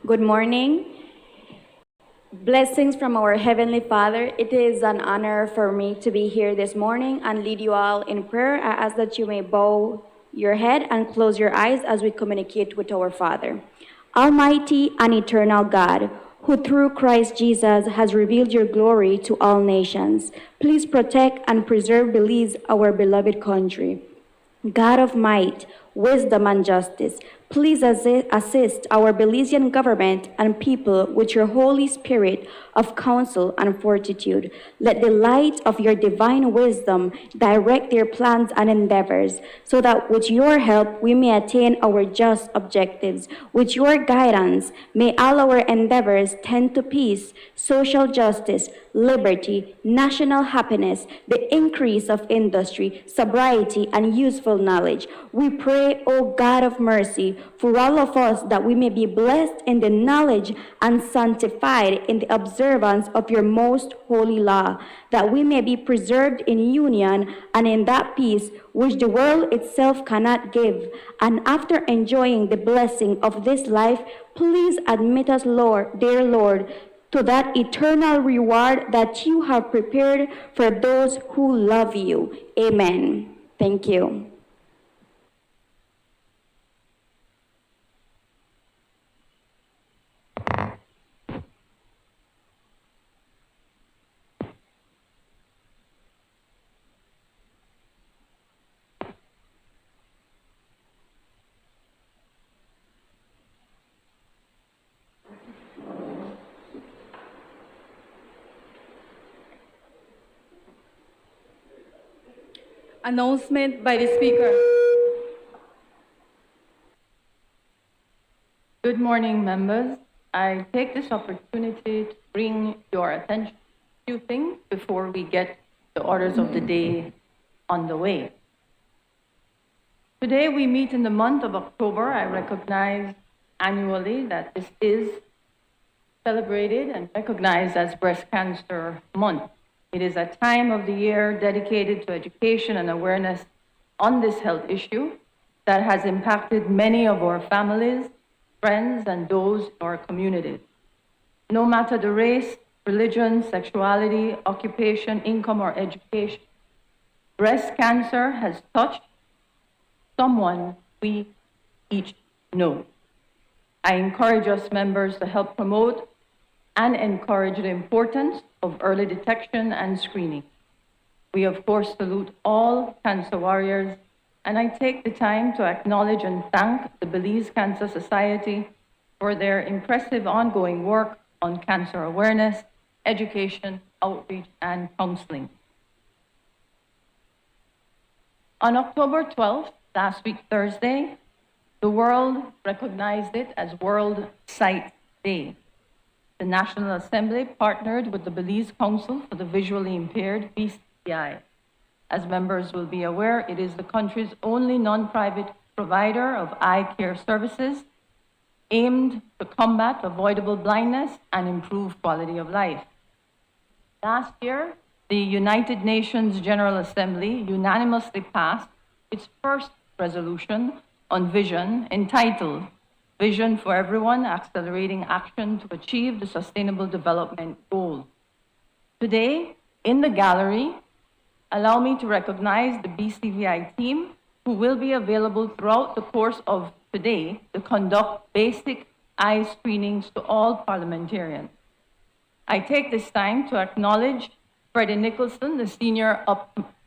Good morning. Blessings from our Heavenly Father. It is an honor for me to be here this morning and lead you all in prayer. I ask that you may bow your head and close your eyes as we communicate with our Father. Almighty and eternal God, who through Christ Jesus has revealed your glory to all nations, please protect and preserve Belize, our beloved country. God of might, wisdom, and justice, please assist our Belizean government and people with your Holy Spirit of counsel and fortitude. Let the light of your divine wisdom direct their plans and endeavors, so that with your help we may attain our just objectives. With your guidance, may all our endeavors tend to peace, social justice, liberty, national happiness, the increase of industry, sobriety, and useful knowledge. We pray, O God of mercy, for all of us that we may be blessed in the knowledge and sanctified in the observance of your most holy law, that we may be preserved in union and in that peace which the world itself cannot give. And after enjoying the blessing of this life, please admit us, Lord, dear Lord, to that eternal reward that you have prepared for those who love you. Amen. Thank you. Announcement by the Speaker. Good morning, members. I take this opportunity to bring your attention to a few things before we get the orders of the day on the way. Today we meet in the month of October. I recognize annually that this is celebrated and recognized as Breast Cancer Month. It is a time of the year dedicated to education and awareness on this health issue that has impacted many of our families, friends, and those in our communities. No matter the race, religion, sexuality, occupation, income, or education, breast cancer has touched someone we each know. I encourage us members to help promote and encourage the importance of early detection and screening. We, of course, salute all cancer warriors, and I take the time to acknowledge and thank the Belize Cancer Society for their impressive ongoing work on cancer awareness, education, outreach, and counseling. On October 12th, last week Thursday, the world recognized it as World Sight Day. The National Assembly partnered with the Belize Council for the Visually Impaired, BCVI. As members will be aware, it is the country's only non-private provider of eye care services aimed to combat avoidable blindness and improve quality of life. Last year, the United Nations General Assembly unanimously passed its first resolution on vision entitled Vision for Everyone, Accelerating Action to Achieve the Sustainable Development Goals. Today, in the gallery, allow me to recognize the BCVI team who will be available throughout the course of today to conduct basic eye screenings to all parliamentarians. I take this time to acknowledge Freddie Nicholson, the senior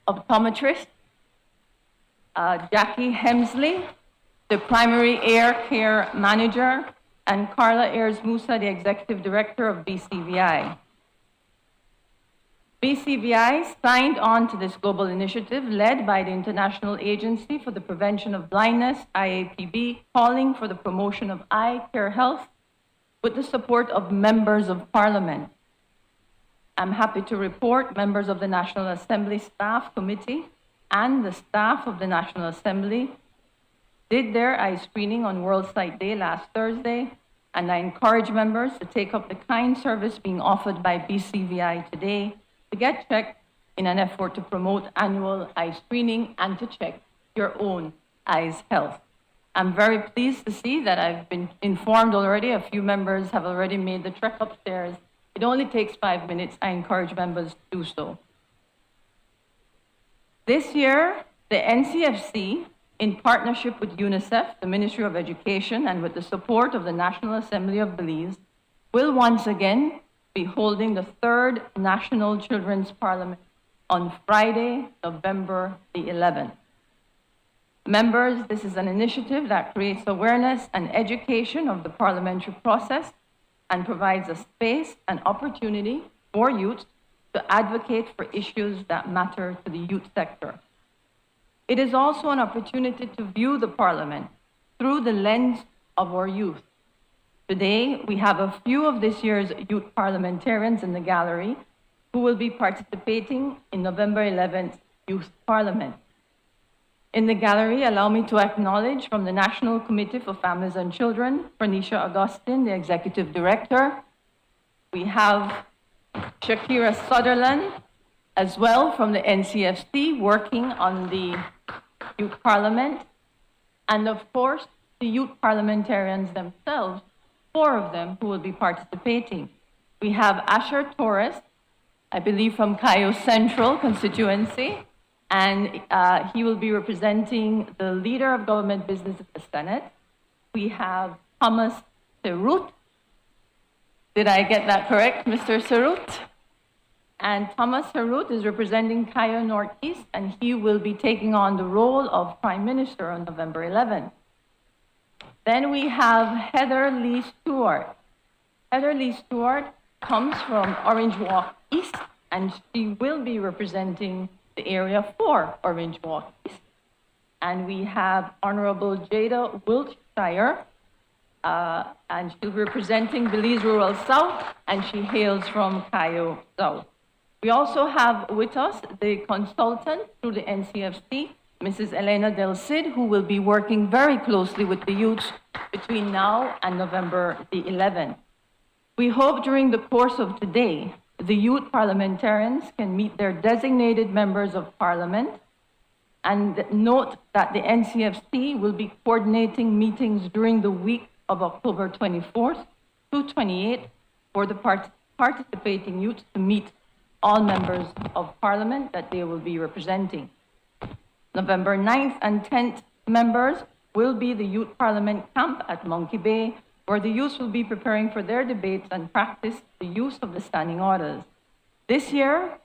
optometrist, Jackie Hemsley, the primary air care manager, and Carla Ayers Musa, the executive director of BCVI. BCVI signed on to this global initiative led by the International Agency for the Prevention of Blindness, IAPB, calling for the promotion of eye care health with the support of members of Parliament. I'm happy to report members of the National Assembly Staff Committee and the staff of the National Assembly did their eye screening on World Sight Day last Thursday, and I encourage members to take up the kind service being offered by BCVI today to get checked in an effort to promote annual eye screening and to check your own eyes' health. I'm very pleased to see that I've been informed already. A few members have already made the trek upstairs. It only takes 5 minutes. I encourage members to do so. This year, the NCFC, in partnership with UNICEF, the Ministry of Education, and with the support of the National Assembly of Belize, will once again be holding the third National Children's Parliament on Friday, November the 11th. Members, this is an initiative that creates awareness and education of the parliamentary process and provides a space and opportunity for youth to advocate for issues that matter to the youth sector. It is also an opportunity to view the parliament through the lens of our youth. Today, we have a few of this year's youth parliamentarians in the gallery who will be participating in November 11th Youth Parliament. In the gallery, allow me to acknowledge from the National Committee for Families and Children, Bernicia Augustine, the Executive Director. We have Shakira Sutherland, as well from the NCFC, working on the Youth Parliament. And of course, the youth parliamentarians themselves, 4 of them who will be participating. We have Asher Torres, I believe from Cayo Central constituency, and he will be representing the leader of government business at the Senate. We have Thomas Serut. Did I get that correct, Mr. Serut? And Thomas Serut is representing Cayo Northeast, and he will be taking on the role of Prime Minister on November 11th. Then we have Heather Lee Stewart. Heather Lee Stewart comes from Orange Walk East, and she will be representing the area for Orange Walk East. And we have Honorable Jada Wiltshire, and she'll be representing Belize Rural South, and she hails from Cayo South. We also have with us the consultant through the NCFC, Mrs. Elena Del Cid, who will be working very closely with the youths between now and November the 11th. We hope during the course of today, the youth parliamentarians can meet their designated members of parliament, and note that the NCFC will be coordinating meetings during the week of October 24th to 28th for the participating youth to meet all members of parliament that they will be representing. November 9th and 10th members will be the youth parliament camp at Monkey Bay, where the youth will be preparing for their debates and practice the use of the standing orders. This year,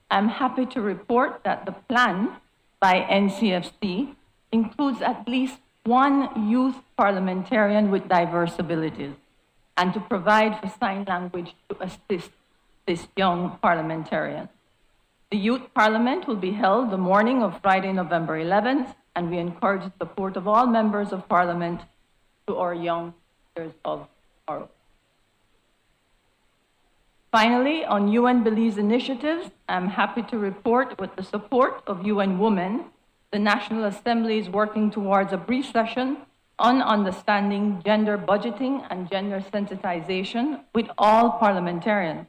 I'm happy to report that the plan by NCFC includes at least 1 youth parliamentarian with diverse abilities, and to provide for sign language to assist this young parliamentarian. The Youth Parliament will be held the morning of Friday, November 11th, and we encourage the support of all members of Parliament to our young leaders of tomorrow. Finally, on UN Belize initiatives, I'm happy to report with the support of UN Women, the National Assembly is working towards a brief session on understanding gender budgeting and gender sensitization with all parliamentarians.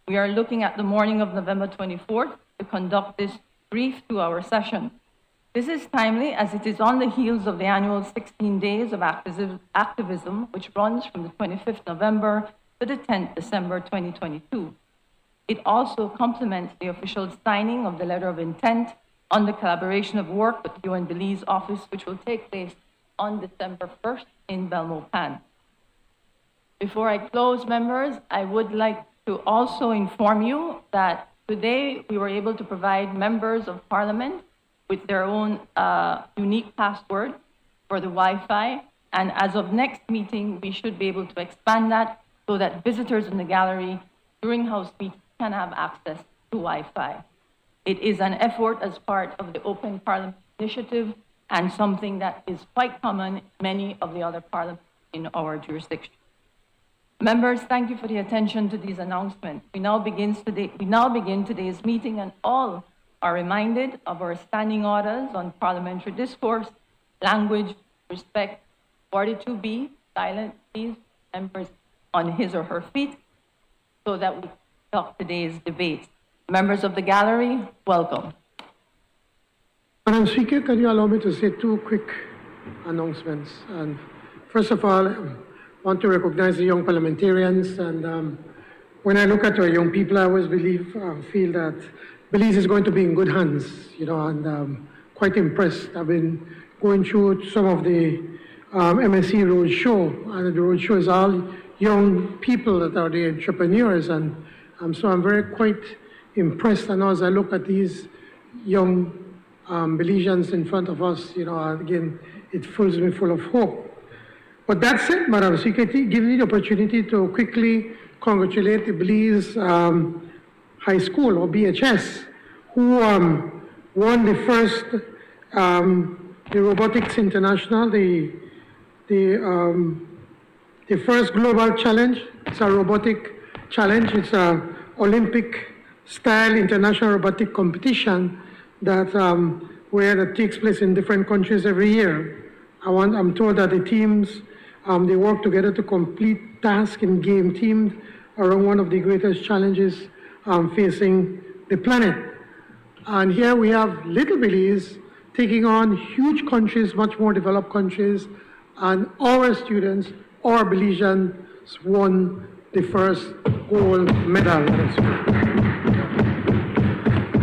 We are looking at the morning of November 24th to conduct this brief 2-hour session. This is timely as it is on the heels of the annual 16 days of activism, which runs from the 25th November to the 10th December 2022. It also complements the official signing of the letter of intent on the collaboration of work with the UN Belize office, which will take place on December 1st in Belmopan. Before I close, members, I would like to also inform you that today we were able to provide members of Parliament with their own unique password for the Wi-Fi. And as of next meeting, we should be able to expand that so that visitors in the gallery during House meetings can have access to Wi-Fi. It is an effort as part of the Open Parliament Initiative and something that is quite common in many of the other parliaments in our jurisdiction. Members, thank you for the attention to these announcements. We now begin today's meeting, and all are reminded of our standing orders on parliamentary discourse, language, respect, 42B, silent, please, members on his or her feet, so that we conduct today's debate. Members of the gallery, welcome. Madam Speaker, can you allow me to say 2 quick announcements. And first of all, I want to recognize the young parliamentarians. And when I look at our young people, I always feel that Belize is going to be in good hands, and quite impressed. I've been going through some of the MSC Roadshow, and the Roadshow is all young people that are the entrepreneurs, and so I'm quite impressed. And as I look at these young Belizeans in front of us, again, it fills me full of hope. But that said, Madam Speaker, give me the opportunity to quickly congratulate the Belize High School, or BHS, who won the first, the Robotics International, the first global challenge. It's a robotic challenge. It's a Olympic-style international robotic competition that takes place in different countries every year. I'm told that the teams, they work together to complete tasks in game teams around one of the greatest challenges facing the planet. And here we have little Belize taking on huge countries, much more developed countries, and our students, our Belizeans, won the first gold medal.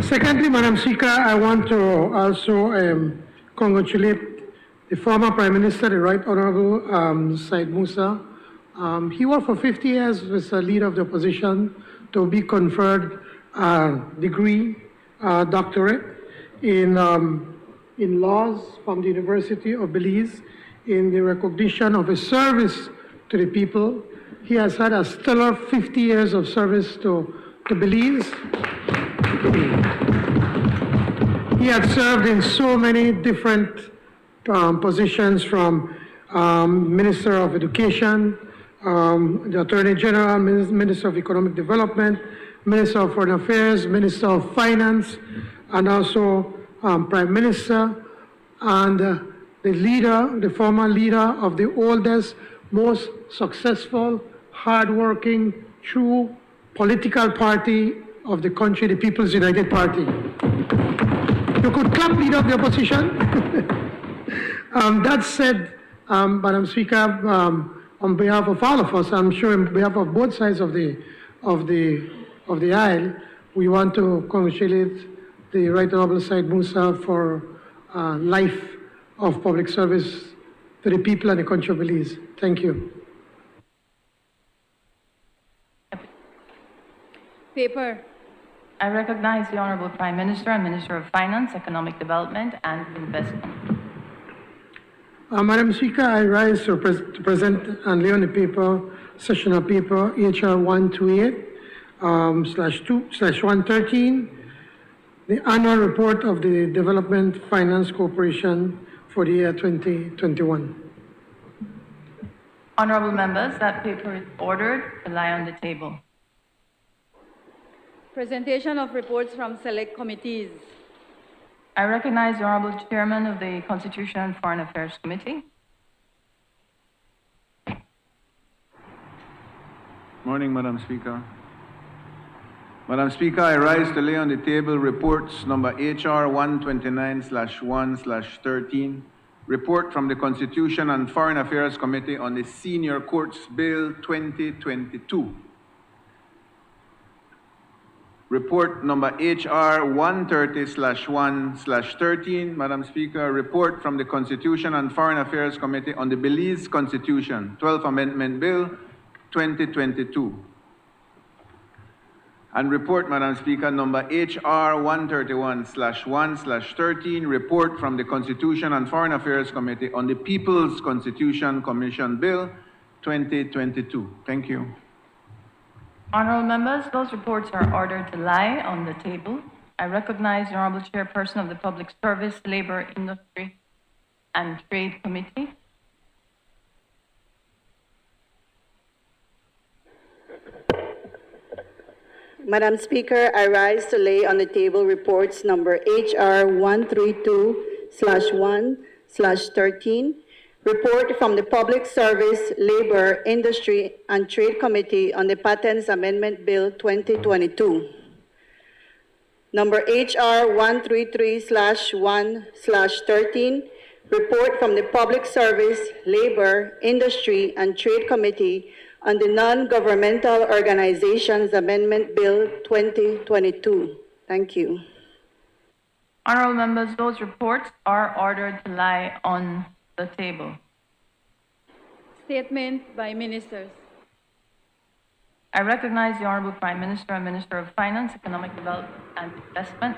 Secondly, Madam Speaker, I want to also congratulate the former Prime Minister, the Right Honorable Said Musa. He worked for 50 years as a leader of the opposition to be conferred a degree, doctorate in laws from the University of Belize in the recognition of his service to the people. He has had a stellar 50 years of service to Belize. He had served in so many different positions, from Minister of Education, the Attorney General, Minister of Economic Development, Minister of Foreign Affairs, Minister of Finance, and also Prime Minister, and the former leader of the oldest, most successful, hardworking, true political party of the country, the People's United Party. You could clap, leader of the opposition. That said, Madam Speaker, on behalf of all of us, I'm sure on behalf of both sides of the aisle, we want to congratulate the Right Honorable Said Musa for life of public service to the people and the country of Belize. Thank you. Paper. I recognize the Honorable Prime Minister and Minister of Finance, Economic Development and Investment. Madam Speaker, I rise to present and lay on the paper, sessional paper, HR 128/2/113, the annual report of the Development Finance Corporation for the year 2021. Honorable members, that paper is ordered to lie on the table. Presentation of reports from select committees. I recognize the Honorable Chairman of the Constitution and Foreign Affairs Committee. Morning, Madam Speaker. Madam Speaker, I rise to lay on the table reports number HR 129/1/13, report from the Constitution and Foreign Affairs Committee on the Senior Courts Bill 2022. Report number HR 130/1/13, Madam Speaker, report from the Constitution and Foreign Affairs Committee on the Belize Constitution, 12th Amendment Bill 2022. And report, Madam Speaker, number HR 131/1/13, report from the Constitution and Foreign Affairs Committee on the People's Constitution Commission Bill 2022. Thank you. Honorable members, those reports are ordered to lie on the table. I recognize the Honorable Chairperson of the Public Service, Labor, Industry, and Trade Committee. Madam Speaker, I rise to lay on the table reports number HR 132/1/13, report from the Public Service, Labor, Industry, and Trade Committee on the Patents Amendment Bill 2022. Number HR 133/1/13, Report from the Public Service, Labor, Industry, and Trade Committee on the Non-Governmental Organizations Amendment Bill 2022. Thank you. Honorable members, those reports are ordered to lie on the table. Statement by Ministers. I recognize the Honorable Prime Minister and Minister of Finance, Economic Development and Investment.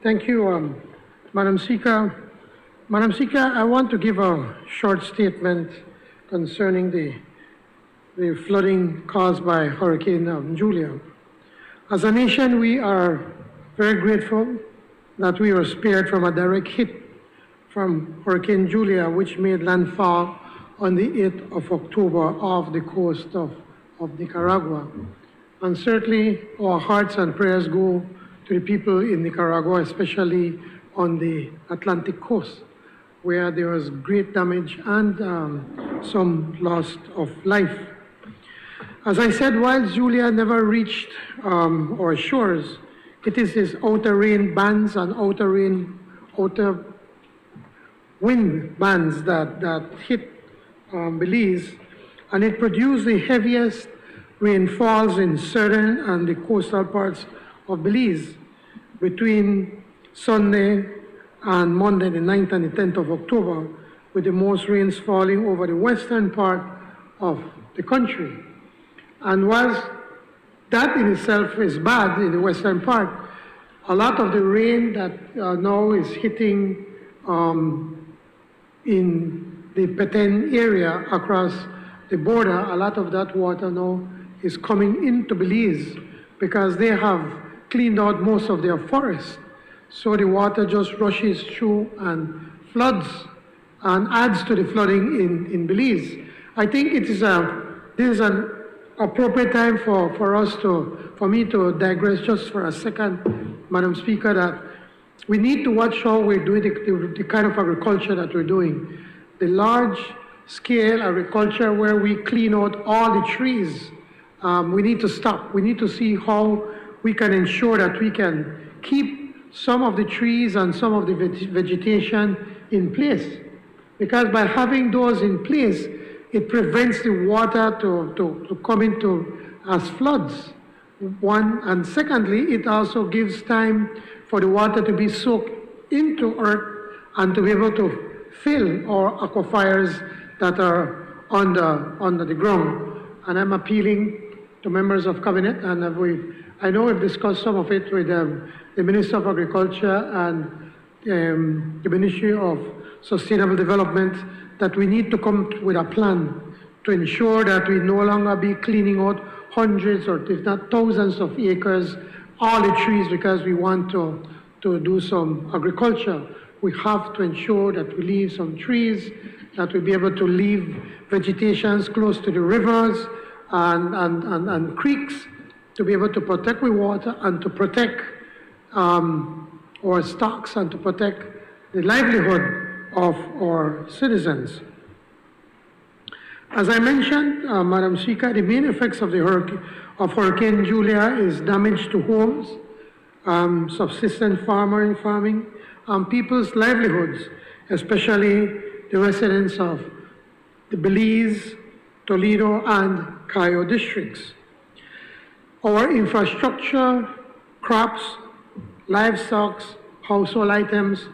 Thank you, Madam Speaker. Madam Speaker, I want to give a short statement concerning the flooding caused by Hurricane Julia. As a nation, we are very grateful that we were spared from a direct hit from Hurricane Julia, which made landfall on the 8th of October off the coast of Nicaragua. And certainly our hearts and prayers go to the people in Nicaragua, especially on the Atlantic coast, where there was great damage and some loss of life. As I said, while Julia never reached our shores, it is these outer rain bands and outer wind bands that hit Belize, and it produced the heaviest rainfalls in southern and the coastal parts of Belize between Sunday and Monday, the 9th and the 10th of October, with the most rains falling over the western part of the country. And whilst that in itself is bad in the western part, a lot of the rain that now is hitting in the Petén area across the border, a lot of that water now is coming into Belize because they have cleaned out most of their forests. So the water just rushes through and floods and adds to the flooding in Belize. I think this is an appropriate time for me to digress just for a second, Madam Speaker, that we need to watch how we're doing the kind of agriculture that we're doing. The large scale agriculture where we clean out all the trees, we need to stop. We need to see how we can ensure that we can keep some of the trees and some of the vegetation in place. Because by having those in place, it prevents the water to come into as floods, one. And secondly, it also gives time for the water to be soaked into earth and to be able to fill our aquifers that are under the ground. And I'm appealing to members of cabinet, and I know we've discussed some of it with the Minister of Agriculture and the Ministry of Sustainable Development, that we need to come with a plan to ensure that we no longer be cleaning out hundreds or if not thousands of acres, all the trees, because we want to do some agriculture. We have to ensure that we leave some trees, that we be able to leave vegetations close to the rivers and creeks, to be able to protect the water and to protect our stocks and to protect the livelihood of our citizens. As I mentioned, Madam Speaker, the main effects of Hurricane Julia is damage to homes, subsistence farming, and people's livelihoods, especially the residents of the Belize, Toledo, and Cayo districts. Our infrastructure, crops, livestock, household items,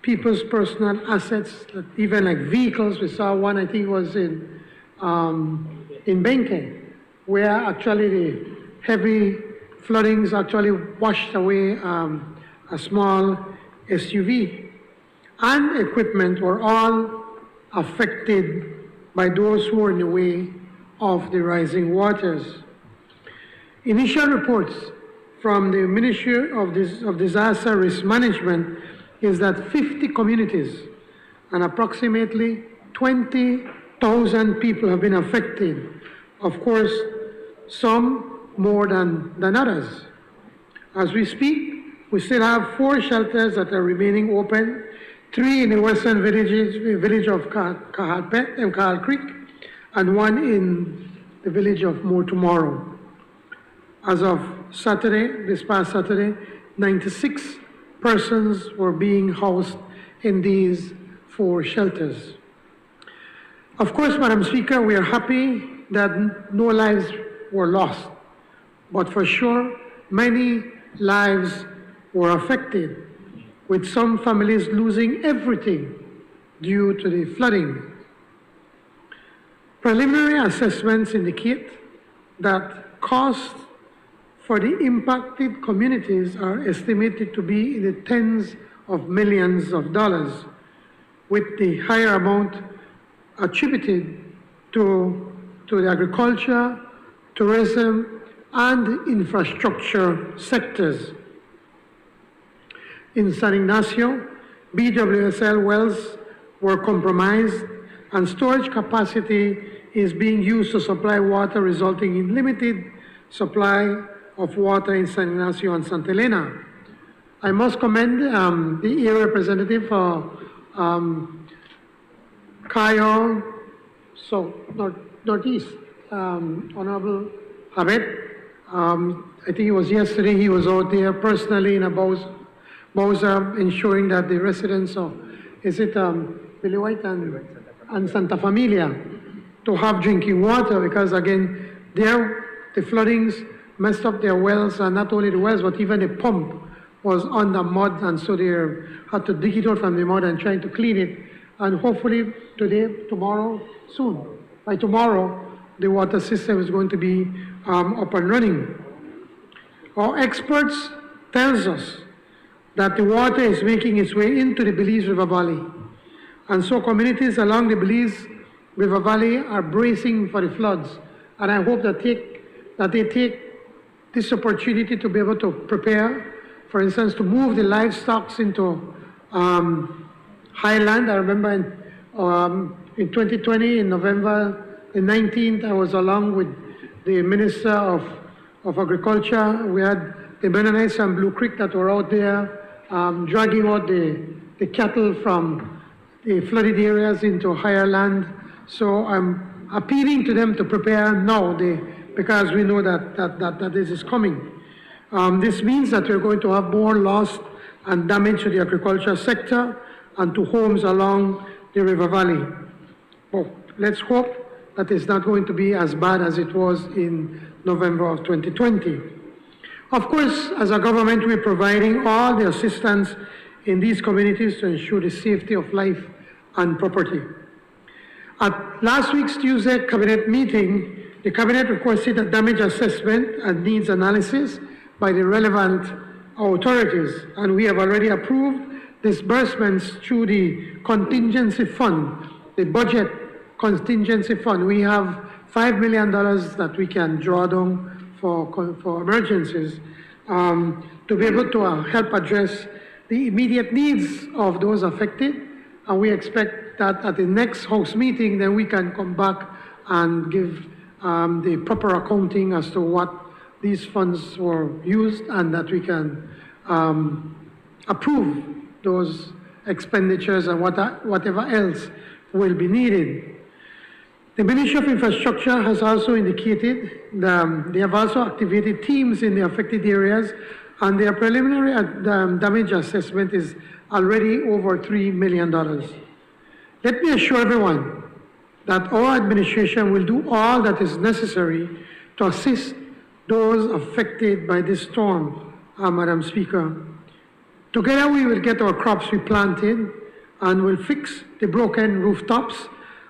people's personal assets, even like vehicles. We saw one, I think it was in Benke, where actually the heavy floodings actually washed away a small SUV. And equipment were all affected by those who were in the way of the rising waters. Initial reports from the Ministry of Disaster Risk Management is that 50 communities and approximately 20,000 people have been affected. Of course, some more than others. As we speak, we still have 4 shelters that are remaining open. 3 in the western village of Kahalpet and Kahal Creek, and 1 in the village of More Tomorrow. As of Saturday, this past Saturday, 96 persons were being housed in these 4 shelters. Of course, Madam Speaker, we are happy that no lives were lost, but for sure, many lives were affected, with some families losing everything due to the flooding. Preliminary assessments indicate that costs for the impacted communities are estimated to be in the tens of millions of dollars, with the higher amount attributed to the agriculture, tourism, and infrastructure sectors. In San Ignacio, BWSL wells were compromised and storage capacity is being used to supply water, resulting in limited supply of water in San Ignacio and Santa Elena. I must commend the area representative for Cayo, Northeast, Honorable Habet. I think it was yesterday he was out there personally in Bauza, ensuring that the residents of, Billy White and Santa Familia to have drinking water, because again, there the floodings messed up their wells, and not only the wells, but even the pump was under mud, and so they had to dig it out from the mud and trying to clean it. And hopefully today, tomorrow, soon, by tomorrow, the water system is going to be up and running. Our experts tells us that the water is making its way into the Belize River Valley. And so communities along the Belize River Valley are bracing for the floods. And I hope that they take this opportunity to be able to prepare, for instance, to move the livestock into highland. I remember in 2020, in November the 19th, I was along with the Minister of Agriculture. We had the Mennonites and Blue Creek that were out there dragging out the cattle from the flooded areas into higher land. So I'm appealing to them to prepare now, because we know that this is coming. This means that we're going to have more loss and damage to the agriculture sector and to homes along the river valley. Well, let's hope that it's not going to be as bad as it was in November of 2020. Of course, as a government, we're providing all the assistance in these communities to ensure the safety of life and property. At last week's Tuesday Cabinet meeting, the Cabinet requested a damage assessment and needs analysis by the relevant authorities, and we have already approved disbursements through the contingency fund, the budget contingency fund. We have $5 million that we can draw down for emergencies to be able to help address the immediate needs of those affected. And we expect that at the next House meeting, then we can come back and give the proper accounting as to what these funds were used, and that we can approve those expenditures and whatever else will be needed. The Ministry of Infrastructure has also indicated they have also activated teams in the affected areas, and their preliminary damage assessment is already over $3 million. Let me assure everyone that our administration will do all that is necessary to assist those affected by this storm, Madam Speaker. Together we will get our crops replanted and will fix the broken rooftops.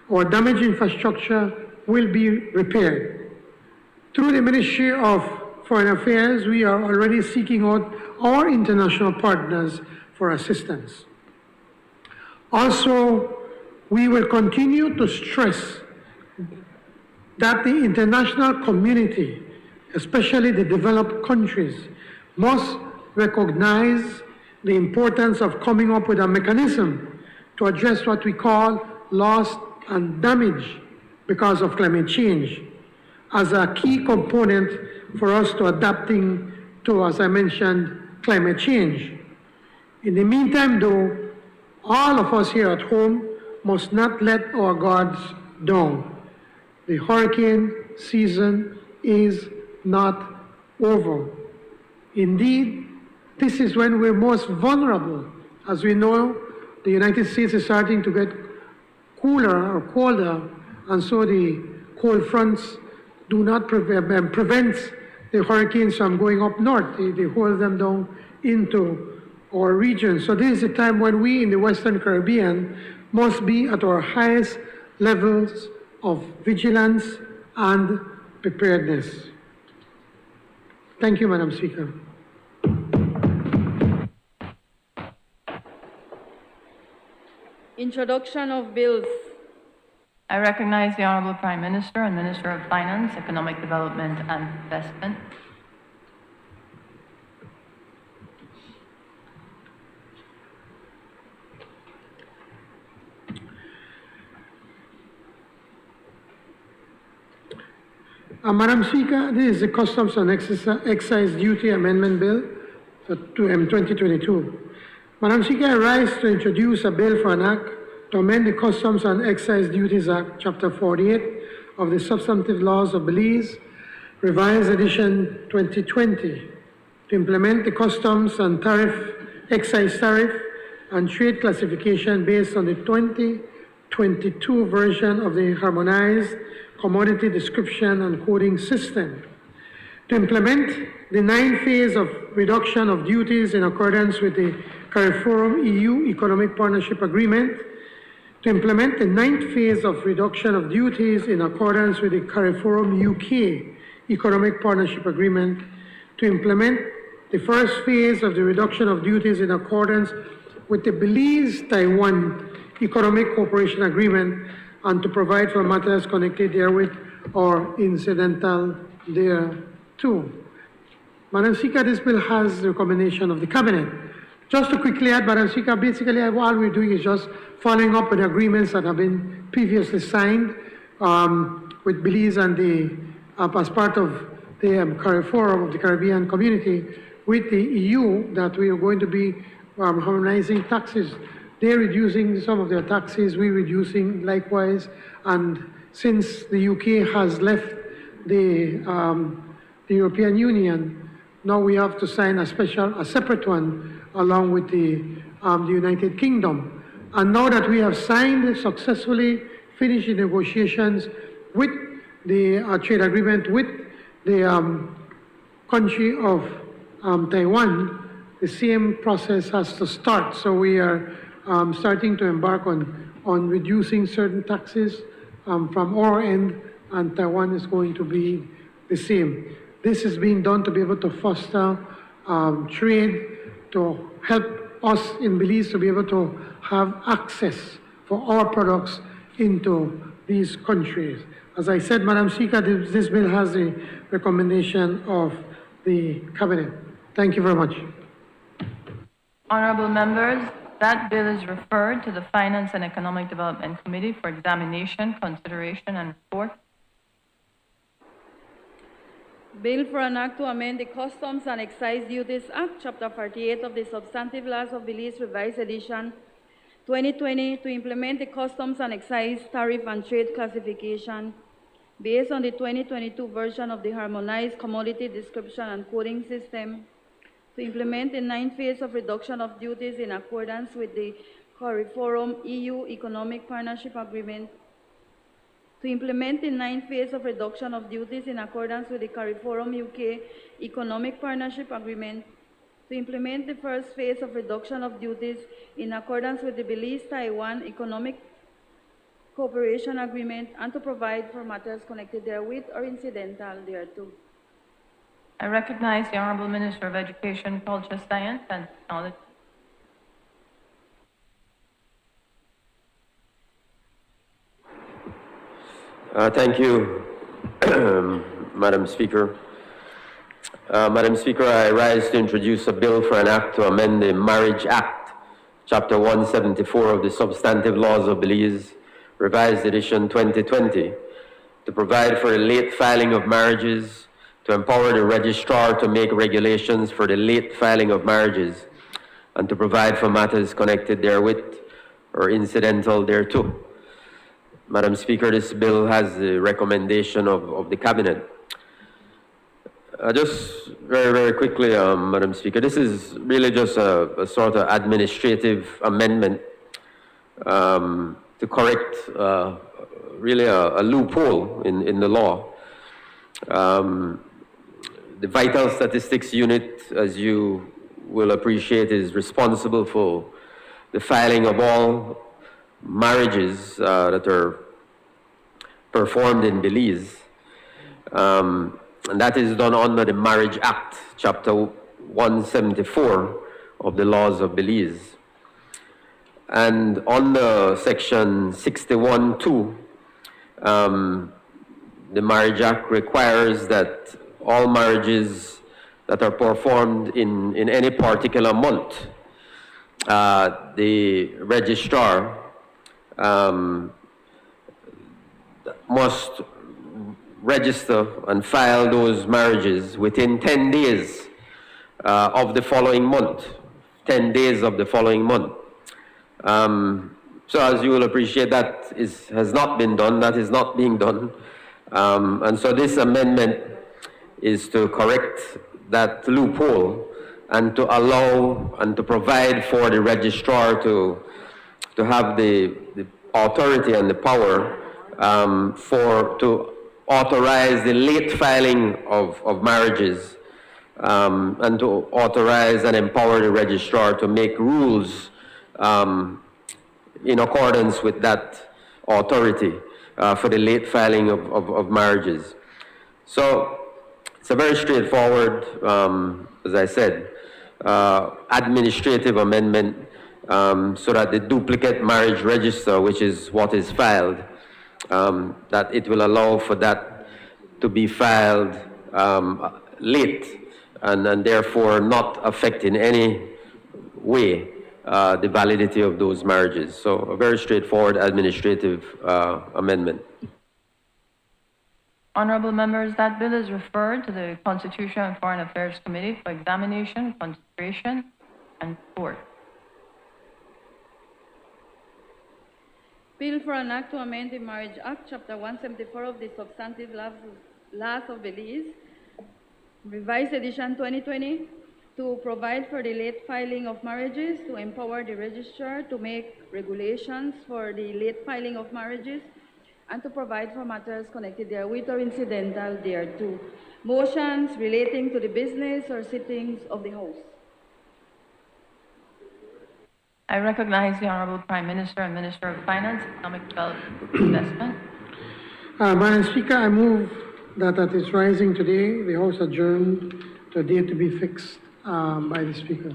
Our damaged infrastructure will be repaired. Through the Ministry of Foreign Affairs, we are already seeking out our international partners for assistance. Also, we will continue to stress that the international community, especially the developed countries, must recognize the importance of coming up with a mechanism to address what we call loss and damage because of climate change as a key component for us to adapting to, as I mentioned, climate change. In the meantime, though, all of us here at home must not let our guards down. The hurricane season is not over. Indeed, this is when we're most vulnerable. As we know, the United States is starting to get cooler or colder, and so the cold fronts do not prevent the hurricanes from going up north. They hold them down into our region. So this is a time when we in the Western Caribbean must be at our highest levels of vigilance and preparedness. Thank you, Madam Speaker. Introduction of bills. I recognize the Honorable Prime Minister and Minister of Finance, Economic Development and Investment. Madam Speaker, this is the Customs and Excise Duty Amendment Bill for 2022. Madam Speaker, I rise to introduce a bill for an act to amend the Customs and Excise Duties Act, Chapter 48 of the Substantive Laws of Belize, Revised Edition 2020, to implement the Customs and Excise Tariff and Trade Classification based on the 2022 version of the Harmonized Commodity Description and Coding System, to implement the 9th phase of reduction of duties in accordance with the CARIFORUM EU Economic Partnership Agreement, to implement the 9th phase of reduction of duties in accordance with the CARIFORUM UK Economic Partnership Agreement, to implement the first phase of the reduction of duties in accordance with the Belize-Taiwan Economic Cooperation Agreement, and to provide for matters connected therewith or incidental thereto. Madam Speaker, this bill has the recommendation of the Cabinet. Just to quickly add, Madam Speaker, basically all we're doing is just following up with agreements that have been previously signed with Belize and as part of the CARIFORUM of the Caribbean Community with the EU, that we are going to be harmonizing taxes. They're reducing some of their taxes, we're reducing likewise, and since the UK has left the European Union, now we have to sign a separate one along with the United Kingdom. And now that we have signed, successfully finished the negotiations with the trade agreement with the country of Taiwan, the same process has to start. So we are starting to embark on reducing certain taxes from our end, and Taiwan is going to be the same. This is being done to be able to foster trade, to help us in Belize to be able to have access for our products into these countries. As I said, Madam Speaker, this bill has the recommendation of the Cabinet. Thank you very much. Honorable members, that bill is referred to the Finance and Economic Development Committee for examination, consideration, and report. Bill for an act to amend the Customs and Excise Duties Act, Chapter 48 of the Substantive Laws of Belize, Revised Edition 2020, to implement the Customs and Excise Tariff and Trade Classification based on the 2022 version of the Harmonized Commodity Description and Coding System, to implement the 9th phase of reduction of duties in accordance with the CARIFORUM EU Economic Partnership Agreement, to implement the 9th phase of reduction of duties in accordance with the CARIFORUM UK Economic Partnership Agreement, to implement the first phase of reduction of duties in accordance with the Belize-Taiwan Economic Cooperation Agreement, and to provide for matters connected therewith or incidental thereto. I recognize the Honorable Minister of Education, Culture, Science, and Technology. Thank you, Madam Speaker. Madam Speaker, I rise to introduce a bill for an act to amend the Marriage Act, Chapter 174 of the Substantive Laws of Belize, Revised Edition 2020, to provide for the late filing of marriages, to empower the registrar to make regulations for the late filing of marriages, and to provide for matters connected therewith or incidental thereto. Madam Speaker, this bill has the recommendation of the Cabinet. Just very, very quickly, Madam Speaker, this is really just a sort of administrative amendment to correct really a loophole in the law. The Vital Statistics Unit, as you will appreciate, is responsible for the filing of all marriages that are performed in Belize. And that is done under the Marriage Act, Chapter 174 of the laws of Belize. And under Section 61(2), the Marriage Act requires that all marriages that are performed in any particular month, the registrar must register and file those marriages within 10 days of the following month. 10 days of the following month. So as you will appreciate, that has not been done, that is not being done. And so this amendment is to correct that loophole and to allow and to provide for the registrar to have the authority and the power to authorize the late filing of marriages and to authorize and empower the registrar to make rules in accordance with that authority for the late filing of marriages. So it's a very straightforward, as I said, administrative amendment so that the duplicate marriage register, which is what is filed, that it will allow for that to be filed late and therefore not affect in any way the validity of those marriages. So a very straightforward administrative amendment. Honorable members, that bill is referred to the Constitution and Foreign Affairs Committee for examination, consideration, and report. Bill for an act to amend the Marriage Act, Chapter 174 of the Substantive Laws of Belize, Revised Edition 2020, to provide for the late filing of marriages, to empower the registrar to make regulations for the late filing of marriages, and to provide for matters connected therewith or incidental thereto. Motions relating to the business or sittings of the House. I recognize the Honorable Prime Minister and Minister of Finance, Economic Development and Investment. Madam Speaker, I move that at its rising today, the House adjourn to a date to be fixed by the Speaker.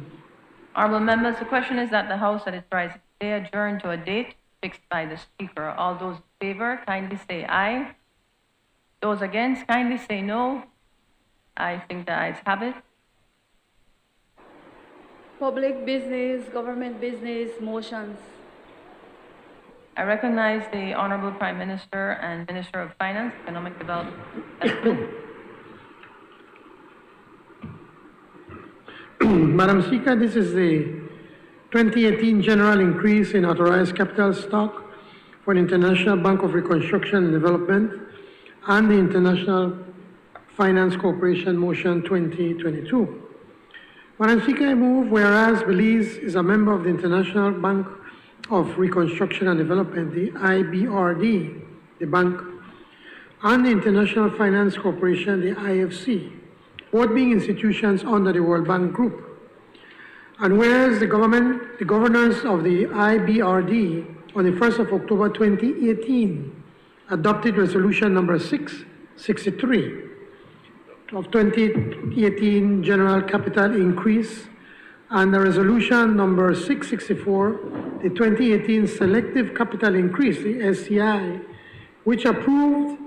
Honorable members, the question is that the House at its rising today adjourn to a date fixed by the Speaker. All those in favor, kindly say aye. Those against, kindly say no. I think the ayes have it. Public business, government business, motions. I recognize the Honorable Prime Minister and Minister of Finance, Economic Development and Investment. Madam Speaker, this is the 2018 general increase in authorized capital stock for the International Bank of Reconstruction and Development and the International Finance Corporation Motion 2022. Madam Speaker, I move whereas Belize is a member of the International Bank of Reconstruction and Development, the IBRD, the bank, and the International Finance Corporation, the IFC, both being institutions under the World Bank Group. And whereas the governors of the IBRD on the 1st of October 2018 adopted resolution number 663 of 2018 General Capital Increase and the resolution number 664, the 2018 Selective Capital Increase, the SCI, which approved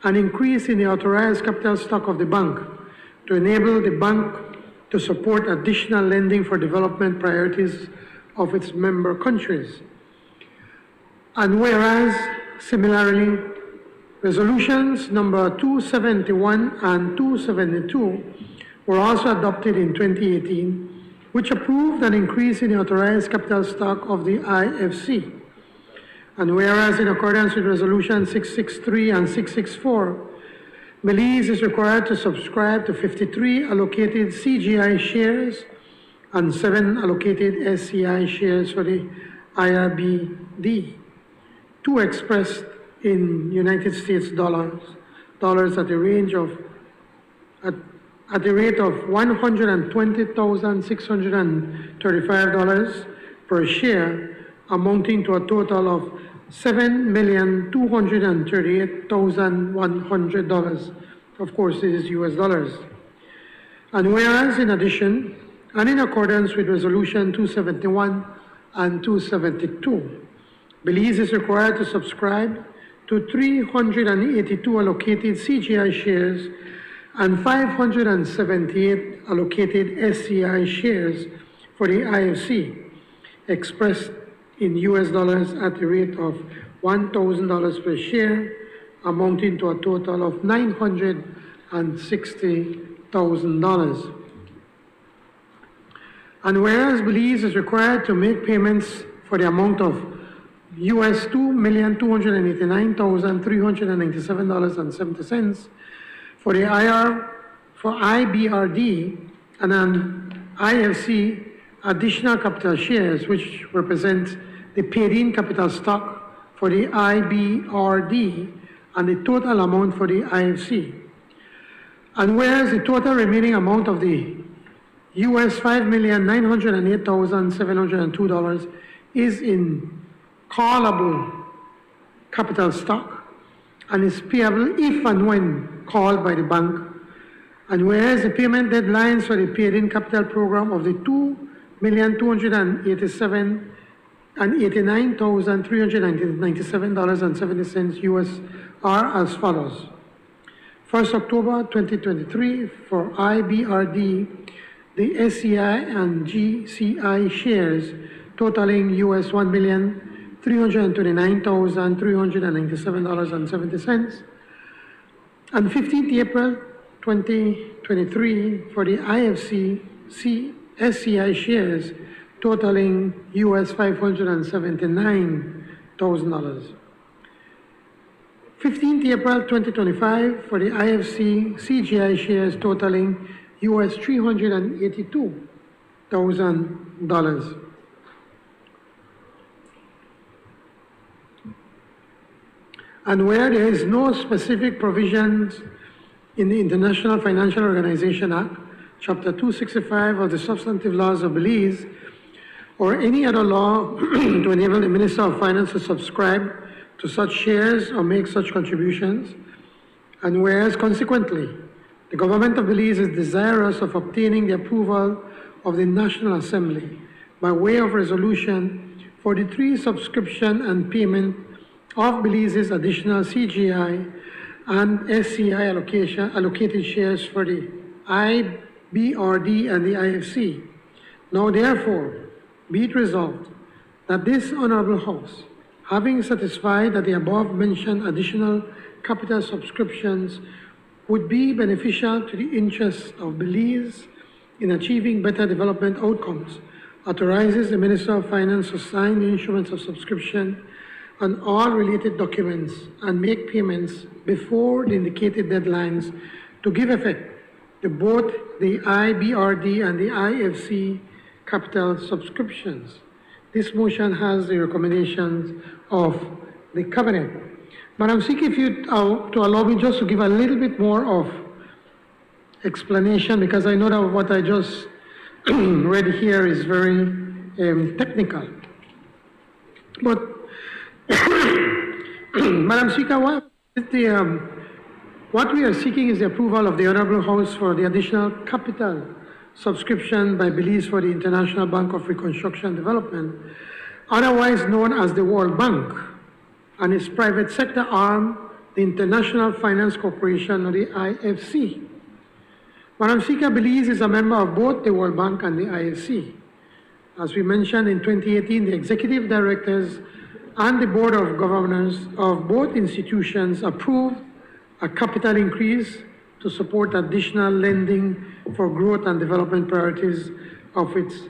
an increase in the authorized capital stock of the bank to enable the bank to support additional lending for development priorities of its member countries. And whereas, similarly, resolutions number 271 and 272 were also adopted in 2018 which approved an increase in the authorized capital stock of the IFC. And whereas in accordance with Resolution 663 and 664, Belize is required to subscribe to 53 allocated CGI shares and 7 allocated SCI shares for the IRBD, 2 expressed in United States dollars at the range of at the rate of $120,635 per share, amounting to a total of $7,238,100. Of course, this is US dollars. And whereas, in addition, and in accordance with Resolution 271 and 272, Belize is required to subscribe to 382 allocated CGI shares and 578 allocated SCI shares for the IFC, expressed in US dollars at the rate of $1,000 per share, amounting to a total of $960,000. And whereas Belize is required to make payments for the amount of US $2,289,397.70 for the IBRD and an IFC additional capital shares, which represent the paid-in capital stock for the IBRD and the total amount for the IFC. And whereas the total remaining amount of the US $5,908,702 is in callable capital stock and is payable if and when called by the bank. And whereas the payment deadlines for the paid-in capital program of the $2,287,089,397.70 US are as follows. 1st October 2023 for IBRD, the SCI and GCI shares totaling US $1,329,397.70, and 15th April 2023 for the IFC SCI shares totaling US $579,000. 15th April 2025 for the IFC CGI shares totaling US $382,000. And where there is no specific provisions in the International Financial Organization Act, Chapter 265 of the Substantive Laws of Belize, or any other law to enable the Minister of Finance to subscribe to such shares or make such contributions, and whereas consequently, the government of Belize is desirous of obtaining the approval of the National Assembly by way of resolution for the 3 subscription and payment of Belize's additional CGI and SCI allocated shares for the IBRD and the IFC. Now therefore, be it resolved that this Honorable House, having satisfied that the above mentioned additional capital subscriptions would be beneficial to the interests of Belize in achieving better development outcomes, authorizes the Minister of Finance to sign the instruments of subscription and all related documents and make payments before the indicated deadlines to give effect to both the IBRD and the IFC capital subscriptions. This motion has the recommendations of the Cabinet. Madam Speaker, if you to allow me just to give a little bit more of explanation, because I know that what I just read here is very technical. But Madam Speaker, what we are seeking is the approval of the Honorable House for the additional capital subscription by Belize for the International Bank of Reconstruction and Development, otherwise known as the World Bank, and its private sector arm, the International Finance Corporation, or the IFC. Madam Speaker, Belize is a member of both the World Bank and the IFC. As we mentioned, in 2018, the executive directors and the board of governors of both institutions approved a capital increase to support additional lending for growth and development priorities of its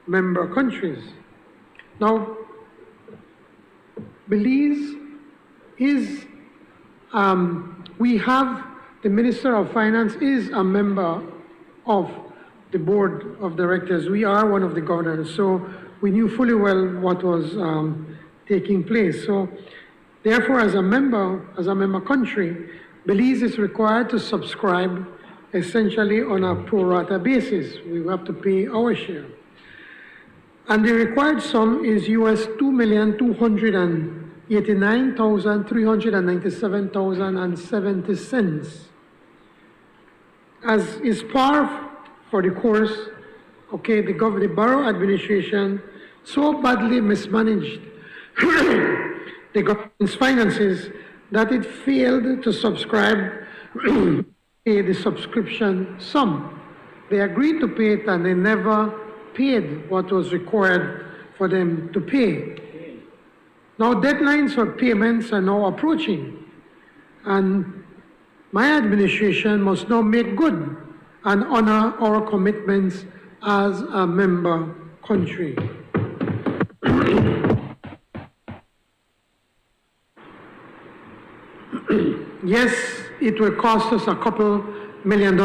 member countries. Now, Belize is, we have the Minister of Finance is a member of the board of directors. We are one of the governors, so we knew fully well what was taking place. So therefore, as a member country, Belize is required to subscribe essentially on a pro rata basis. We have to pay our share. And the required sum is US $2,289,397.70. As is par for the course, okay, the borough administration so badly mismanaged the government's finances that it failed to subscribe pay the subscription sum. They agreed to pay it and they never paid what was required for them to pay. Now deadlines for payments are now approaching, and my administration must now make good and honor our commitments as a member country. Yes, it will cost us a couple $1 million,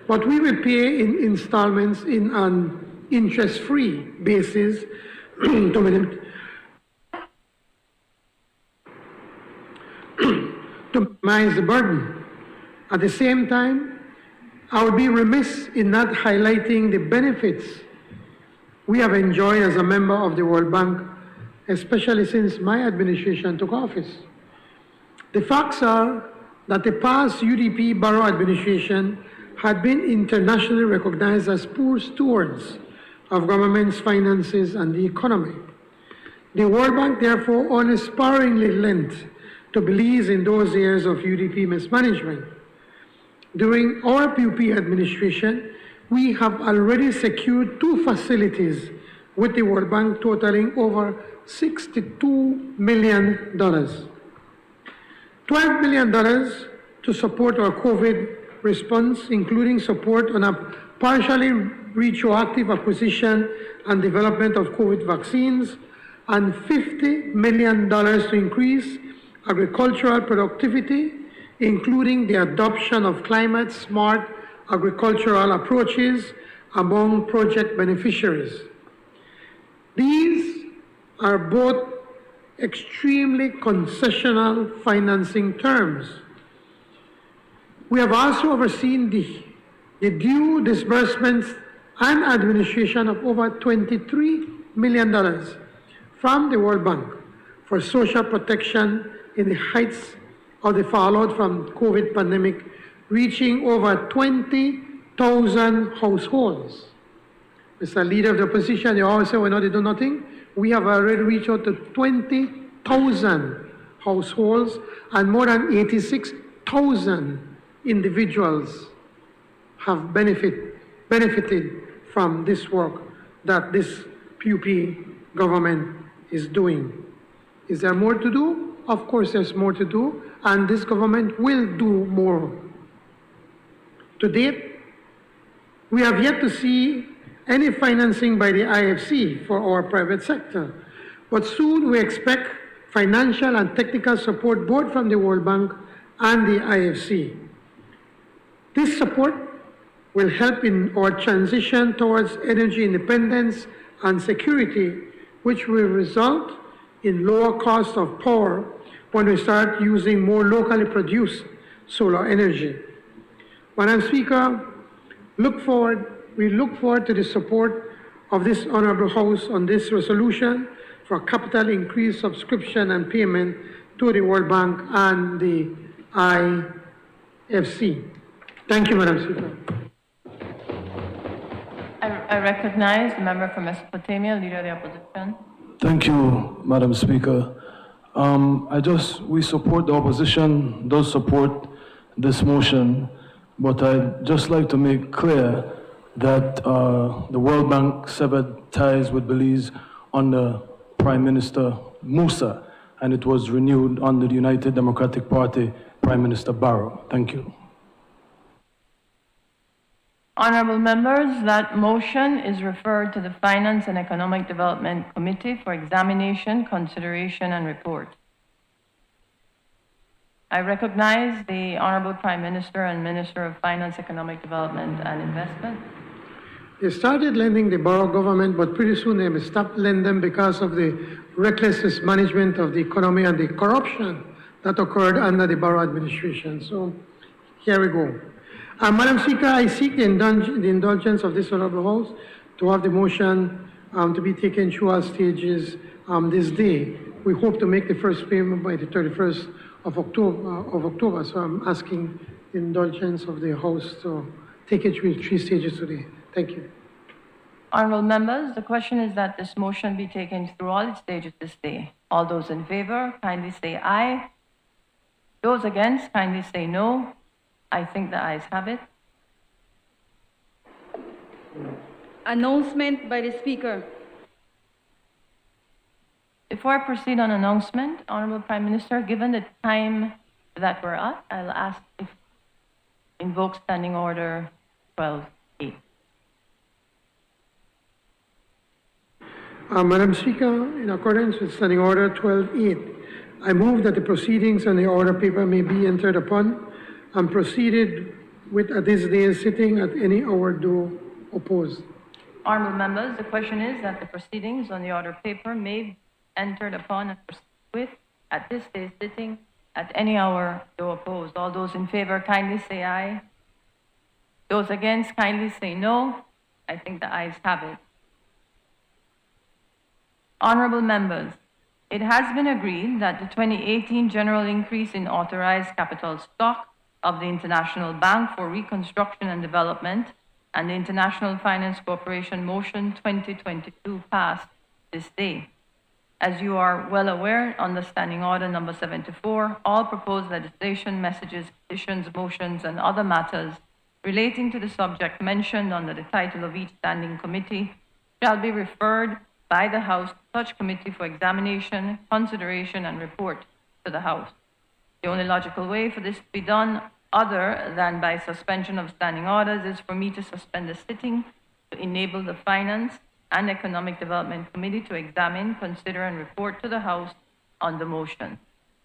but we will pay in installments in an interest-free basis to minimize the burden. At the same time, I would be remiss in not highlighting the benefits we have enjoyed as a member of the World Bank, especially since my administration took office. The facts are that the past UDP borough administration had been internationally recognized as poor stewards of government's finances and the economy. The World Bank therefore unsparingly lent to Belize in those years of UDP mismanagement. During our PUP administration, we have already secured 2 facilities with the World Bank totaling over $62 million. $12 million to support our COVID response, including support on a partially retroactive acquisition and development of COVID vaccines, and $50 million to increase agricultural productivity, including the adoption of climate-smart agricultural approaches among project beneficiaries. These are both extremely concessional financing terms. We have also overseen the due disbursements and administration of over $23 million from the World Bank for social protection in the heights of the fallout from COVID pandemic, reaching over 20,000 households. Mr. Leader of the Opposition, you always say, well, no, they do nothing. We have already reached out to 20,000 households and more than 86,000 individuals have benefited from this work that this PUP government is doing. Is there more to do? Of course there's more to do, and this government will do more. To date, we have yet to see any financing by the IFC for our private sector, but soon we expect financial and technical support both from the World Bank and the IFC. This support will help in our transition towards energy independence and security, which will result in lower cost of power when we start using more locally produced solar energy. Madam Speaker, we look forward to the support of this Honorable House on this resolution for capital increase subscription and payment to the World Bank and the IFC. Thank you, Madam Speaker. I recognize the member from Mesopotamia, Leader of the Opposition. Thank you, Madam Speaker. We support the opposition, does support this motion, but I'd just like to make clear that the World Bank severed ties with Belize under Prime Minister Musa, and it was renewed under the United Democratic Party, Prime Minister Barrow. Thank you. Honorable members, that motion is referred to the Finance and Economic Development Committee for examination, consideration, and report. I recognize the Honorable Prime Minister and Minister of Finance, Economic Development, and Investment. They started lending the borough government, but pretty soon they will stop lending because of the reckless mismanagement of the economy and the corruption that occurred under the borough administration. So here we go. Madam Speaker, I seek the indulgence of this honorable House to have the motion to be taken through all stages this day. We hope to make the first payment by the 31st of October. So I'm asking the indulgence of the House to take it through 3 stages today. Thank you. Honorable members, the question is that this motion be taken through all its stages this day. All those in favor, kindly say aye. Those against, kindly say no. I think the ayes have it. Announcement by the Speaker. Before I proceed on announcement, Honorable Prime Minister, given the time that we're at, I'll ask if invoke Standing Order 12A. Madam Speaker, in accordance with Standing Order 12.8, I move that the proceedings on the order paper may be entered upon and proceeded with at this day's sitting at any hour though opposed. Honorable members, the question is that the proceedings on the order paper may be entered upon and proceeded with at this day's sitting at any hour though opposed. All those in favor kindly say aye. Those against kindly say no. I think the ayes have it. Honorable members, it has been agreed that the 2018 general increase in authorized capital stock of the International Bank for Reconstruction and Development and the International Finance Corporation Motion 2022 passed this day. As you are well aware, under Standing Order number 74, all proposed legislation, messages, petitions, motions, and other matters relating to the subject mentioned under the title of each standing committee shall be referred by the House to such committee for examination, consideration, and report to the House. The only logical way for this to be done, other than by suspension of standing orders, is for me to suspend the sitting to enable the Finance and Economic Development Committee to examine, consider, and report to the House on the motion.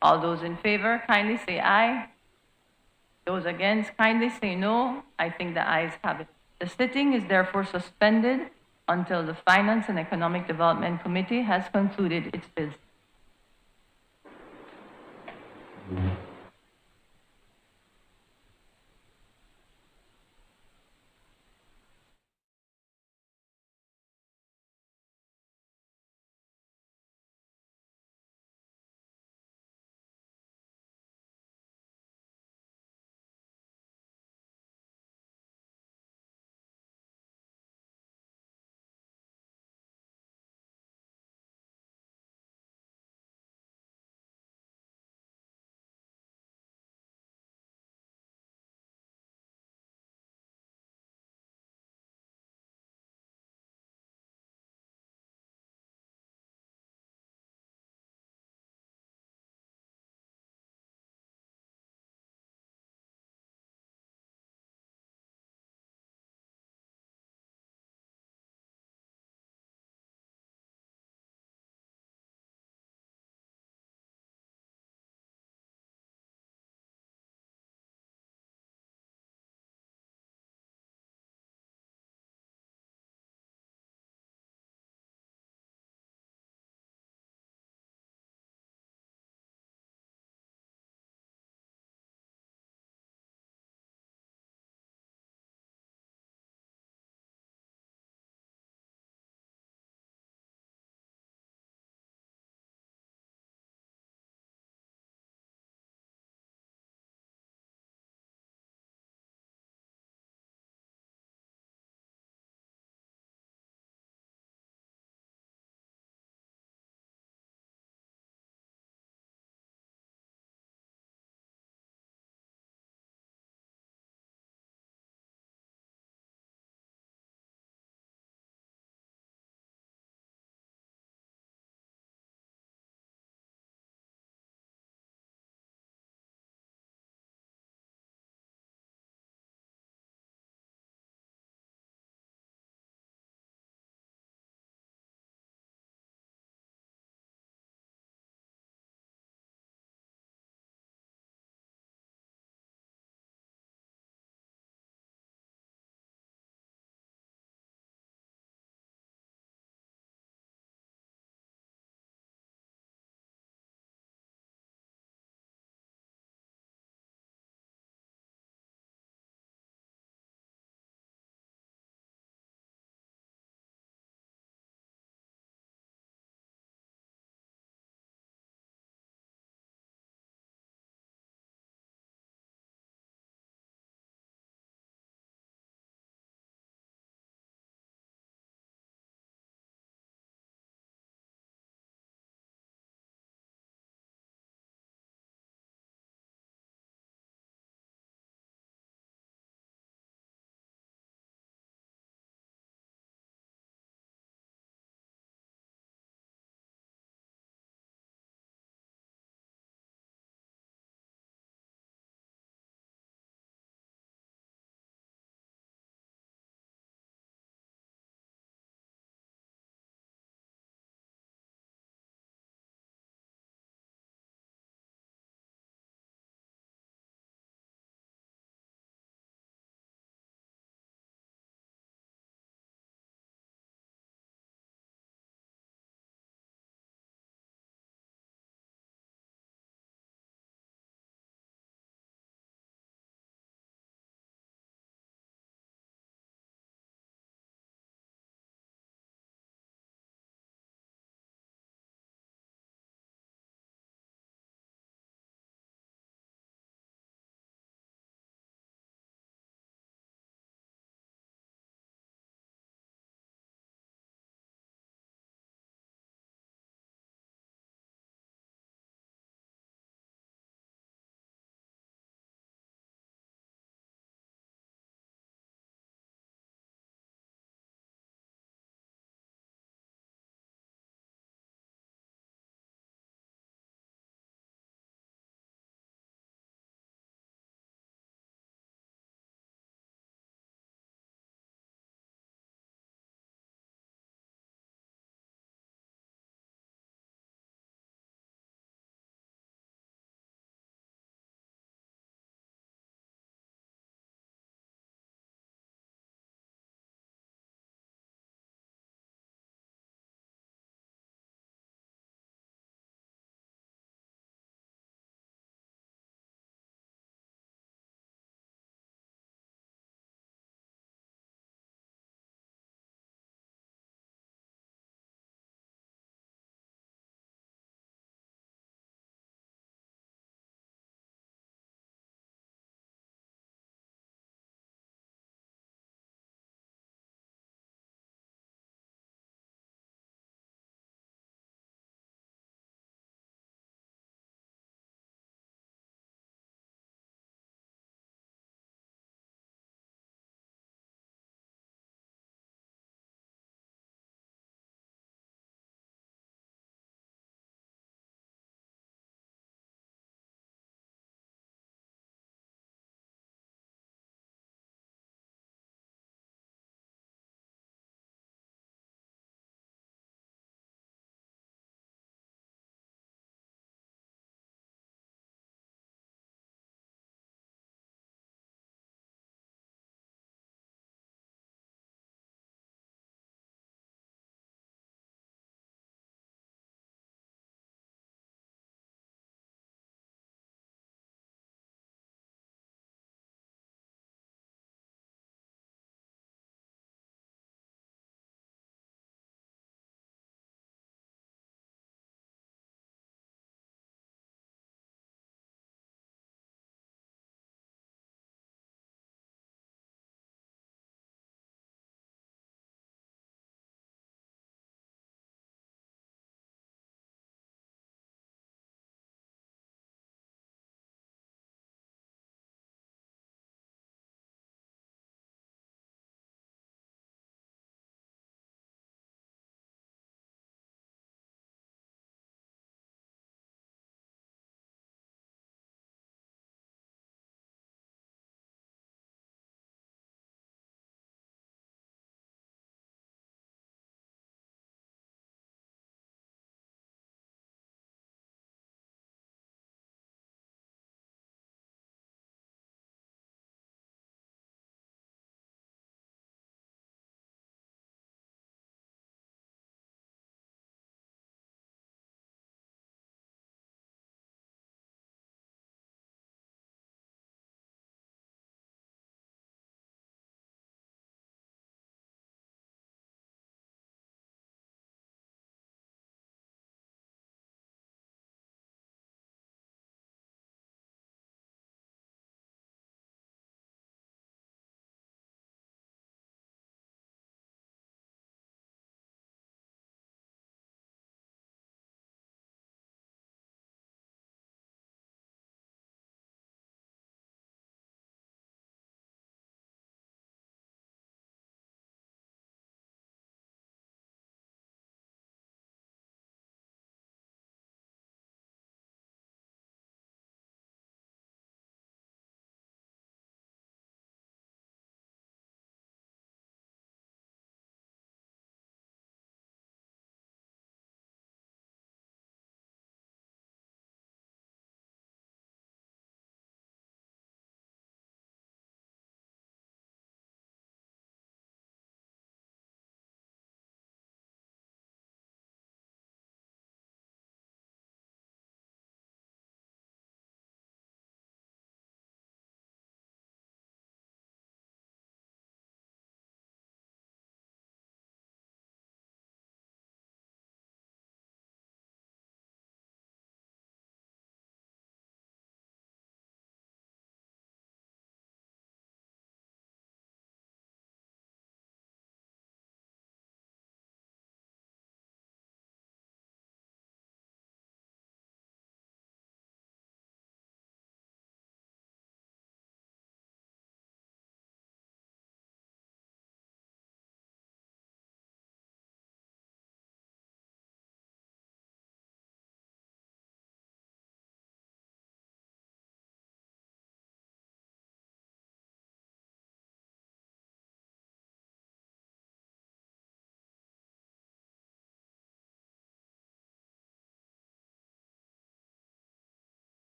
All those in favor, kindly say aye. Those against, kindly say no. I think the ayes have it. The sitting is therefore suspended until the Finance and Economic Development Committee has concluded its business.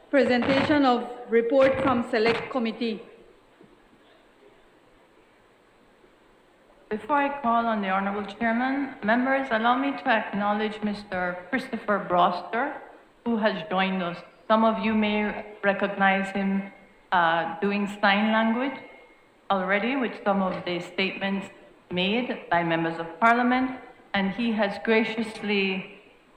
Presentation of report from Select Committee. Before I call on the Honorable Chairman, members, allow me to acknowledge Mr. Christopher Broster, who has joined us. Some of you may recognize him doing sign language already with some of the statements made by members of Parliament, and he has graciously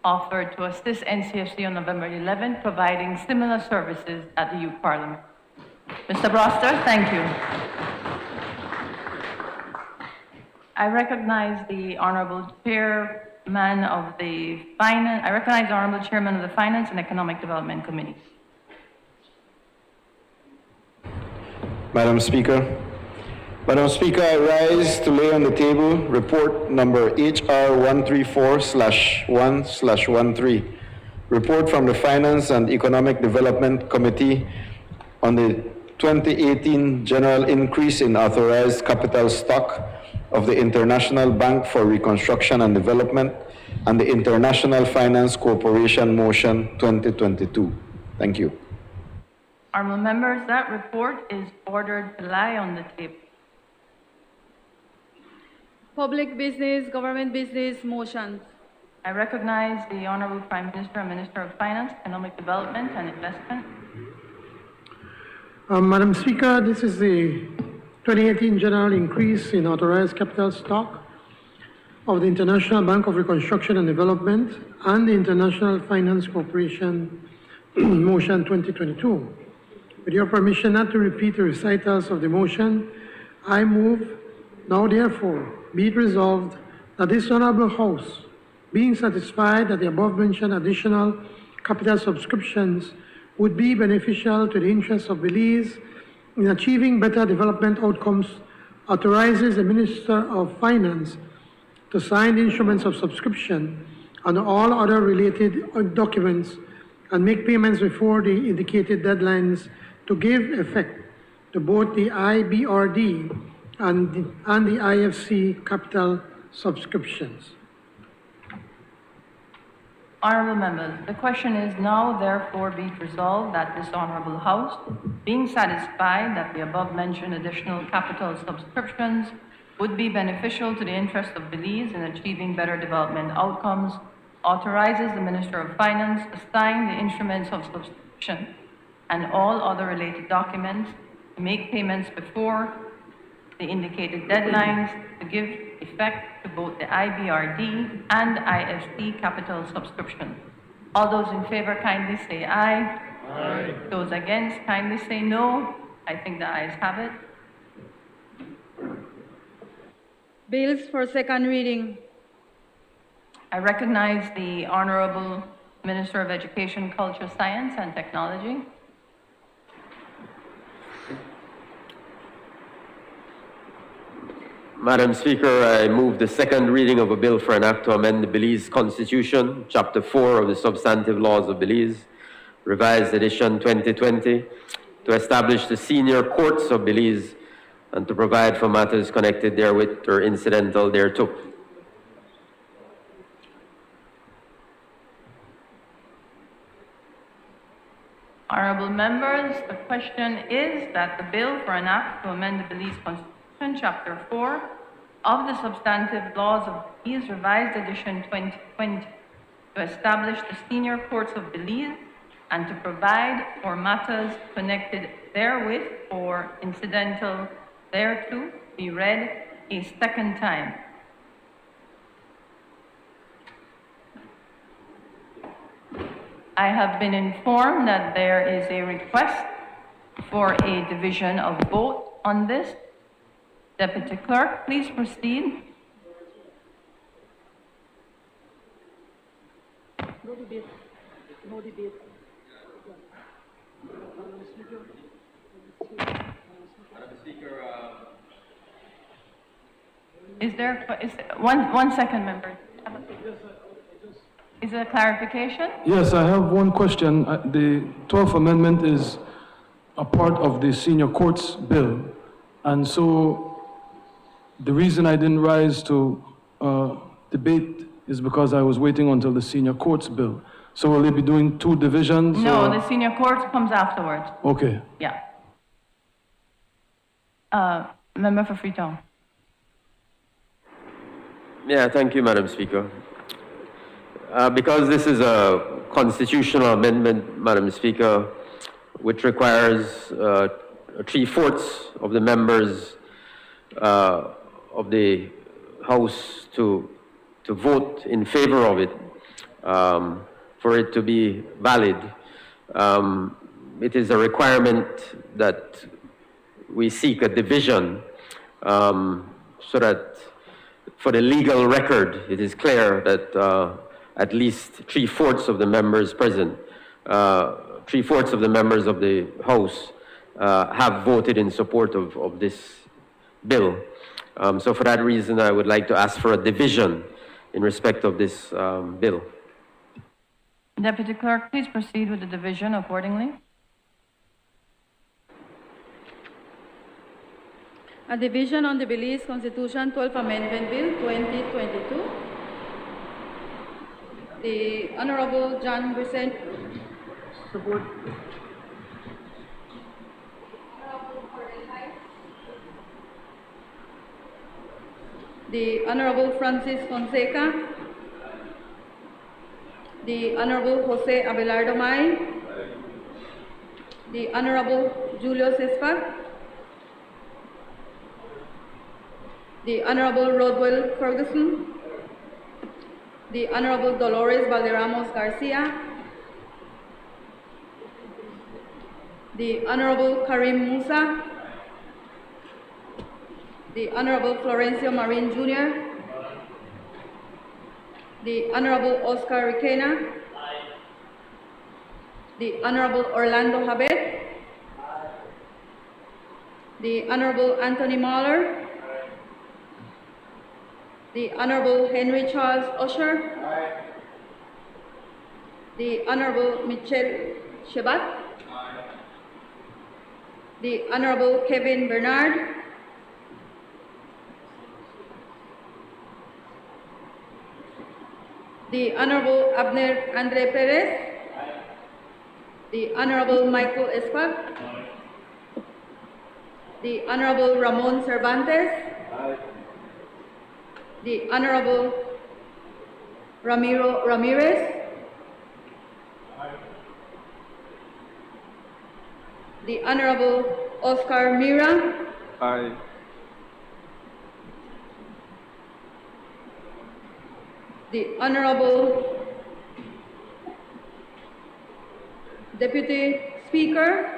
offered to assist NCFC on November 11th, providing similar services at the Youth Parliament. Mr. Broster, thank you. I recognize the Honorable Chairman of the Finance, I recognize the Honorable Chairman of the Finance and Economic Development Committee. Madam Speaker, I rise to lay on the table report number HR 134/1/13, report from the Finance and Economic Development Committee on the 2018 general increase in authorized capital stock of the International Bank for Reconstruction and Development and the International Finance Corporation Motion 2022. Thank you. Honorable members, that report is ordered to lie on the table. Public business, government business, motions. I recognize the Honorable Prime Minister and Minister of Finance, Economic Development and Investment. Madam Speaker, this is the 2018 general increase in authorized capital stock of the International Bank of Reconstruction and Development and the International Finance Corporation Motion 2022. With your permission not to repeat the recitals of the motion, I move, now therefore, be it resolved that this Honorable House, being satisfied that the above-mentioned additional capital subscriptions would be beneficial to the interests of Belize in achieving better development outcomes, authorizes the Minister of Finance to sign the instruments of subscription and all other related documents and make payments before the indicated deadlines to give effect to both the IBRD and the IFC capital subscriptions. Honorable members, the question is now therefore be it resolved that this Honorable House, being satisfied that the above-mentioned additional capital subscriptions would be beneficial to the interest of Belize in achieving better development outcomes, authorizes the Minister of Finance to sign the instruments of subscription and all other related documents to make payments before the indicated deadlines to give effect to both the IBRD and IFC capital subscription. All those in favor kindly say aye. Aye. Those against kindly say no. I think the ayes have it. Bills for second reading. I recognize the Honorable Minister of Education, Culture, Science and Technology. Madam Speaker, I move the second reading of a bill for an act to amend the Belize Constitution, Chapter 4 of the Substantive Laws of Belize, Revised Edition 2020, to establish the senior courts of Belize and to provide for matters connected therewith or incidental thereto. Honorable members, the question is that the bill for an act to amend the Belize Constitution, Chapter 4 of the Substantive Laws of Belize, Revised Edition 2020, to establish the senior courts of Belize and to provide for matters connected therewith or incidental thereto, be read a second time. I have been informed that there is a request for a division of vote on this. Deputy Clerk, please proceed. No debate. No debate. Is there one second, member? Is there a clarification? Yes, I have one question. The 12th Amendment is a part of the Senior Courts Bill, and so the reason I didn't rise to debate is because I was waiting until the senior courts bill. So will they be doing two divisions? No, or- the senior court comes afterwards. Okay. Yeah. Member for Freetown. Yeah, thank you, Madam Speaker. Because this is a constitutional amendment, Madam Speaker, which requires 3/4 of the members of the House to vote in favor of it, for it to be valid. It is a requirement that we seek a division, so that for the legal record, it is clear that at least 3/4 of the members present, 3/4 of the members of the House have voted in support of this bill. So for that reason, I would like to ask for a division in respect of this bill. Deputy Clerk, please proceed with the division accordingly. A division on the Belize Constitution 12th Amendment Bill 2022. The Honorable John Grisent. Support. The Honorable Francis Fonseca. The Honorable Jose Abelardo May. The Honorable Julio Sespat. The Honorable Rodwell Ferguson. The Honorable Dolores Valderramos Garcia. The Honorable Karim Musa. The Honorable Florencio Marin Jr. The Honorable Oscar Requena. The Honorable Orlando Habet. The Honorable Anthony Mahler. The Honorable Henry Charles Usher. The Honorable Michelle Shebat. The Honorable Kevin Bernard. The Honorable Abner Andre Perez. The Honorable Michael Espat. The Honorable Ramon Cervantes. The Honorable Ramiro Ramirez. The Honorable Oscar Mira. Aye. The Honorable Deputy Speaker.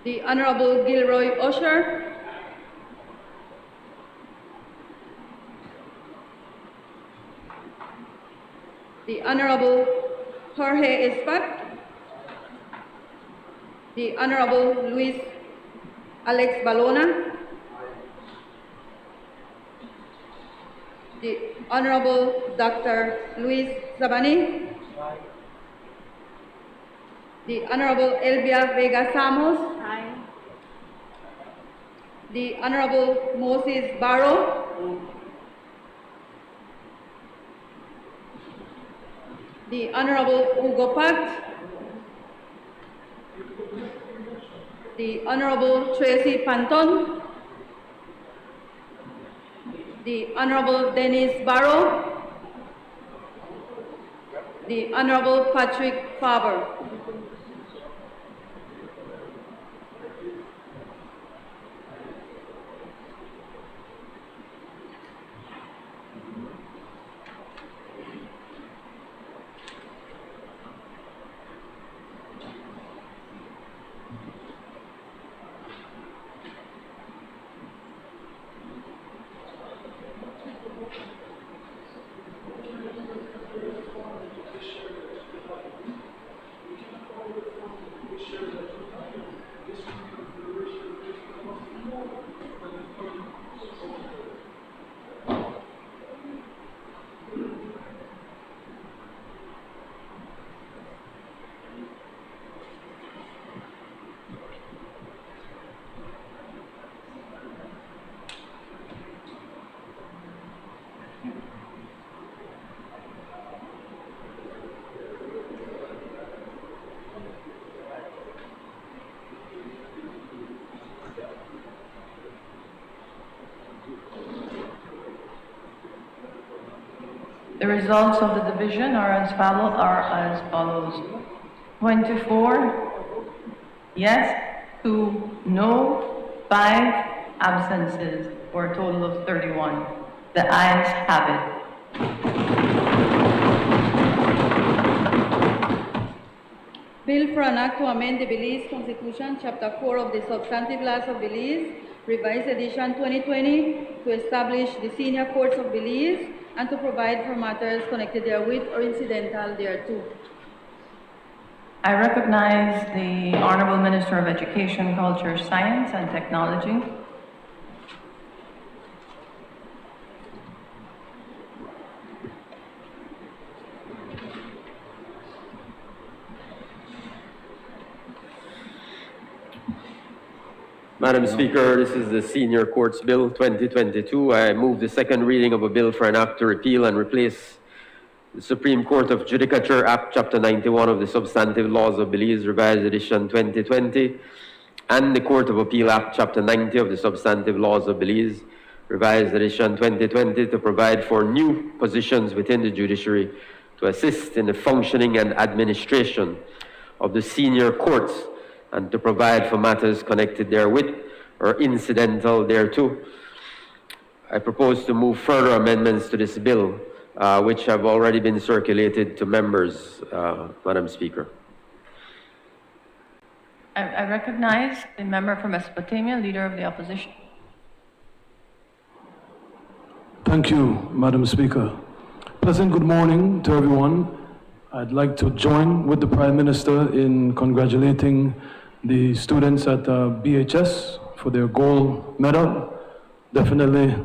The Honorable Gilroy Usher. The Honorable Jorge Espat. The Honorable Luis Alex Balona. The Honorable Dr. Luis Zabani. The Honorable Elvia Vega Samos. The Honorable Moses Barrow. The Honorable Hugo Pat. The Honorable Tracy Panton. The Honorable Dennis Barrow. The Honorable Patrick Faber. The results of the division are as follows. 24 yes, 2 no, 5 absences, for a total of 31. The ayes have it. Bill for an act to amend the Belize Constitution, Chapter 4 of the Substantive Laws of Belize, Revised Edition 2020, to establish the senior courts of Belize and to provide for matters connected therewith or incidental thereto. I recognize the Honorable Minister of Education, Culture, Science, and Technology. Madam Speaker, this is the Senior Courts Bill 2022. I move the second reading of a bill for an act to repeal and replace the Supreme Court of Judicature Act, Chapter 91 of the Substantive Laws of Belize, Revised Edition 2020, and the Court of Appeal Act, Chapter 90 of the Substantive Laws of Belize, Revised Edition 2020, to provide for new positions within the judiciary to assist in the functioning and administration of the senior courts and to provide for matters connected therewith or incidental thereto. I propose to move further amendments to this bill, which have already been circulated to members, Madam Speaker. I recognize the member from Mesopotamia, Leader of the Opposition. Thank you, Madam Speaker. Pleasant good morning to everyone. I'd like to join with the Prime Minister in congratulating the students at BHS for their gold medal. Definitely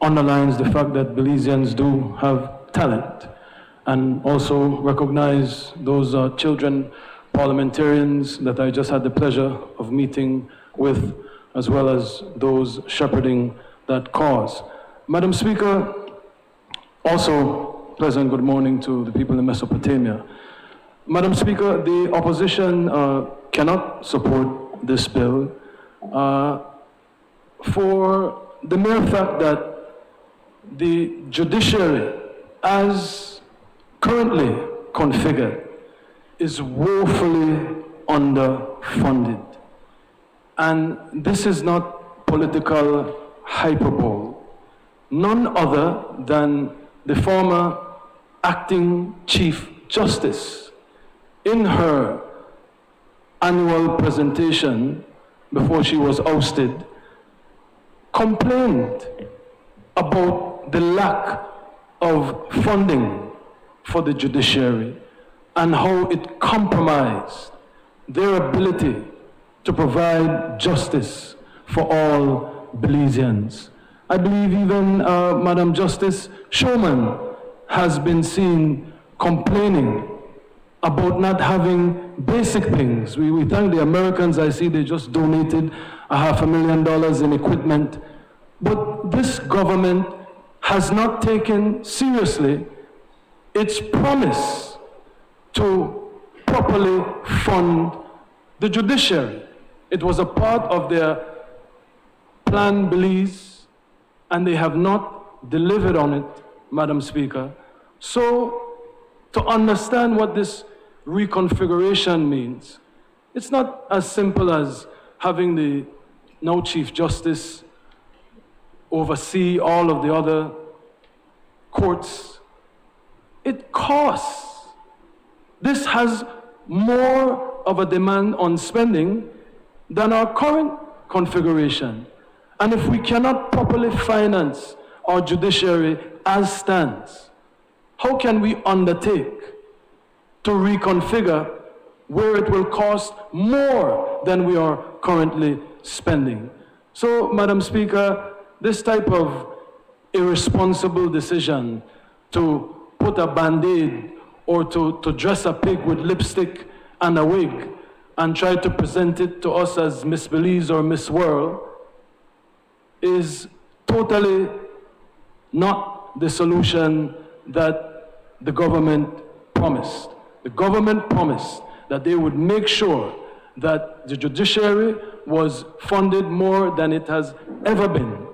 underlines the fact that Belizeans do have talent, and also recognize those children parliamentarians that I just had the pleasure of meeting with, as well as those shepherding that cause. Madam Speaker, also pleasant good morning to the people in Mesopotamia. Madam Speaker, the opposition cannot support this bill for the mere fact that the judiciary, as currently configured, is woefully underfunded. And this is not political hyperbole. None other than the former acting Chief Justice, in her annual presentation before she was ousted, complained about the lack of funding for the judiciary and how it compromised their ability to provide justice for all Belizeans. I believe even Madam Justice Showman has been seen complaining about not having basic things. We thank the Americans. I see they just donated $500,000 in equipment. But this government has not taken seriously its promise to properly fund the judiciary. It was a part of their Plan Belize, and they have not delivered on it, Madam Speaker. So, to understand what this reconfiguration means, it's not as simple as having the now Chief Justice oversee all of the other courts. It costs. This has more of a demand on spending than our current configuration. And if we cannot properly finance our judiciary as stands, how can we undertake to reconfigure where it will cost more than we are currently spending? So, Madam Speaker, this type of irresponsible decision to put a Band-Aid or to dress a pig with lipstick and a wig and try to present it to us as Miss Belize or Miss World is totally not the solution that the government promised. The government promised that they would make sure that the judiciary was funded more than it has ever been.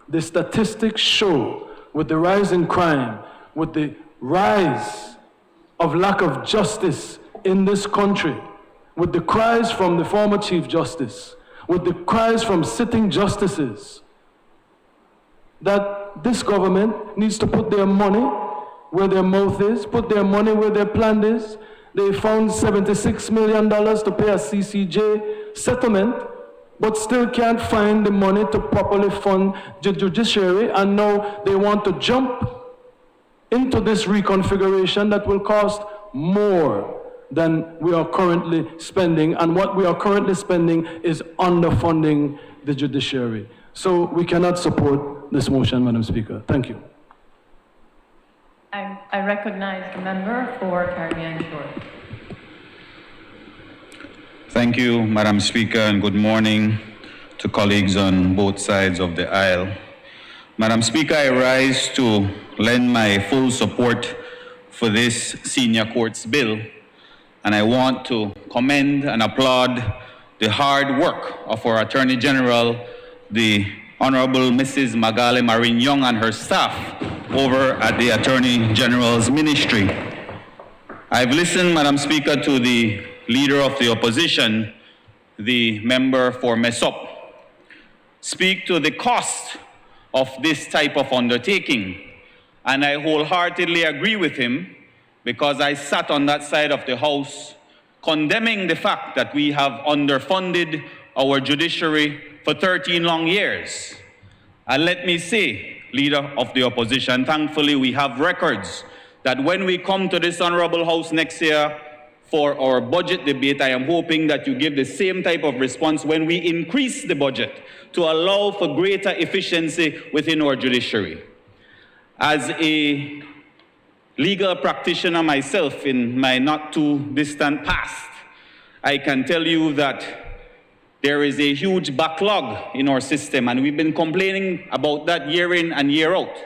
The statistics show, with the rise in crime, with the rise of lack of justice in this country, with the cries from the former Chief Justice, with the cries from sitting justices, that this government needs to put their money where their mouth is, put their money where their plan is. They found $76 million to pay a CCJ settlement, but still can't find the money to properly fund the judiciary, and now they want to jump into this reconfiguration that will cost more than we are currently spending, and what we are currently spending is underfunding the judiciary. So we cannot support this motion, Madam Speaker. Thank you. I recognize the member for Caribbean Shore. Thank you, Madam Speaker, and good morning to colleagues on both sides of the aisle. Madam Speaker, I rise to lend my full support for this senior courts bill, and I want to commend and applaud the hard work of our Attorney General, the Honorable Mrs. Magale Marine Young, and her staff over at the Attorney General's Ministry. I've listened, Madam Speaker, to the Leader of the Opposition, the member for Mesop, speak to the cost of this type of undertaking. And I wholeheartedly agree with him, because I sat on that side of the House condemning the fact that we have underfunded our judiciary for 13 long years. And let me say, Leader of the Opposition, thankfully we have records that when we come to this Honorable House next year for our budget debate, I am hoping that you give the same type of response when we increase the budget to allow for greater efficiency within our judiciary. As a legal practitioner myself in my not too distant past, I can tell you that there is a huge backlog in our system, and we've been complaining about that year in and year out,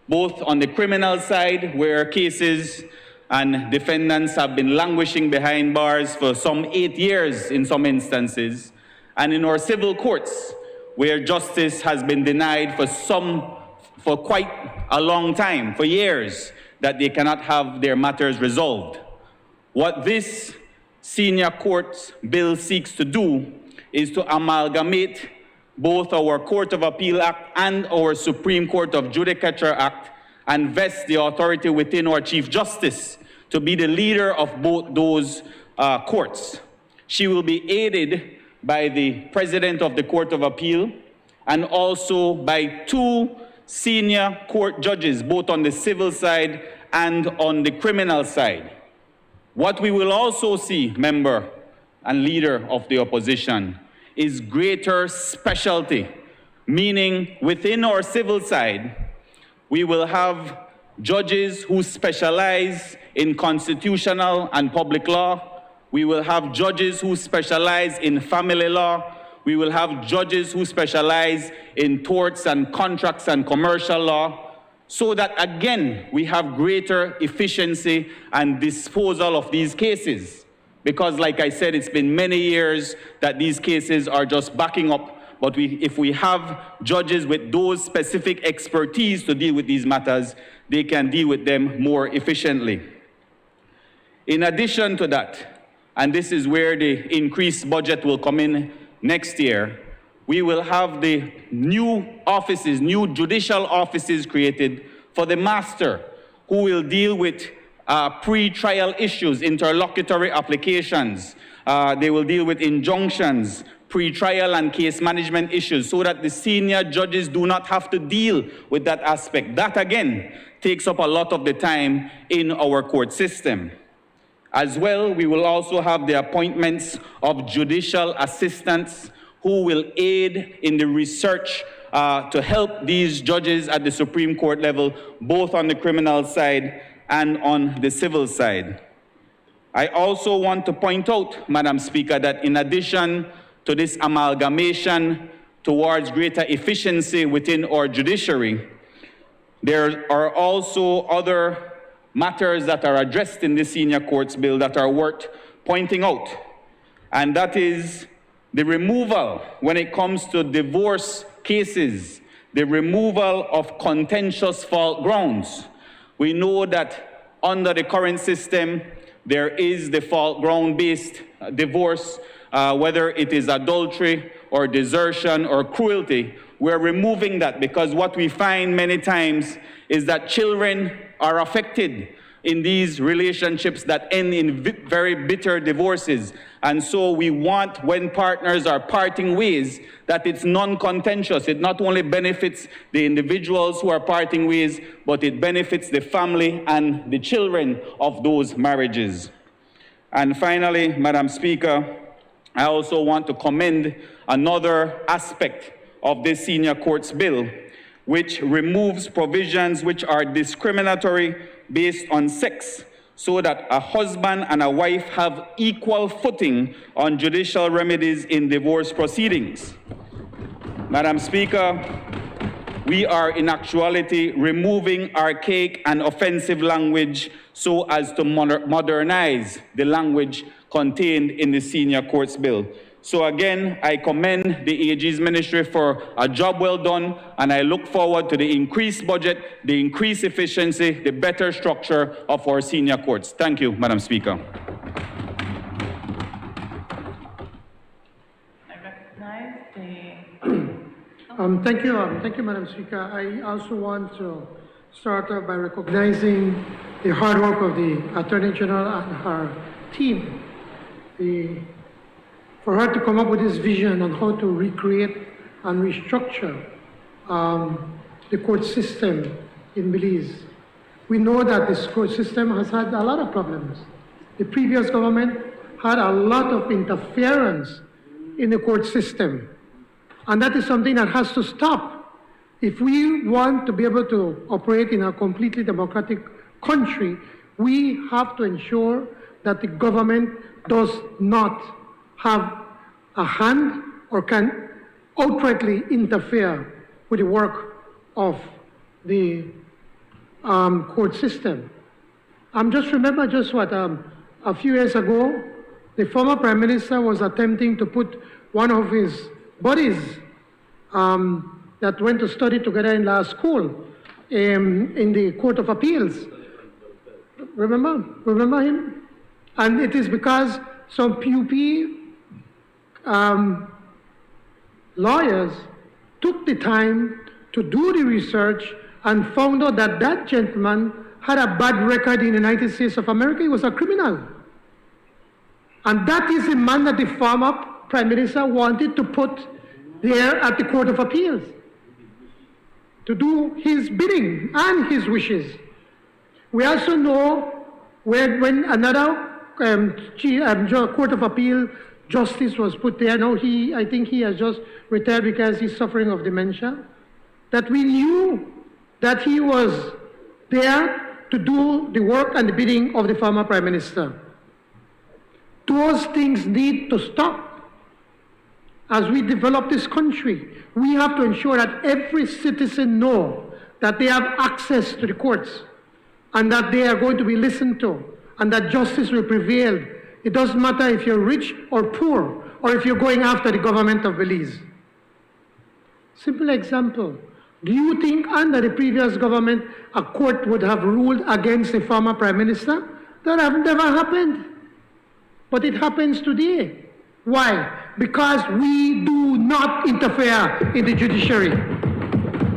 both on the criminal side, where cases and defendants have been languishing behind bars for some 8 years in some instances, and in our civil courts, where justice has been denied for quite a long time, for years, that they cannot have their matters resolved. What this senior courts bill seeks to do is to amalgamate both our Court of Appeal Act and our Supreme Court of Judicature Act, and vest the authority within our Chief Justice to be the leader of both those courts. She will be aided by the President of the Court of Appeal and also by 2 senior court judges, both on the civil side and on the criminal side. What we will also see, member and Leader of the Opposition, is greater specialty, meaning within our civil side, we will have judges who specialize in constitutional and public law. We will have judges who specialize in family law. We will have judges who specialize in torts and contracts and commercial law, so that again, we have greater efficiency and disposal of these cases. Because like I said, it's been many years that these cases are just backing up. But if we have judges with those specific expertise to deal with these matters, they can deal with them more efficiently. In addition to that, and this is where the increased budget will come in next year, we will have the new offices, new judicial offices created for the master, who will deal with pre-trial issues, interlocutory applications. They will deal with injunctions, pre-trial and case management issues, so that the senior judges do not have to deal with that aspect. That, again, takes up a lot of the time in our court system. As well, we will also have the appointments of judicial assistants who will aid in the research to help these judges at the Supreme Court level, both on the criminal side and on the civil side. I also want to point out, Madam Speaker, that in addition to this amalgamation towards greater efficiency within our judiciary, there are also other matters that are addressed in the senior courts bill that are worth pointing out. And that is the removal, when it comes to divorce cases, the removal of contentious fault grounds. We know that under the current system, there is default ground-based divorce, whether it is adultery or desertion or cruelty. We're removing that because what we find many times is that children are affected in these relationships that end in very bitter divorces. And so we want, when partners are parting ways, that it's non-contentious. It not only benefits the individuals who are parting ways, but it benefits the family and the children of those marriages. And finally, Madam Speaker, I also want to commend another aspect of this senior courts bill, which removes provisions which are discriminatory based on sex, so that a husband and a wife have equal footing on judicial remedies in divorce proceedings. Madam Speaker, we are in actuality removing archaic and offensive language so as to modernize the language contained in the senior courts bill. So again, I commend the AG's ministry for a job well done, and I look forward to the increased budget, the increased efficiency, the better structure of our senior courts. Thank you, Madam Speaker. I recognize Thank you, Madam Speaker. I also want to start off by recognizing the hard work of the Attorney General and her team. For her to come up with this vision on how to recreate and restructure the court system in Belize. We know that this court system has had a lot of problems. The previous government had a lot of interference in the court system. And that is something that has to stop. If we want to be able to operate in a completely democratic country, we have to ensure that the government does not have a hand or can outrightly interfere with the work of the court system. Just remember a few years ago, the former Prime Minister was attempting to put one of his buddies that went to study together in law school in the Court of Appeals. Remember him? And it is because some PUP lawyers took the time to do the research and found out that that gentleman had a bad record in the United States of America. He was a criminal. And that is the man that the former Prime Minister wanted to put there at the Court of Appeals to do his bidding and his wishes. We also know when another Court of Appeal justice was put there, now I think he has just retired because he's suffering of dementia, that we knew that he was there to do the work and the bidding of the former Prime Minister. Those things need to stop. As we develop this country, we have to ensure that every citizen know that they have access to the courts and that they are going to be listened to and that justice will prevail. It doesn't matter if you're rich or poor or if you're going after the government of Belize. Simple example. Do you think under the previous government a court would have ruled against the former Prime Minister? That have never happened. But it happens today. Why? Because we do not interfere in the judiciary.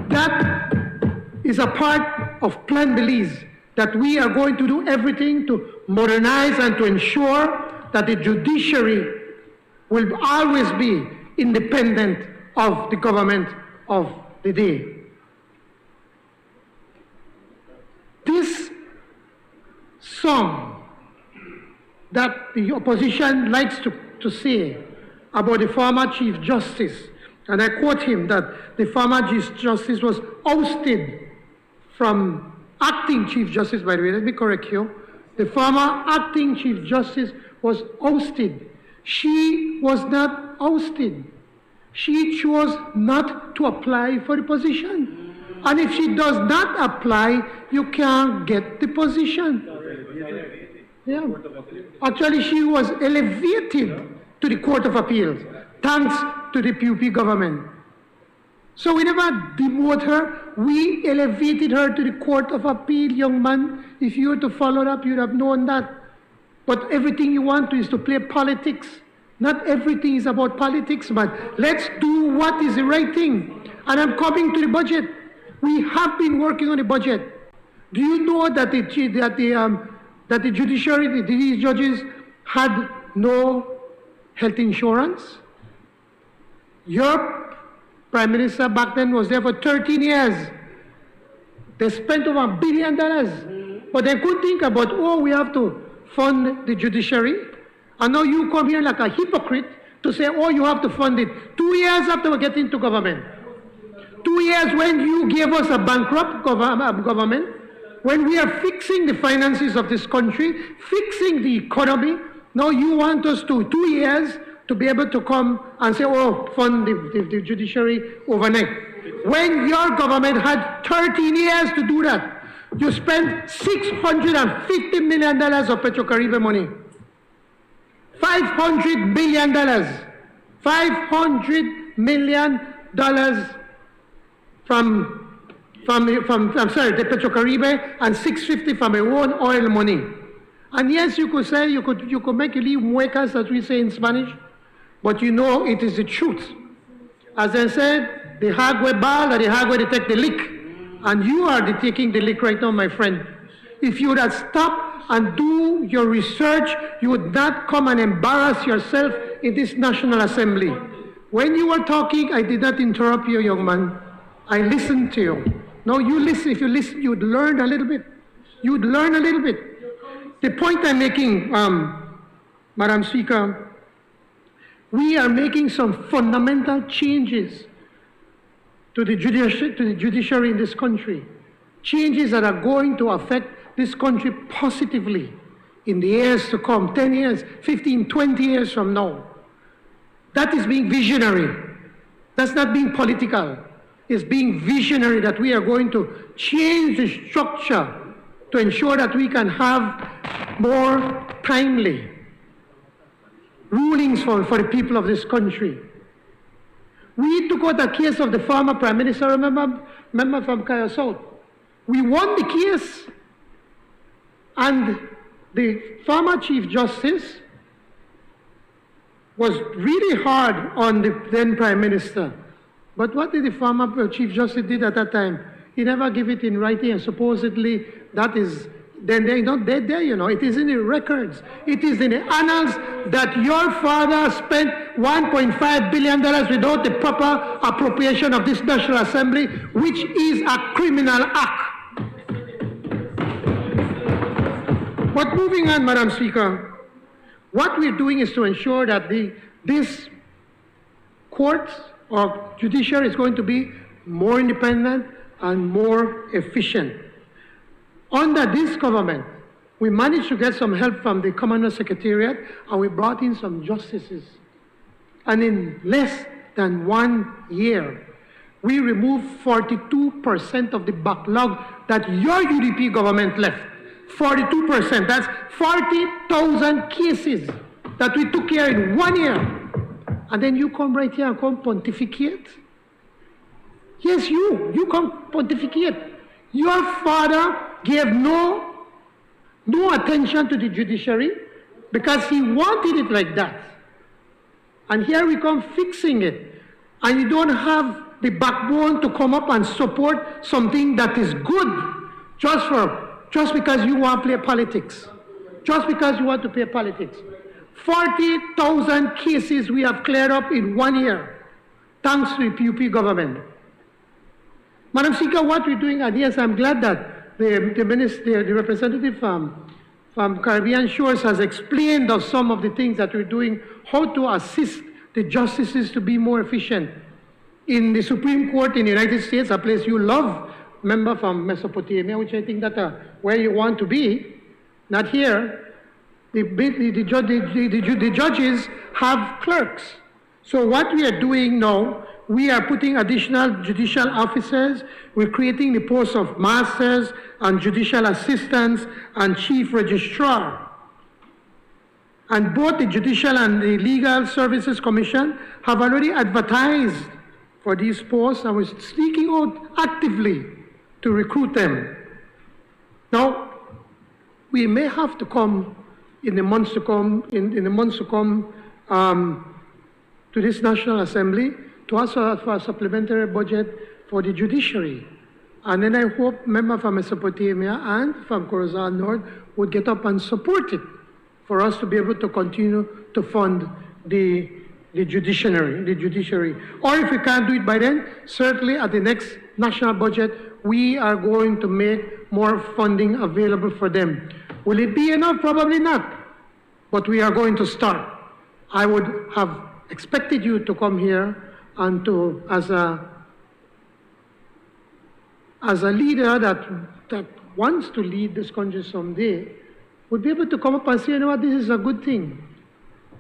That is a part of Plan Belize, that we are going to do everything to modernize and to ensure that the judiciary will always be independent of the government of the day. This song that the opposition likes to say about the former Chief Justice, and I quote him that the former Chief Justice was ousted from acting Chief Justice, by the way, let me correct you. The former acting Chief Justice was ousted. She was not ousted. She chose not to apply for the position. And if she does not apply, you can't get the position. Yeah. Actually, she was elevated to the Court of Appeals, thanks to the PUP government. So we never demoted her. We elevated her to the Court of Appeal, young man. If you were to follow it up, you'd have known that. But everything you want to is to play politics. Not everything is about politics, but let's do what is the right thing. And I'm coming to the budget. We have been working on the budget. Do you know that the judiciary, these judges had no health insurance? Your Prime Minister back then was there for 13 years. They spent over $1 billion. But they could think about, oh, we have to fund the judiciary. And now you come here like a hypocrite to say, oh, you have to fund it. 2 years after we get into government. 2 years when you gave us a bankrupt government, when we are fixing the finances of this country, fixing the economy, now you want us to 2 years to be able to come and say, oh, fund the judiciary overnight. When your government had 13 years to do that, you spent $650 million of Petro-Caribbean money. $500 billion. $500 million from the Petro-Caribbean and $650 from our own oil money. And yes, you could say, you could make it muecas, as we say in Spanish, but you know it is the truth. As I said, the hagwe ball and the hagwe detect the leak. And you are taking the leak right now, my friend. If you would have stopped and do your research, you would not come and embarrass yourself in this National Assembly. When you were talking, I did not interrupt you, young man. I listened to you. Now you listen. If you listen, you'd learn a little bit. You'd learn a little bit. The point I'm making, Madam Speaker, we are making some fundamental changes to the judiciary in this country. Changes that are going to affect this country positively in the years to come, 10 years, 15, 20 years from now. That is being visionary. That's not being political. It's being visionary that we are going to change the structure to ensure that we can have more timely rulings for the people of this country. We took out the case of the former Prime Minister, remember from Kaya South. We won the case, and the former Chief Justice was really hard on the then Prime Minister. But what did the former Chief Justice did at that time? He never gave it in writing, and supposedly that is, then they're not dead there, you know. It is in the records. It is in the annals that your father spent $1.5 billion without the proper appropriation of this National Assembly, which is a criminal act. But moving on, Madam Speaker, what we're doing is to ensure that this court or judiciary is going to be more independent and more efficient. Under this government, we managed to get some help from the Commonwealth Secretariat, and we brought in some justices. And in less than 1 year, we removed 42% of the backlog that your UDP government left. 42%, that's 40,000 cases that we took care in 1 year. And then you come right here and come pontificate? Yes, you come pontificate. Your father gave no attention to the judiciary because he wanted it like that. And here we come fixing it. And you don't have the backbone to come up and support something that is good just because you want to play politics. Just because you want to play politics. 40,000 cases we have cleared up in 1 year, thanks to the PUP government. Madam Speaker, what we're doing, and yes, I'm glad that the representative from Caribbean Shores has explained of some of the things that we're doing, how to assist the justices to be more efficient. In the Supreme Court in the United States, a place you love, member from Mesopotamia, which I think that where you want to be, not here, the judges have clerks. So what we are doing now, we are putting additional judicial officers. We're creating the posts of masters and judicial assistants and chief registrar. And both the Judicial and the Legal Services Commission have already advertised for these posts, and we're seeking out actively to recruit them. Now, we may have to come in the months to come, to this National Assembly to ask for a supplementary budget for the judiciary. And then I hope members from Mesopotamia and from Khorasan North would get up and support it for us to be able to continue to fund the judiciary. Or if we can't do it by then, certainly at the next national budget, we are going to make more funding available for them. Will it be enough? Probably not. But we are going to start. I would have expected you to come here and to, as a leader that wants to lead this country someday, would be able to come up and say, you know what, this is a good thing.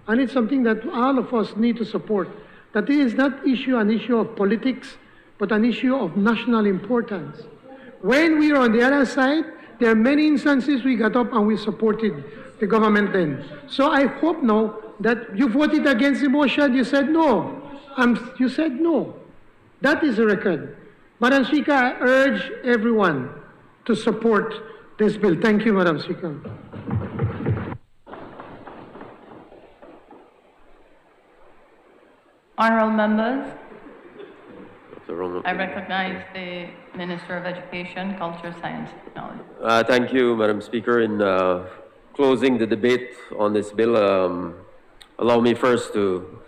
And it's something that all of us need to support. That this is not an issue of politics, but an issue of national importance. When we are on the other side, there are many instances we got up and we supported the government then. So I hope now that you voted against the motion, you said no. You said no. That is the record. Madam Speaker, I urge everyone to support this bill. Thank you, Madam Speaker. Honourable members, I recognize the Minister of Education, Culture, Science and Technology. Thank you, Madam Speaker. In closing the debate on this bill, allow me first to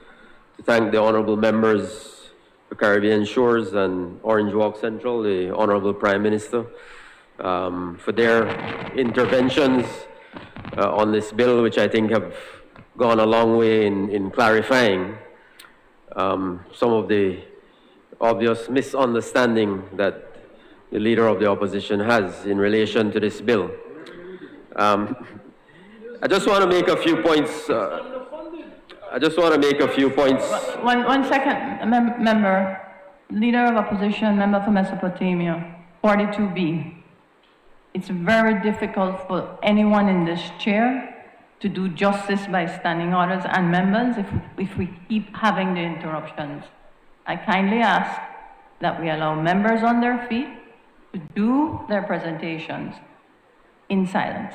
thank the honourable members for Caribbean Shores and Orange Walk Central, the Honourable Prime Minister, for their interventions on this bill, which I think have gone a long way in clarifying some of the obvious misunderstanding that the Leader of the Opposition has in relation to this bill. I just want to make a few points. One second, member. Leader of Opposition, member for Mesopotamia, 42B. It's very difficult for anyone in this chair to do justice by standing orders and members if we keep having the interruptions. I kindly ask that we allow members on their feet to do their presentations in silence.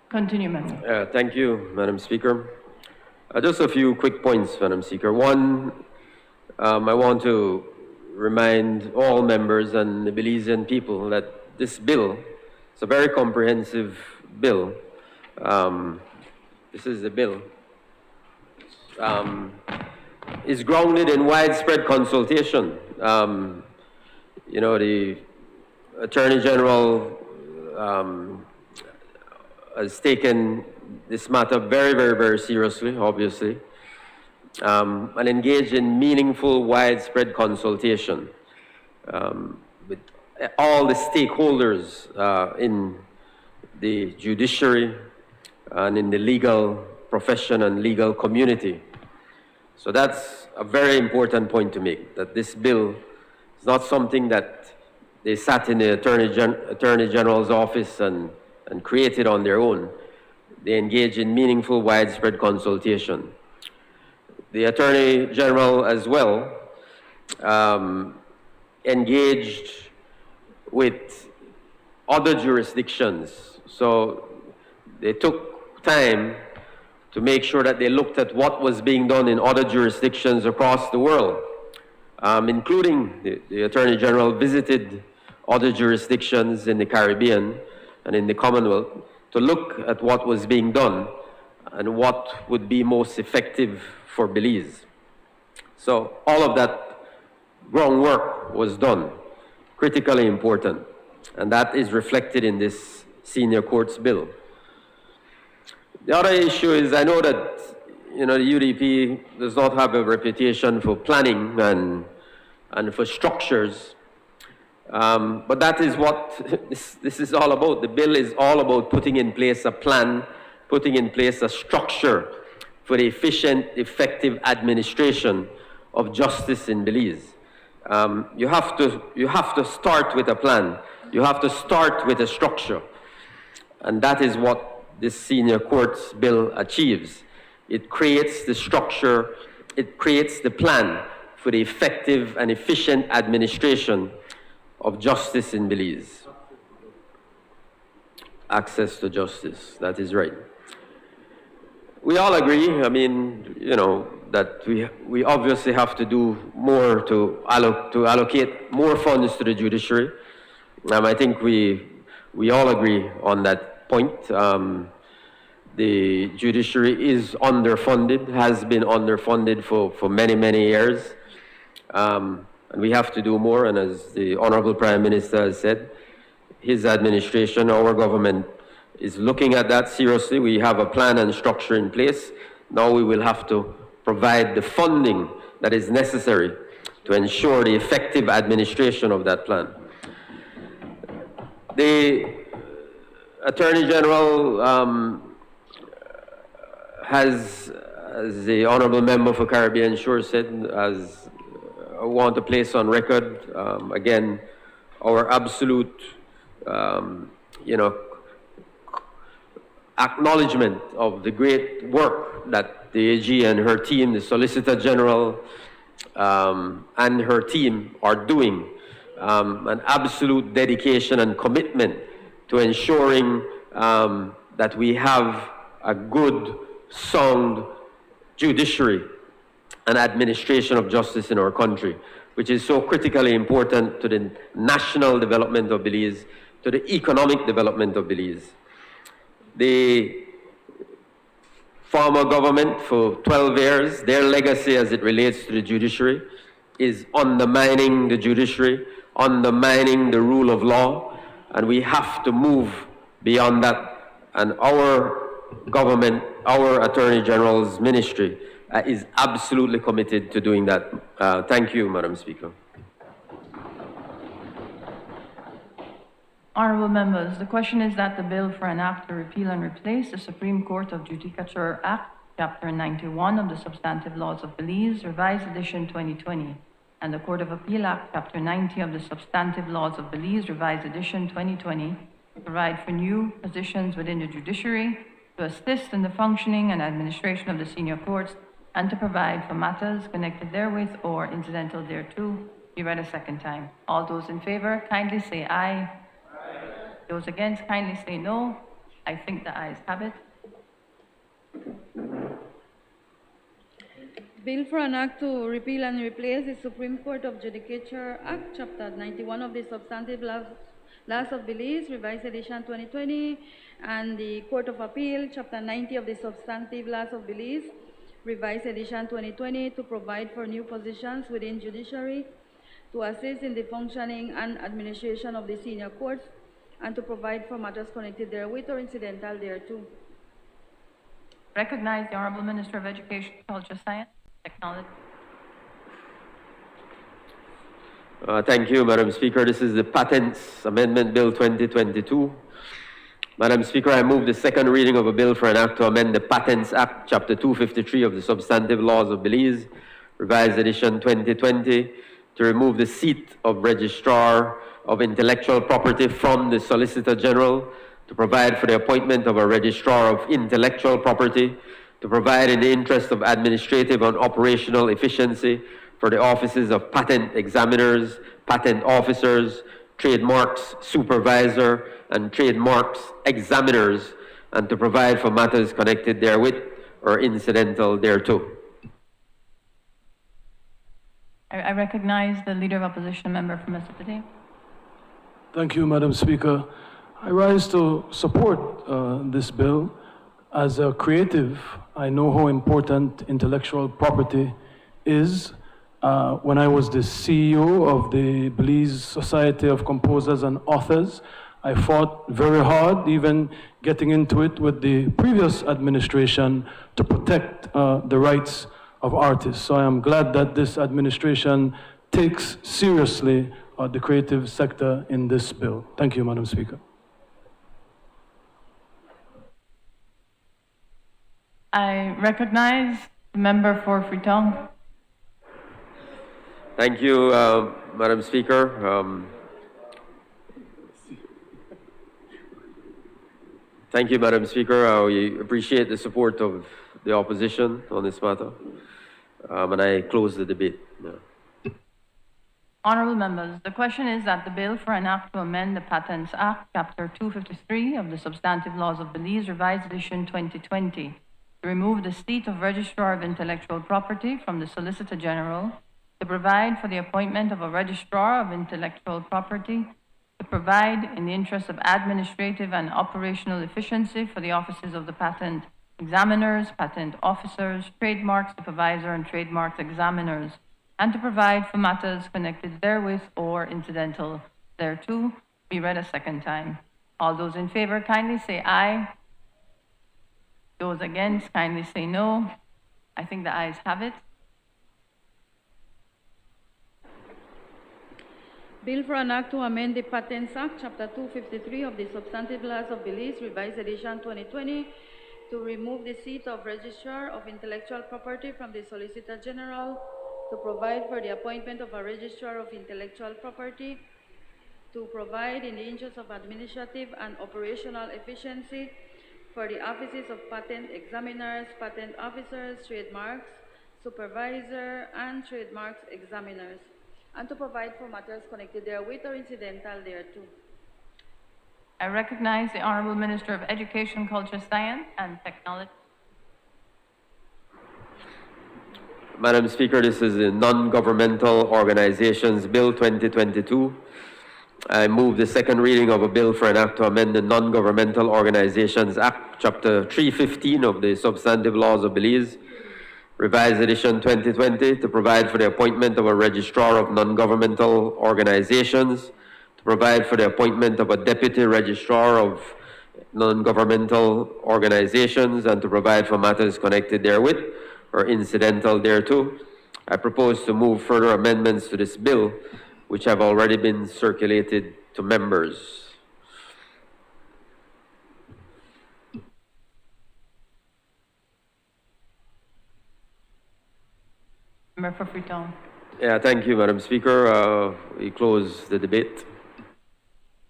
Continue, member. Thank you, Madam Speaker. Just a few quick points, Madam Speaker. One, I want to remind all members and the Belizean people that this bill is a very comprehensive bill. This is the bill. Is grounded in widespread consultation. You know, the Attorney General has taken this matter very, very, very seriously, obviously, and engaged in meaningful, widespread consultation with all the stakeholders in the judiciary and in the legal profession and legal community. So that's a very important point to make, that this bill is not something that they sat in the Attorney General's office and created on their own. They engage in meaningful, widespread consultation. The Attorney General as well engaged with other jurisdictions. So they took time to make sure that they looked at what was being done in other jurisdictions across the world, including the Attorney General visited other jurisdictions in the Caribbean and in the Commonwealth to look at what was being done and what would be most effective for Belize. So all of that groundwork was done, critically important, and that is reflected in this senior courts bill. The other issue is, I know that, you know, the UDP does not have a reputation for planning and for structures, but that is what this is all about. The bill is all about putting in place a plan, putting in place a structure for the efficient, effective administration of justice in Belize. You have to start with a plan. You have to start with a structure, and that is what this senior courts bill achieves. It creates the structure, it creates the plan for the effective and efficient administration of justice in Belize. Access to justice, that is right. We all agree, I mean, you know, that we obviously have to do more to allocate more funds to the judiciary. I think we all agree on that point. The judiciary is underfunded, has been underfunded for many, many years. And we have to do more, and as the Honorable Prime Minister has said, his administration, our government, is looking at that seriously. We have a plan and structure in place. Now we will have to provide the funding that is necessary to ensure the effective administration of that plan. The Attorney General has, as the Honorable Member for Caribbean Shore said, I want to place on record, again, our absolute, acknowledgement of the great work that the AG and her team, the Solicitor General, and her team are doing. An absolute dedication and commitment to ensuring that we have a good, sound judiciary and administration of justice in our country, which is so critically important to the national development of Belize, to the economic development of Belize. The former government for 12 years, their legacy as it relates to the judiciary is undermining the judiciary, undermining the rule of law, and we have to move beyond that. And our government, our Attorney General's ministry is absolutely committed to doing that. Thank you, Madam Speaker. Honourable members, the question is that the bill for an act to repeal and replace the Supreme Court of Judicature Act, Chapter 91 of the Substantive Laws of Belize, Revised Edition 2020, and the Court of Appeal Act, Chapter 90 of the Substantive Laws of Belize, Revised Edition 2020, to provide for new positions within the judiciary, to assist in the functioning and administration of the senior courts, and to provide for matters connected therewith or incidental thereto, be read a second time. All those in favor, kindly say aye. Those against, kindly say no. I think the ayes have it. Bill for an act to repeal and replace the Supreme Court of Judicature Act, Chapter 91 of the Substantive Laws of Belize, Revised Edition 2020, and the Court of Appeal, Chapter 90 of the Substantive Laws of Belize, Revised Edition 2020, to provide for new positions within judiciary, to assist in the functioning and administration of the senior courts, and to provide for matters connected therewith or incidental thereto. Recognize the Honourable Minister of Education, Culture, Science, Technology. Thank you, Madam Speaker. This is the Patents Amendment Bill 2022. Madam Speaker, I move the second reading of a bill for an act to amend the Patents Act, Chapter 253 of the Substantive Laws of Belize, Revised Edition 2020, to remove the seat of Registrar of Intellectual Property from the Solicitor General, to provide for the appointment of a Registrar of Intellectual Property, to provide in the interest of administrative and operational efficiency for the offices of patent examiners, patent officers, trademarks supervisor, and trademarks examiners, and to provide for matters connected therewith or incidental thereto. I recognize the Leader of Opposition, member from Mississippi. Thank you, Madam Speaker. I rise to support this bill. As a creative, I know how important intellectual property is. When I was the CEO of the Belize Society of Composers and Authors, I fought very hard, even getting into it with the previous administration, to protect the rights of artists. So I am glad that this administration takes seriously the creative sector in this bill. Thank you, Madam Speaker. I recognize the member for Freetown. Thank you, Madam Speaker. Thank you, Madam Speaker. We appreciate the support of the opposition on this matter. And I close the debate. Yeah. Honorable members, the question is that the bill for an act to amend the Patents Act, Chapter 253 of the Substantive Laws of Belize, Revised Edition 2020, to remove the seat of Registrar of Intellectual Property from the Solicitor General, to provide for the appointment of a Registrar of Intellectual Property, to provide in the interest of administrative and operational efficiency for the offices of the patent examiners, patent officers, trademark supervisor, and trademark examiners, and to provide for matters connected therewith or incidental thereto, be read a second time. All those in favor kindly say aye. Those against kindly say no. I think the ayes have it. Bill for an act to amend the Patents Act, Chapter 253 of the Substantive Laws of Belize, Revised Edition 2020, to remove the seat of Registrar of Intellectual Property from the Solicitor General, to provide for the appointment of a Registrar of Intellectual Property, to provide in the interest of administrative and operational efficiency for the offices of patent examiners, patent officers, trademarks, supervisor, and trademarks examiners, and to provide for matters connected therewith or incidental thereto. I recognize the Honorable Minister of Education, Culture, Science, and Technology. Madam Speaker, this is the Non-Governmental Organizations Bill 2022. I move the second reading of a bill for an act to amend the Non-Governmental Organizations Act, Chapter 315 of the Substantive Laws of Belize, Revised Edition 2020, to provide for the appointment of a Registrar of Non-Governmental Organizations, to provide for the appointment of a Deputy Registrar of Non-Governmental Organizations, and to provide for matters connected therewith or incidental thereto. I propose to move further amendments to this bill, which have already been circulated to members. Member for Freetown. Yeah, thank you, Madam Speaker. We close the debate.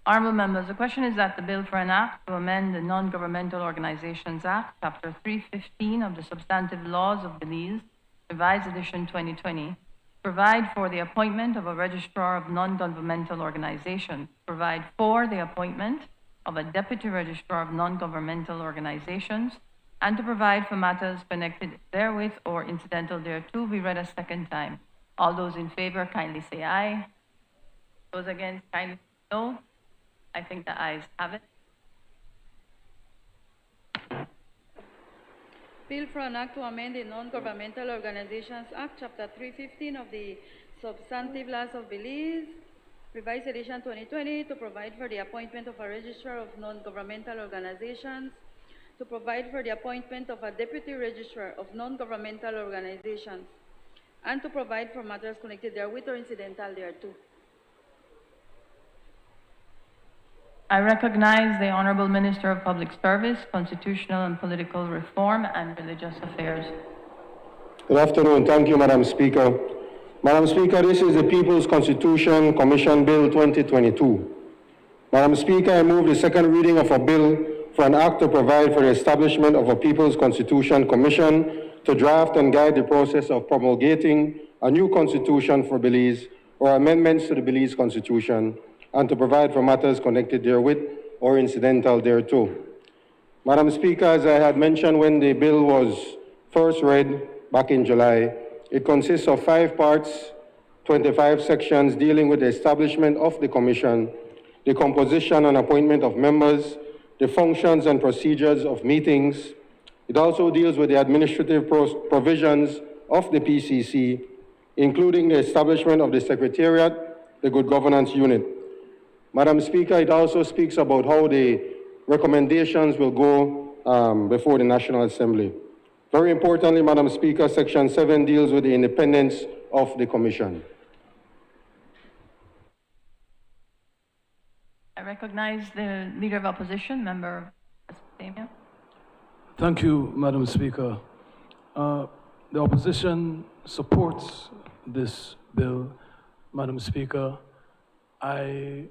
Honorable members, the question is that the bill for an act to amend the Non-Governmental Organizations Act, Chapter 315 of the Substantive Laws of Belize, Revised Edition 2020, provide for the appointment of a Registrar of Non-Governmental Organizations, provide for the appointment of a Deputy Registrar of Non-Governmental Organizations, and to provide for matters connected therewith or incidental thereto, be read a second time. All those in favor kindly say aye. Those against kindly say no. I think the ayes have it. Bill for an act to amend the Non-Governmental Organizations Act, Chapter 315 of the Substantive Laws of Belize, Revised Edition 2020, to provide for the appointment of a Registrar of Non-Governmental Organizations, to provide for the appointment of a Deputy Registrar of Non-Governmental Organizations, and to provide for matters connected therewith or incidental thereto. I recognize the Honorable Minister of Public Service, Constitutional and Political Reform, and Religious Affairs. Good afternoon. Thank you, Madam Speaker. Madam Speaker, this is the People's Constitution Commission Bill 2022. Madam Speaker, I move the second reading of a bill for an act to provide for the establishment of a People's Constitution Commission to draft and guide the process of promulgating a new constitution for Belize or amendments to the Belize Constitution, and to provide for matters connected therewith or incidental thereto. Madam Speaker, as I had mentioned when the bill was first read back in July, it consists of 5 parts, 25 sections dealing with the establishment of the Commission, the composition and appointment of members, the functions and procedures of meetings. It also deals with the administrative provisions of the PCC, including the establishment of the Secretariat, the Good Governance Unit. Madam Speaker, it also speaks about how the recommendations will go before the National Assembly. Very importantly, Madam Speaker, Section 7 deals with the independence of the Commission. I recognize the Leader of Opposition, Member Mesopotamia. Thank you, Madam Speaker. The opposition supports this bill, Madam Speaker. I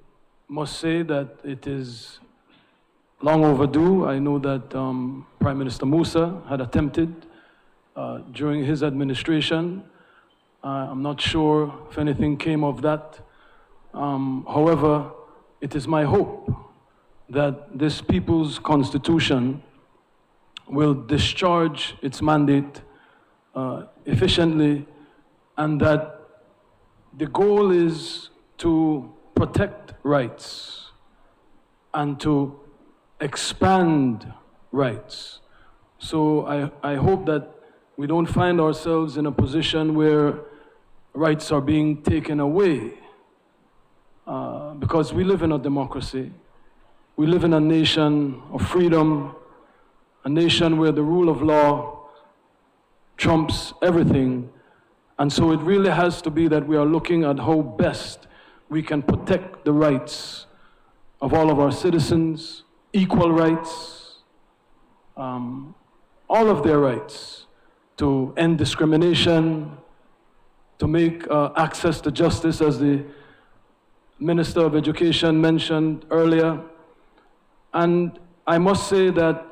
must say that it is long overdue. I know that Prime Minister Musa had attempted during his administration I'm not sure if anything came of that. However, it is my hope that this people's constitution will discharge its mandate efficiently, and that the goal is to protect rights and to expand rights. So I hope that we don't find ourselves in a position where rights are being taken away, because we live in a democracy. We live in a nation of freedom, a nation where the rule of law trumps everything. And so it really has to be that we are looking at how best we can protect the rights of all of our citizens, equal rights, all of their rights, to end discrimination, to make access to justice, as the Minister of Education mentioned earlier. And I must say that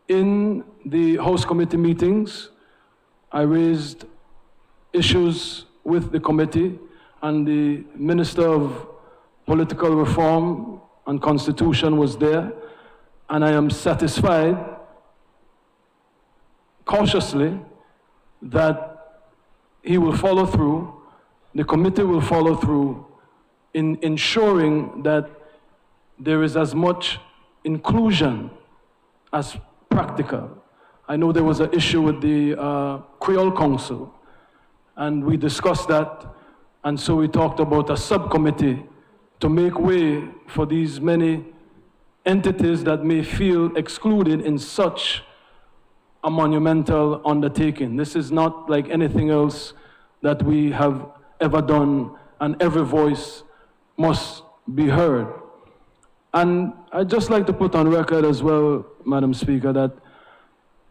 in the House Committee meetings, I raised issues with the committee, and the Minister of Political Reform and Constitution was there, and I am satisfied, cautiously, that he will follow through, the committee will follow through in ensuring that there is as much inclusion as practical. I know there was an issue with the Creole Council, and we discussed that, and so we talked about a subcommittee to make way for these many entities that may feel excluded in such a monumental undertaking. This is not like anything else that we have ever done, and every voice must be heard. And I'd just like to put on record as well, Madam Speaker, that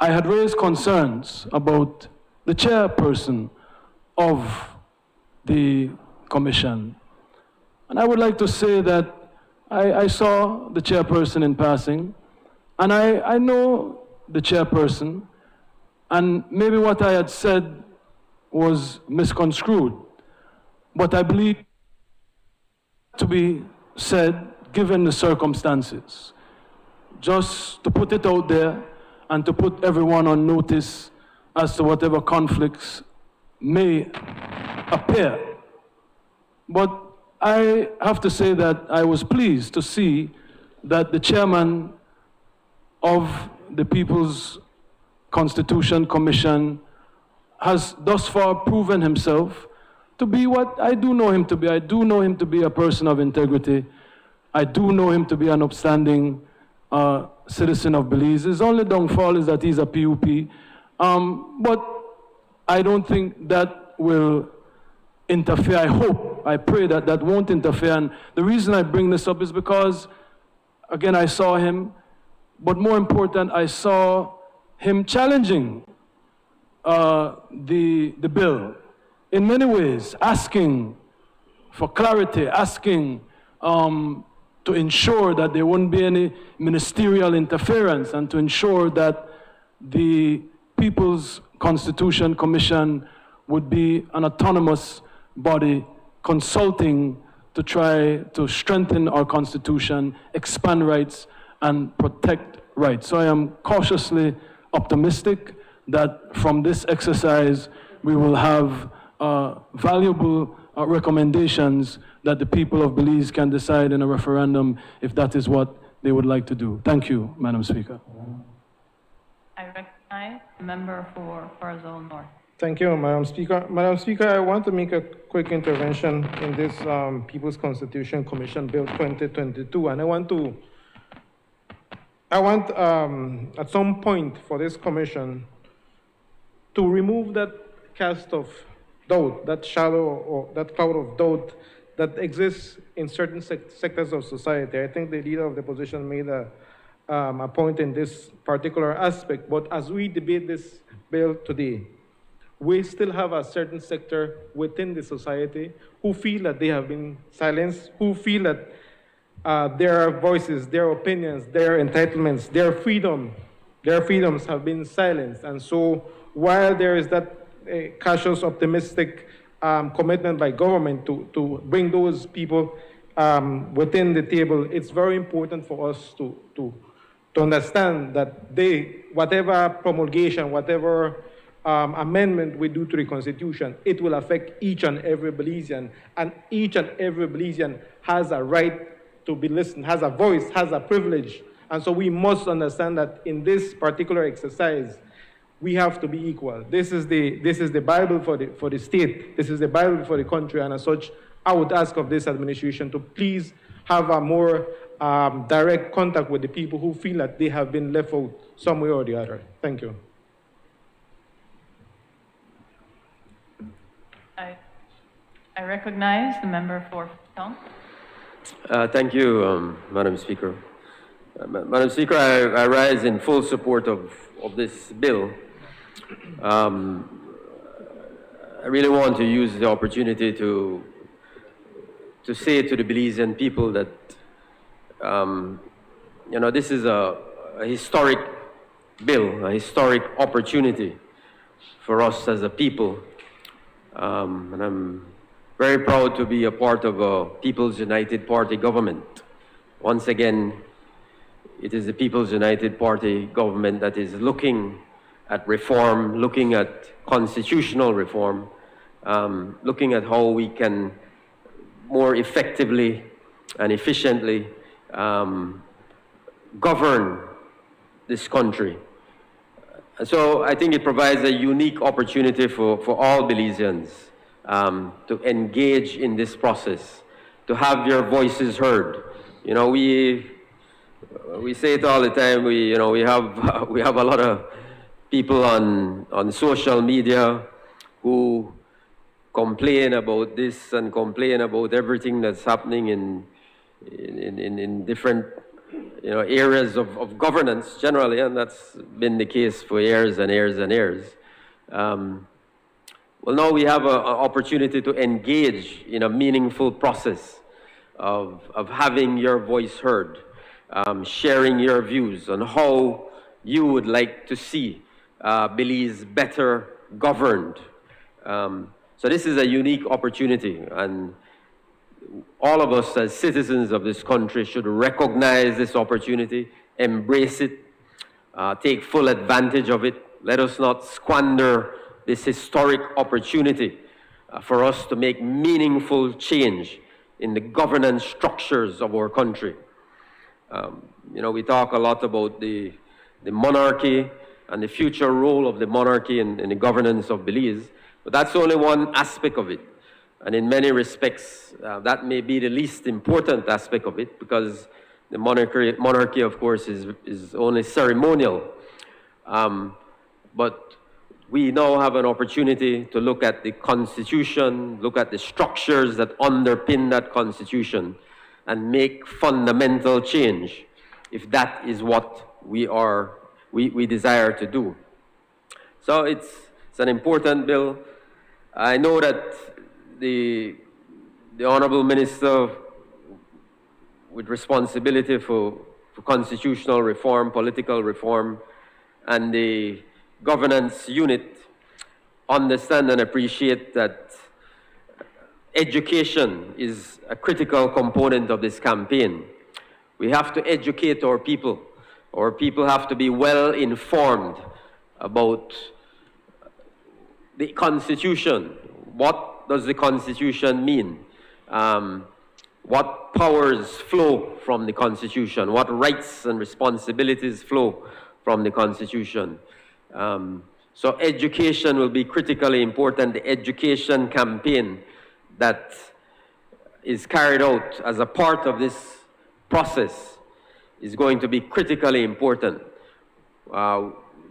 I had raised concerns about the chairperson of the commission. And I would like to say that I saw the chairperson in passing, and I know the chairperson, and maybe what I had said was misconstrued, but I believe to be said given the circumstances, just to put it out there and to put everyone on notice as to whatever conflicts may appear. But I have to say that I was pleased to see that the chairman of the People's Constitution Commission has thus far proven himself to be what I do know him to be. I do know him to be a person of integrity. I do know him to be an upstanding citizen of Belize. His only downfall is that he's a PUP. But I don't think that will interfere. I hope, I pray that that won't interfere. And the reason I bring this up is because, again, I saw him, but more important, I saw him challenging the bill in many ways, asking for clarity, asking to ensure that there wouldn't be any ministerial interference, and to ensure that the People's Constitution Commission would be an autonomous body consulting to try to strengthen our Constitution, expand rights, and protect rights. So I am cautiously optimistic that from this exercise we will have valuable recommendations that the people of Belize can decide in a referendum if that is what they would like to do. Thank you, Madam Speaker. I recognize the member for Farzone North. Thank you, Madam Speaker. Madam Speaker, I want to make a quick intervention in this People's Constitution Commission Bill 2022, and I want at some point for this commission to remove that cast of doubt, that shadow or that cloud of doubt that exists in certain sectors of society. I think the leader of the opposition made a point in this particular aspect, but as we debate this bill today, we still have a certain sector within the society who feel that they have been silenced, who feel that their voices, their opinions, their entitlements, their freedoms have been silenced. And so while there is that a cautious, optimistic commitment by government to bring those people within the table, it's very important for us to understand that whatever promulgation, whatever amendment we do to the Constitution, it will affect each and every Belizean, and each and every Belizean has a right to be listened, has a voice, has a privilege. And so we must understand that in this particular exercise, we have to be equal. This is the Bible for the state. This is the Bible for the country. And as such, I would ask of this administration to please have a more direct contact with the people who feel that they have been left out some way or the other. Thank you. I recognize the member for Freetown. Thank you, Madam Speaker. Madam Speaker, I rise in full support of this bill. I really want to use the opportunity to say to the Belizean people that, this is a historic bill, a historic opportunity for us as a people. And I'm very proud to be a part of a People's United Party government. Once again, it is the People's United Party government that is looking at reform, looking at constitutional reform, looking at how we can more effectively and efficiently govern this country. And so I think it provides a unique opportunity for all Belizeans to engage in this process, to have your voices heard. You know, we say it all the time. We have a lot of people on social media who complain about this and complain about everything that's happening in different areas of governance generally, and that's been the case for years and years and years. Well, now we have an opportunity to engage in a meaningful process of having your voice heard, sharing your views on how you would like to see Belize better governed. So this is a unique opportunity, and all of us as citizens of this country should recognize this opportunity, embrace it, take full advantage of it. Let us not squander this historic opportunity for us to make meaningful change in the governance structures of our country. We talk a lot about the monarchy and the future role of the monarchy in the governance of Belize, but that's only one aspect of it. And in many respects, that may be the least important aspect of it, because the monarchy of course, is only ceremonial. But we now have an opportunity to look at the Constitution, look at the structures that underpin that Constitution, and make fundamental change, if that is what we desire to do. So it's an important bill. I know that the Honorable Minister with responsibility for constitutional reform, political reform, and the governance unit understand and appreciate that education is a critical component of this campaign. We have to educate our people. Our people have to be well informed about the Constitution. What does the Constitution mean? What powers flow from the Constitution? What rights and responsibilities flow from the Constitution? So education will be critically important. The education campaign that is carried out as a part of this process is going to be critically important.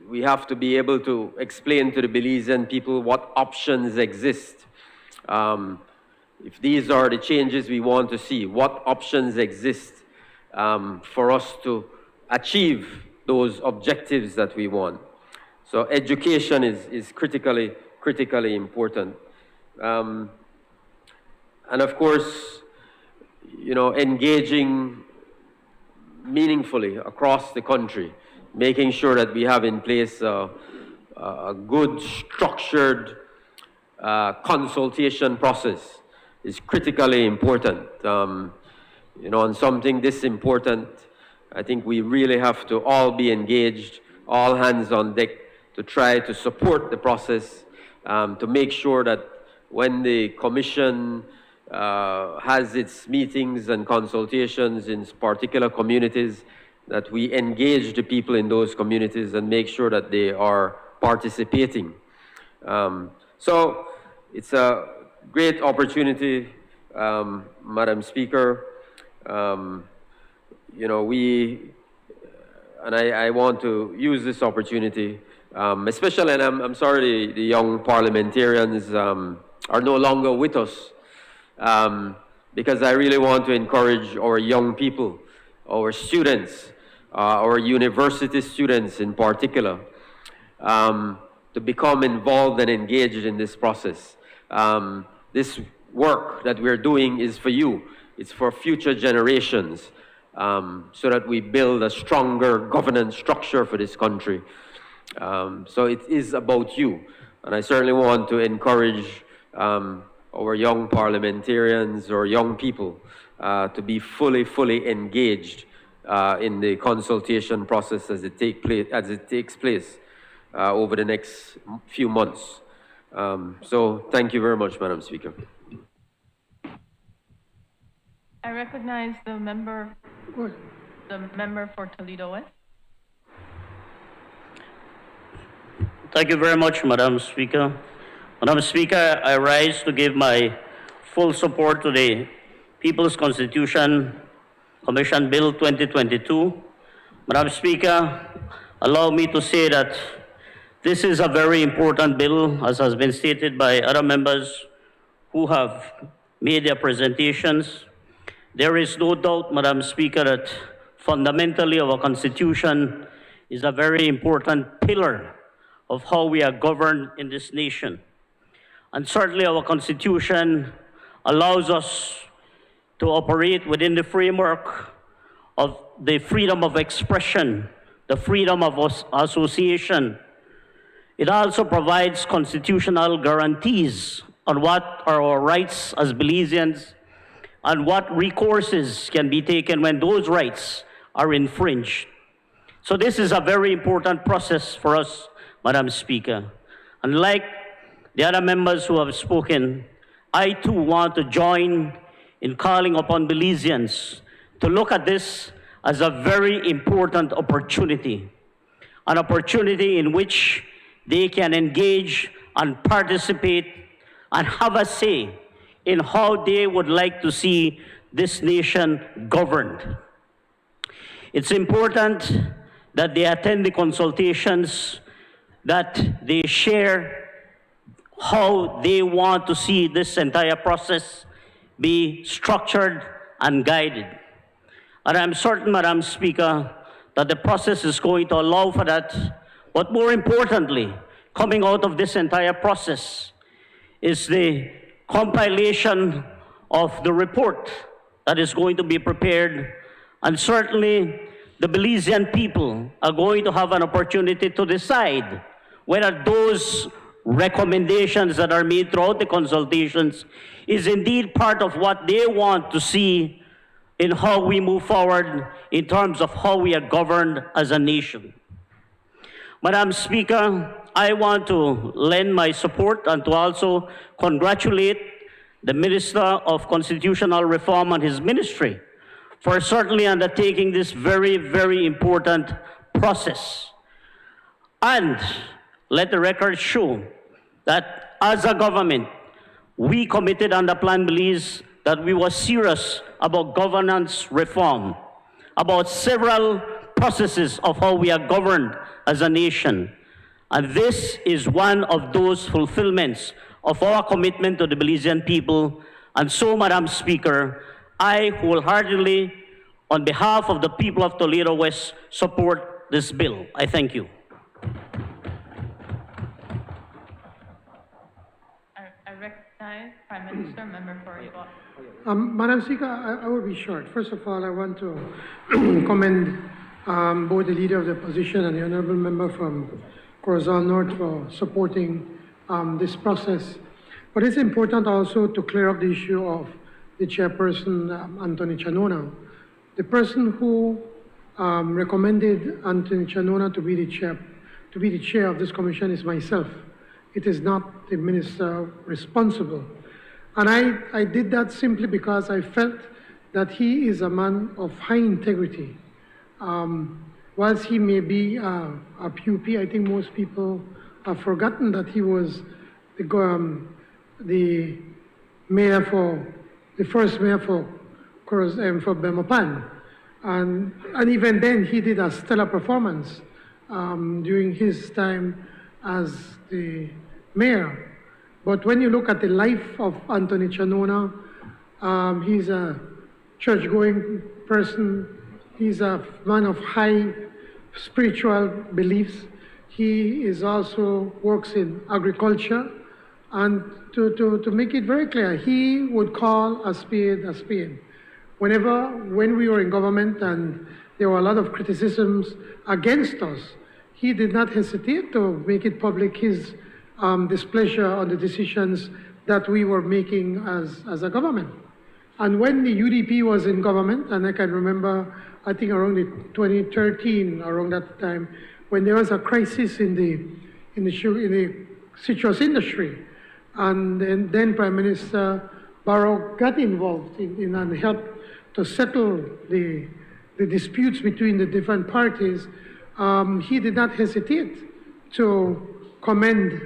We have to be able to explain to the Belizean people what options exist. If these are the changes we want to see, what options exist for us to achieve those objectives that we want. So education is critically important. And of course, engaging meaningfully across the country, making sure that we have in place a good, structured consultation process is critically important. On something this important, I think we really have to all be engaged, all hands on deck, to try to support the process, to make sure that when the Commission has its meetings and consultations in particular communities, that we engage the people in those communities and make sure that they are participating. So it's a great opportunity, Madam Speaker. I want to use this opportunity, especially, and I'm sorry the young parliamentarians are no longer with us, because I really want to encourage our young people, our students, our university students in particular, to become involved and engaged in this process. This work that we're doing is for you. It's for future generations, so that we build a stronger governance structure for this country. So it is about you. And I certainly want to encourage our young parliamentarians or young people to be fully engaged in the consultation process as it takes place over the next few months. So thank you very much, Madam Speaker. I recognize the member for Toledo West. Thank you very much, Madam Speaker. Madam Speaker, I rise to give my full support to the People's Constitution Commission Bill 2022. Madam Speaker, allow me to say that this is a very important bill, as has been stated by other members who have made their presentations. There is no doubt, Madam Speaker, that fundamentally our Constitution is a very important pillar of how we are governed in this nation. And certainly our Constitution allows us to operate within the framework of the freedom of expression, the freedom of association. It also provides constitutional guarantees on what are our rights as Belizeans and what recourses can be taken when those rights are infringed. So this is a very important process for us, Madam Speaker. And like the other members who have spoken, I too want to join in calling upon Belizeans to look at this as a very important opportunity, an opportunity in which they can engage and participate and have a say in how they would like to see this nation governed. It's important that they attend the consultations, that they share how they want to see this entire process be structured and guided. And I'm certain, Madam Speaker, that the process is going to allow for that. But more importantly, coming out of this entire process is the compilation of the report that is going to be prepared. And certainly, the Belizean people are going to have an opportunity to decide whether those recommendations that are made throughout the consultations is indeed part of what they want to see in how we move forward in terms of how we are governed as a nation. Madam Speaker, I want to lend my support and to also congratulate the Minister of Constitutional Reform and his ministry for certainly undertaking this very, very important process. And let the record show that as a government, we committed under Plan Belize that we were serious about governance reform, about several processes of how we are governed as a nation. And this is one of those fulfillments of our commitment to the Belizean people. And so, Madam Speaker, I wholeheartedly, on behalf of the people of Toledo West, support this bill. I thank you. I recognize Prime Minister, member for Iwa. Madam Speaker, I will be short. First of all, I want to commend both the Leader of the Opposition and the Honourable Member from Corazon North for supporting this process. But it's important also to clear up the issue of the chairperson, Anthony Chanona. The person who recommended Anthony Chanona to be the chair of this commission is myself. It is not the minister responsible. And I did that simply because I felt that he is a man of high integrity. Whilst he may be a PUP, I think most people have forgotten that he was the first mayor for Belmopan. And even then, he did a stellar performance during his time as the mayor. But when you look at the life of Anthony Chanona, he's a church-going person. He's a man of high spiritual beliefs. He is also works in agriculture. And to make it very clear, he would call a spade a spade. When we were in government and there were a lot of criticisms against us, he did not hesitate to make it public his displeasure on the decisions that we were making as a government. And when the UDP was in government, and I can remember, I think around 2013, around that time, when there was a crisis in the citrus industry, and then Prime Minister Barrow got involved and helped to settle the disputes between the different parties. He did not hesitate to commend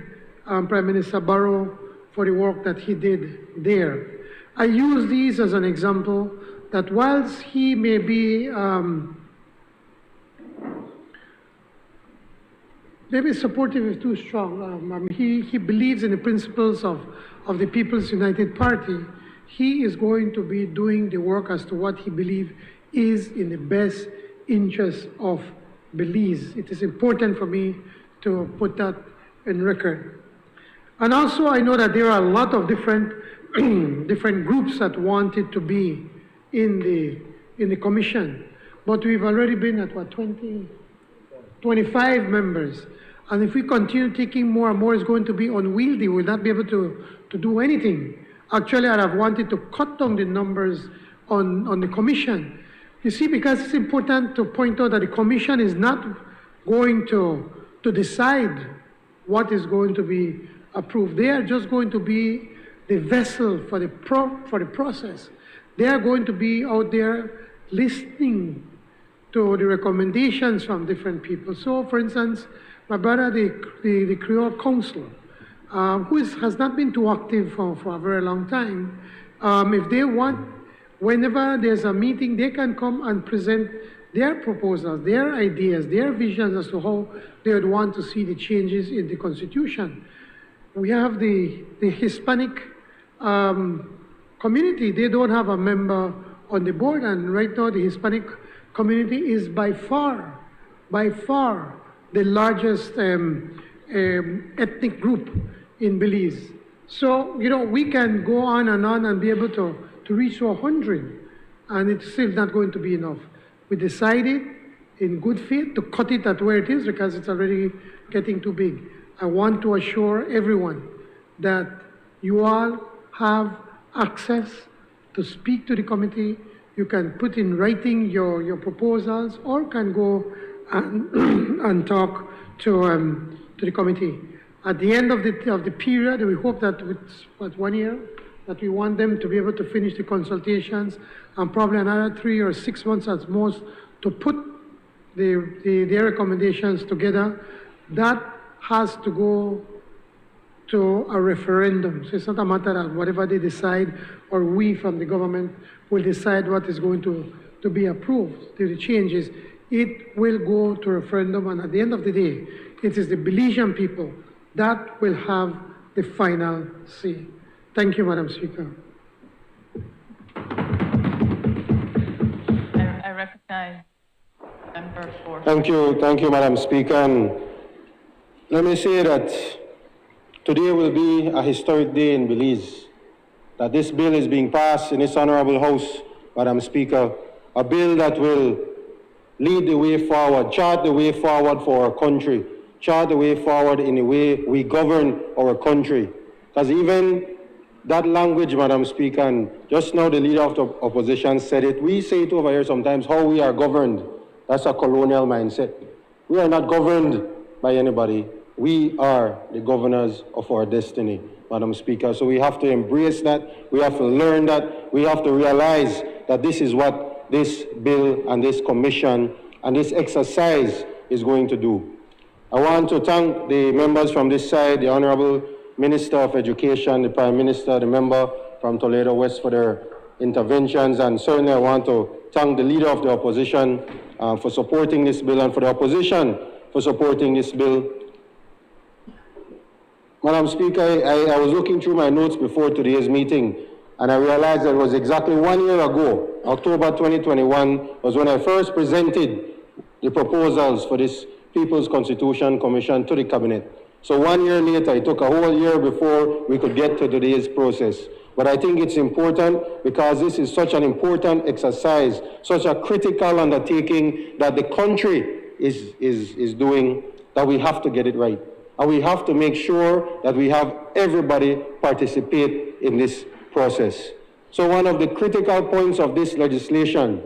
Prime Minister Barrow for the work that he did there. I use these as an example that whilst he may be maybe supportive is too strong. He believes in the principles of the People's United Party. He is going to be doing the work as to what he believes is in the best interest of Belize. It is important for me to put that in record. And also I know that there are a lot of different groups that wanted to be in the commission, but we've already been at 25 members. And if we continue taking more and more, it's going to be unwieldy. We'll not be able to do anything. Actually, I'd have wanted to cut down the numbers on the commission. You see, because it's important to point out that the commission is not going to decide what is going to be approved. They are just going to be the vessel for the process. They are going to be out there listening to the recommendations from different people. So, for instance, my brother, the Creole Council, who has not been too active for a very long time, if they want, whenever there's a meeting, they can come and present their proposals, their ideas, their visions as to how they would want to see the changes in the Constitution. We have the Hispanic community. They don't have a member on the board, and right now the Hispanic community is by far the largest ethnic group in Belize. So, we can go on and be able to reach 100, and it's still not going to be enough. We decided in good faith to cut it at where it is because it's already getting too big. I want to assure everyone that you all have access to speak to the committee. You can put in writing your proposals or can go and talk to the committee. At the end of the period, we hope that with 1 year, that we want them to be able to finish the consultations and probably another 3 or 6 months at most to put their recommendations together. That has to go to a referendum. So it's not a matter of whatever they decide or we from the government will decide what is going to be approved, the changes. It will go to referendum, and at the end of the day, it is the Belizean people that will have the final say. Thank you, Madam Speaker. I recognize Member 4. Thank you, Madam Speaker. And let me say that today will be a historic day in Belize, that this bill is being passed in this honorable House, Madam Speaker, a bill that will lead the way forward, chart the way forward for our country, chart the way forward in the way we govern our country. Because even that language, Madam Speaker, and just now the leader of the opposition said it, we say it over here sometimes, how we are governed. That's a colonial mindset. We are not governed by anybody. We are the governors of our destiny, Madam Speaker. So we have to embrace that. We have to learn that. We have to realize that this is what this bill and this commission and this exercise is going to do. I want to thank the members from this side, the Honorable Minister of Education, the Prime Minister, the member from Toledo West for their interventions, and certainly I want to thank the leader of the opposition for supporting this bill and for the opposition for supporting this bill. Madam Speaker, I was looking through my notes before today's meeting, and I realized that it was exactly 1 year ago, October 2021, was when I first presented the proposals for this People's Constitution Commission to the Cabinet. So 1 year later, it took a whole year before we could get to today's process. But I think it's important because this is such an important exercise, such a critical undertaking that the country is doing, that we have to get it right. And we have to make sure that we have everybody participate in this process. So one of the critical points of this legislation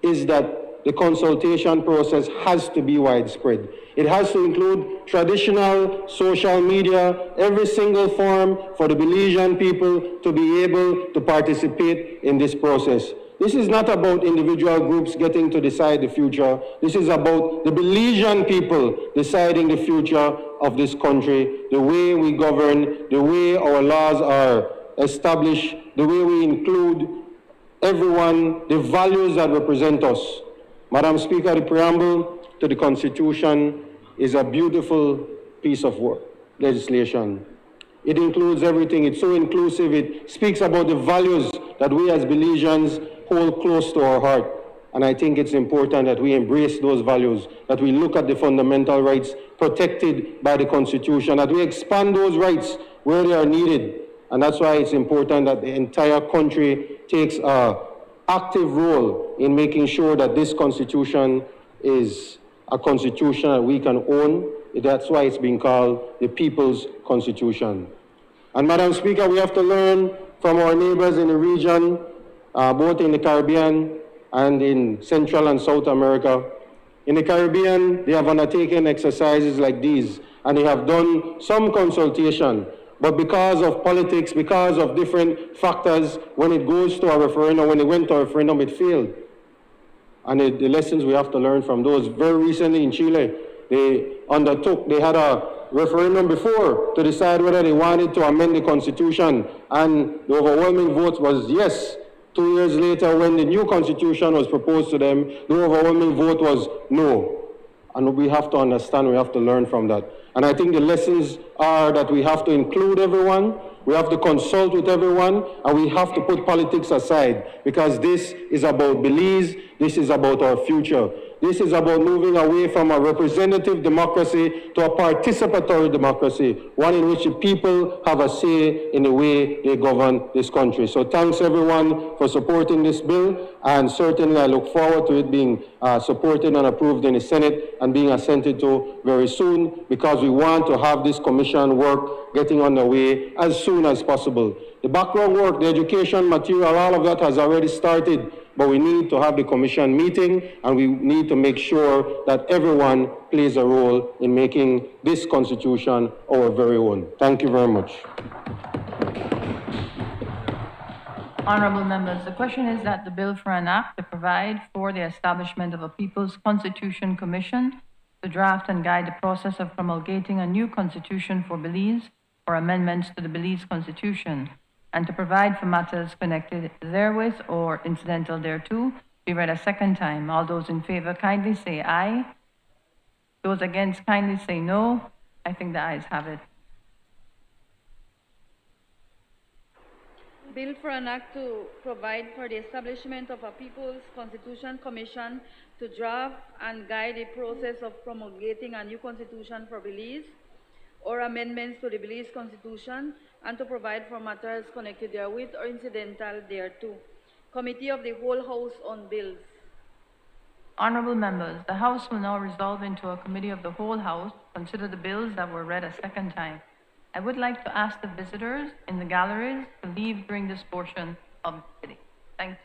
is that the consultation process has to be widespread. It has to include traditional social media, every single form for the Belizean people to be able to participate in this process. This is not about individual groups getting to decide the future. This is about the Belizean people deciding the future of this country, the way we govern, the way our laws are established, the way we include everyone, the values that represent us. Madam Speaker, the preamble to the Constitution is a beautiful piece of work, legislation. It includes everything. It's so inclusive. It speaks about the values that we as Belizeans hold close to our heart. And I think it's important that we embrace those values, that we look at the fundamental rights protected by the Constitution, that we expand those rights where they are needed. And that's why it's important that the entire country takes an active role in making sure that this Constitution is a Constitution that we can own. That's why it's being called the People's Constitution. And Madam Speaker, we have to learn from our neighbors in the region, both in the Caribbean and in Central and South America. In the Caribbean, they have undertaken exercises like these, and they have done some consultation. But because of politics, because of different factors, when it goes to a referendum, when it went to a referendum, it failed. And the lessons we have to learn from those. Very recently in Chile, they had a referendum before to decide whether they wanted to amend the Constitution, and the overwhelming vote was yes. 2 years later, when the new Constitution was proposed to them, the overwhelming vote was no. And we have to understand, we have to learn from that. And I think the lessons are that we have to include everyone, we have to consult with everyone, and we have to put politics aside, because this is about Belize, this is about our future. This is about moving away from a representative democracy to a participatory democracy, one in which the people have a say in the way they govern this country. So thanks everyone for supporting this bill, and certainly I look forward to it being supported and approved in the Senate and being assented to very soon, because we want to have this commission work getting underway as soon as possible. The background work, the education material, all of that has already started. But we need to have the commission meeting, and we need to make sure that everyone plays a role in making this Constitution our very own. Thank you very much. Honorable members, the question is that the bill for an act to provide for the establishment of a People's Constitution Commission to draft and guide the process of promulgating a new constitution for Belize or amendments to the Belize Constitution, and to provide for matters connected therewith or incidental thereto, be read a second time. All those in favor kindly say aye. Those against kindly say no. I think the ayes have it. Bill for an act to provide for the establishment of a People's Constitution Commission to draft and guide the process of promulgating a new constitution for Belize or amendments to the Belize Constitution, and to provide for matters connected therewith or incidental thereto. Committee of the Whole House on Bills. Honorable members, the House will now resolve into a committee of the whole House to consider the bills that were read a second time I would like to ask the visitors in the galleries to leave during this portion of the sitting. Thank you.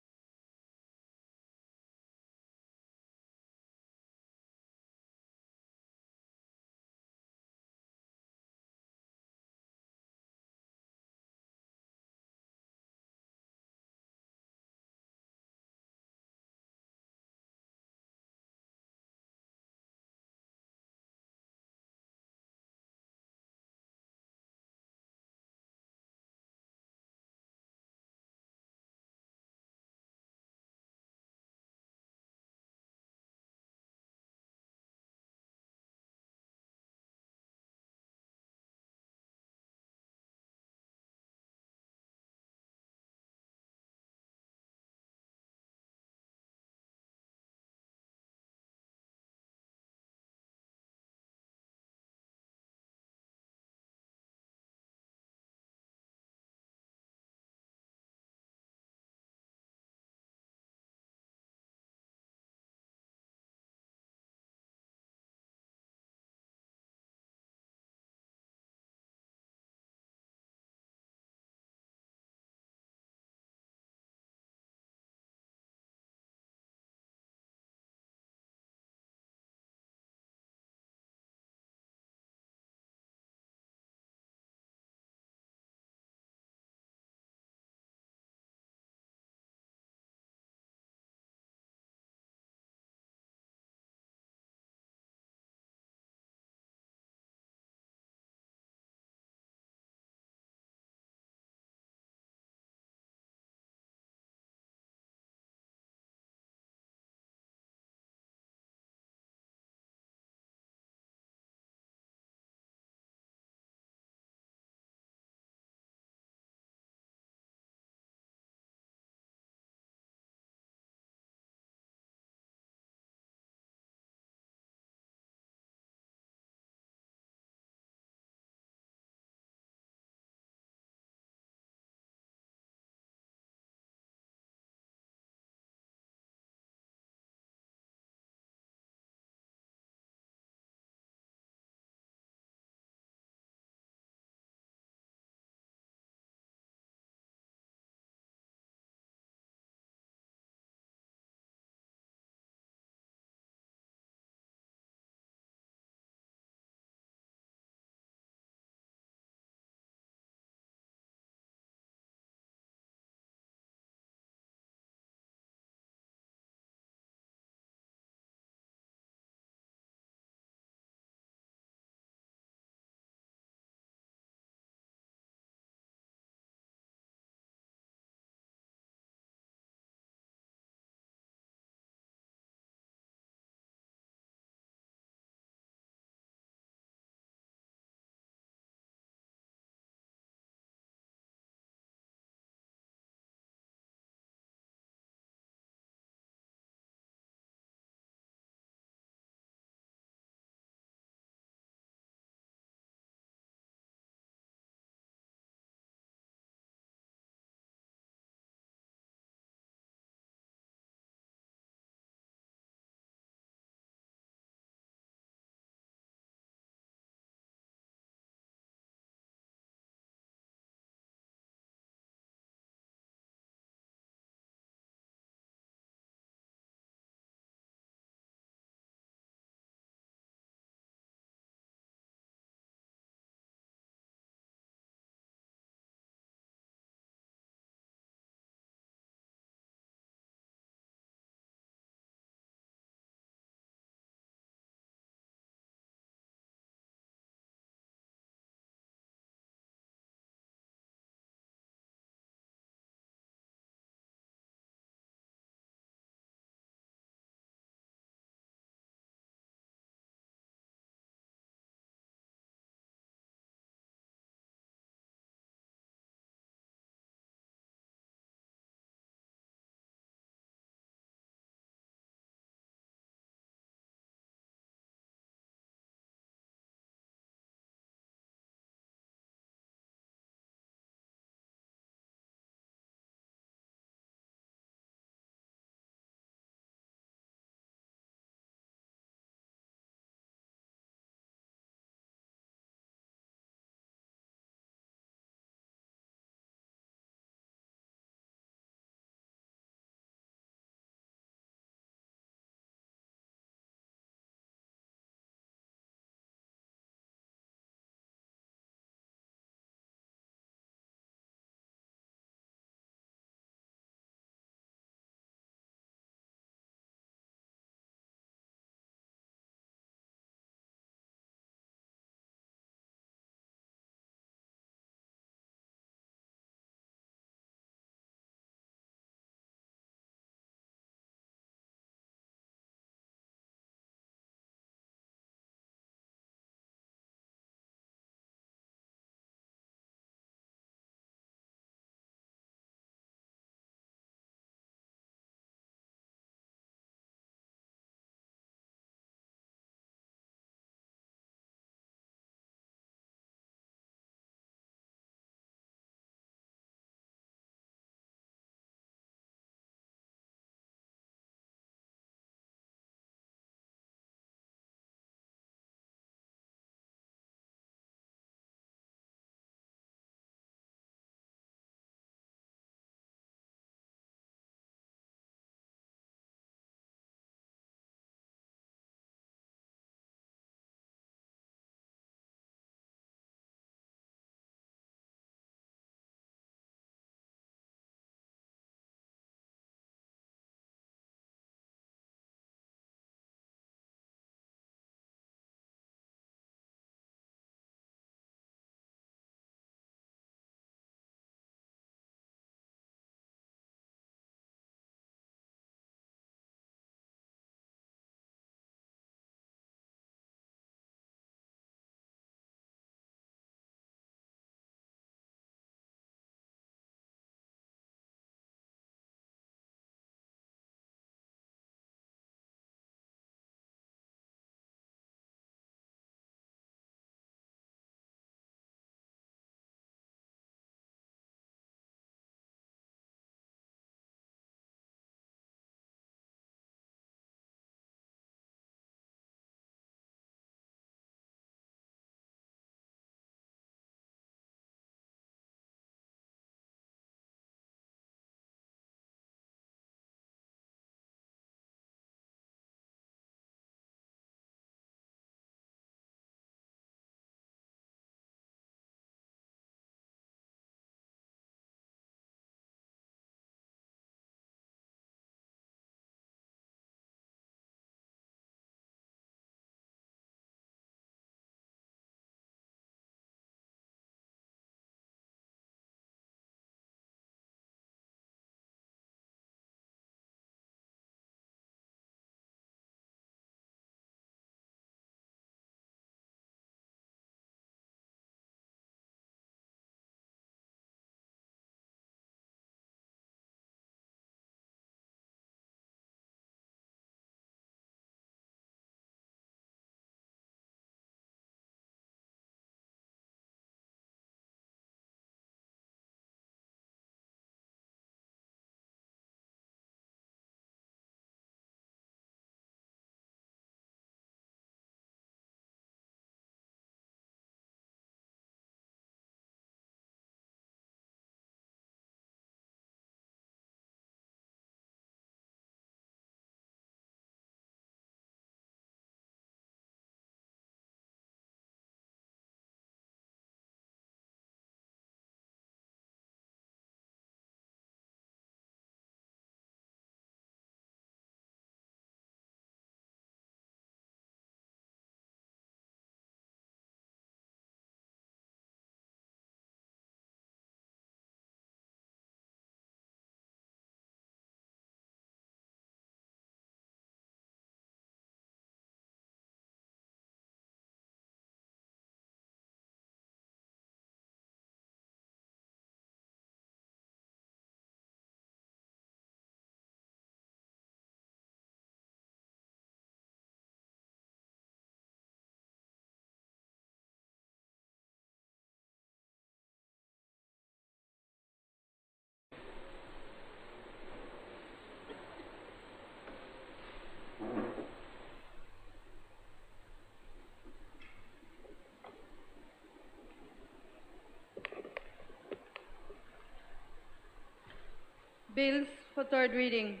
Bills for third reading.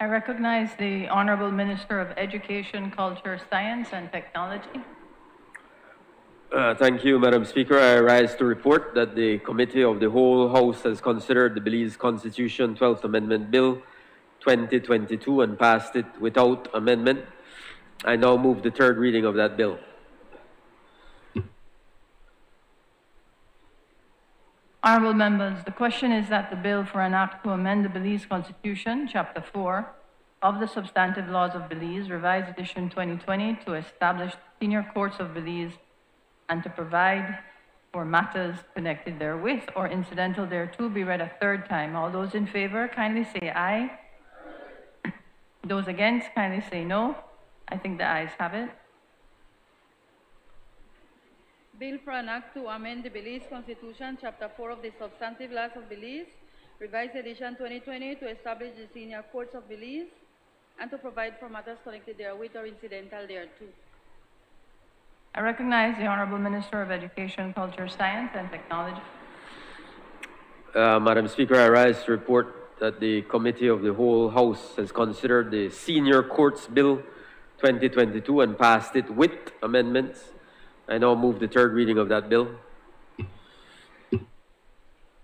I recognize the Honorable Minister of Education, Culture, Science, and Technology. Thank you, Madam Speaker. I rise to report that the Committee of the Whole House has considered the Belize Constitution 12th Amendment Bill 2022 and passed it without amendment. I now move the third reading of that bill. Honorable members, the question is that the bill for an act to amend the Belize Constitution, Chapter 4 of the Substantive Laws of Belize, Revised Edition 2020, to establish senior courts of Belize and to provide for matters connected therewith or incidental thereto be read a third time. All those in favor, kindly say aye. Those against, kindly say no. I think the ayes have it. Bill for an act to amend the Belize Constitution, Chapter 4 of the Substantive Laws of Belize, Revised Edition 2020, to establish the senior courts of Belize and to provide for matters connected therewith or incidental thereto. I recognize the Honorable Minister of Education, Culture, Science, and Technology. Madam Speaker, I rise to report that the Committee of the Whole House has considered the Senior Courts Bill 2022 and passed it with amendments. I now move the third reading of that bill.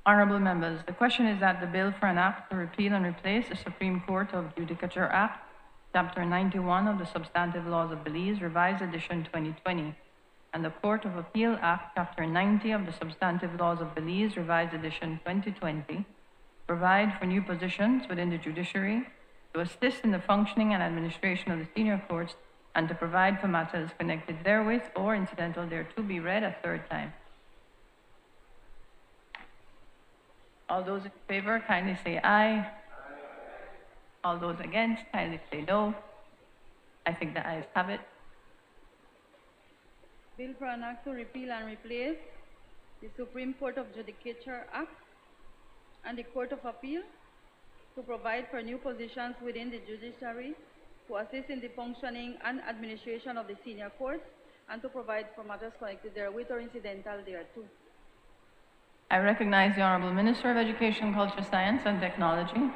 Honorable members, the question is that the bill for an act to repeal and replace the Supreme Court of Judicature Act, Chapter 91 of the Substantive Laws of Belize, Revised Edition 2020, and the Court of Appeal Act, Chapter 90 of the Substantive Laws of Belize, Revised Edition 2020, provide for new positions within the judiciary to assist in the functioning and administration of the senior courts and to provide for matters connected therewith or incidental thereto be read a third time. All those in favor, kindly say aye. All those against, kindly say no. I think the ayes have it. Bill for an act to repeal and replace the Supreme Court of Judicature Act and the Court of Appeal to provide for new positions within the judiciary to assist in the functioning and administration of the senior courts and to provide for matters connected therewith or incidental thereto. I recognize the Honorable Minister of Education, Culture, Science, and Technology.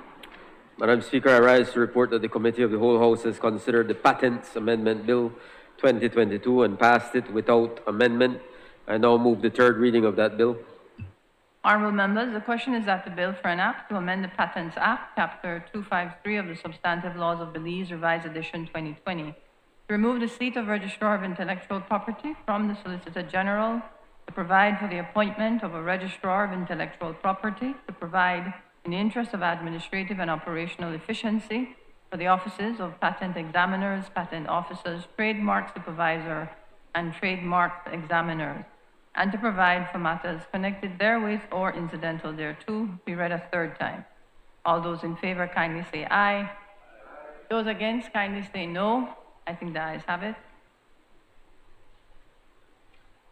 Madam Speaker, I rise to report that the Committee of the Whole House has considered the Patents Amendment Bill 2022 and passed it without amendment. I now move the third reading of that bill. Honorable members, the question is that the bill for an act to amend the Patents Act, Chapter 253 of the Substantive Laws of Belize, Revised Edition 2020, to remove the seat of Registrar of Intellectual Property from the Solicitor General, to provide for the appointment of a Registrar of Intellectual Property, to provide, in the interest of administrative and operational efficiency, for the offices of Patent Examiners, Patent Officers, Trademark Supervisor, and Trademark Examiners, and to provide for matters connected therewith or incidental thereto be read a third time. All those in favor kindly say aye. Those against kindly say no. I think the ayes have it.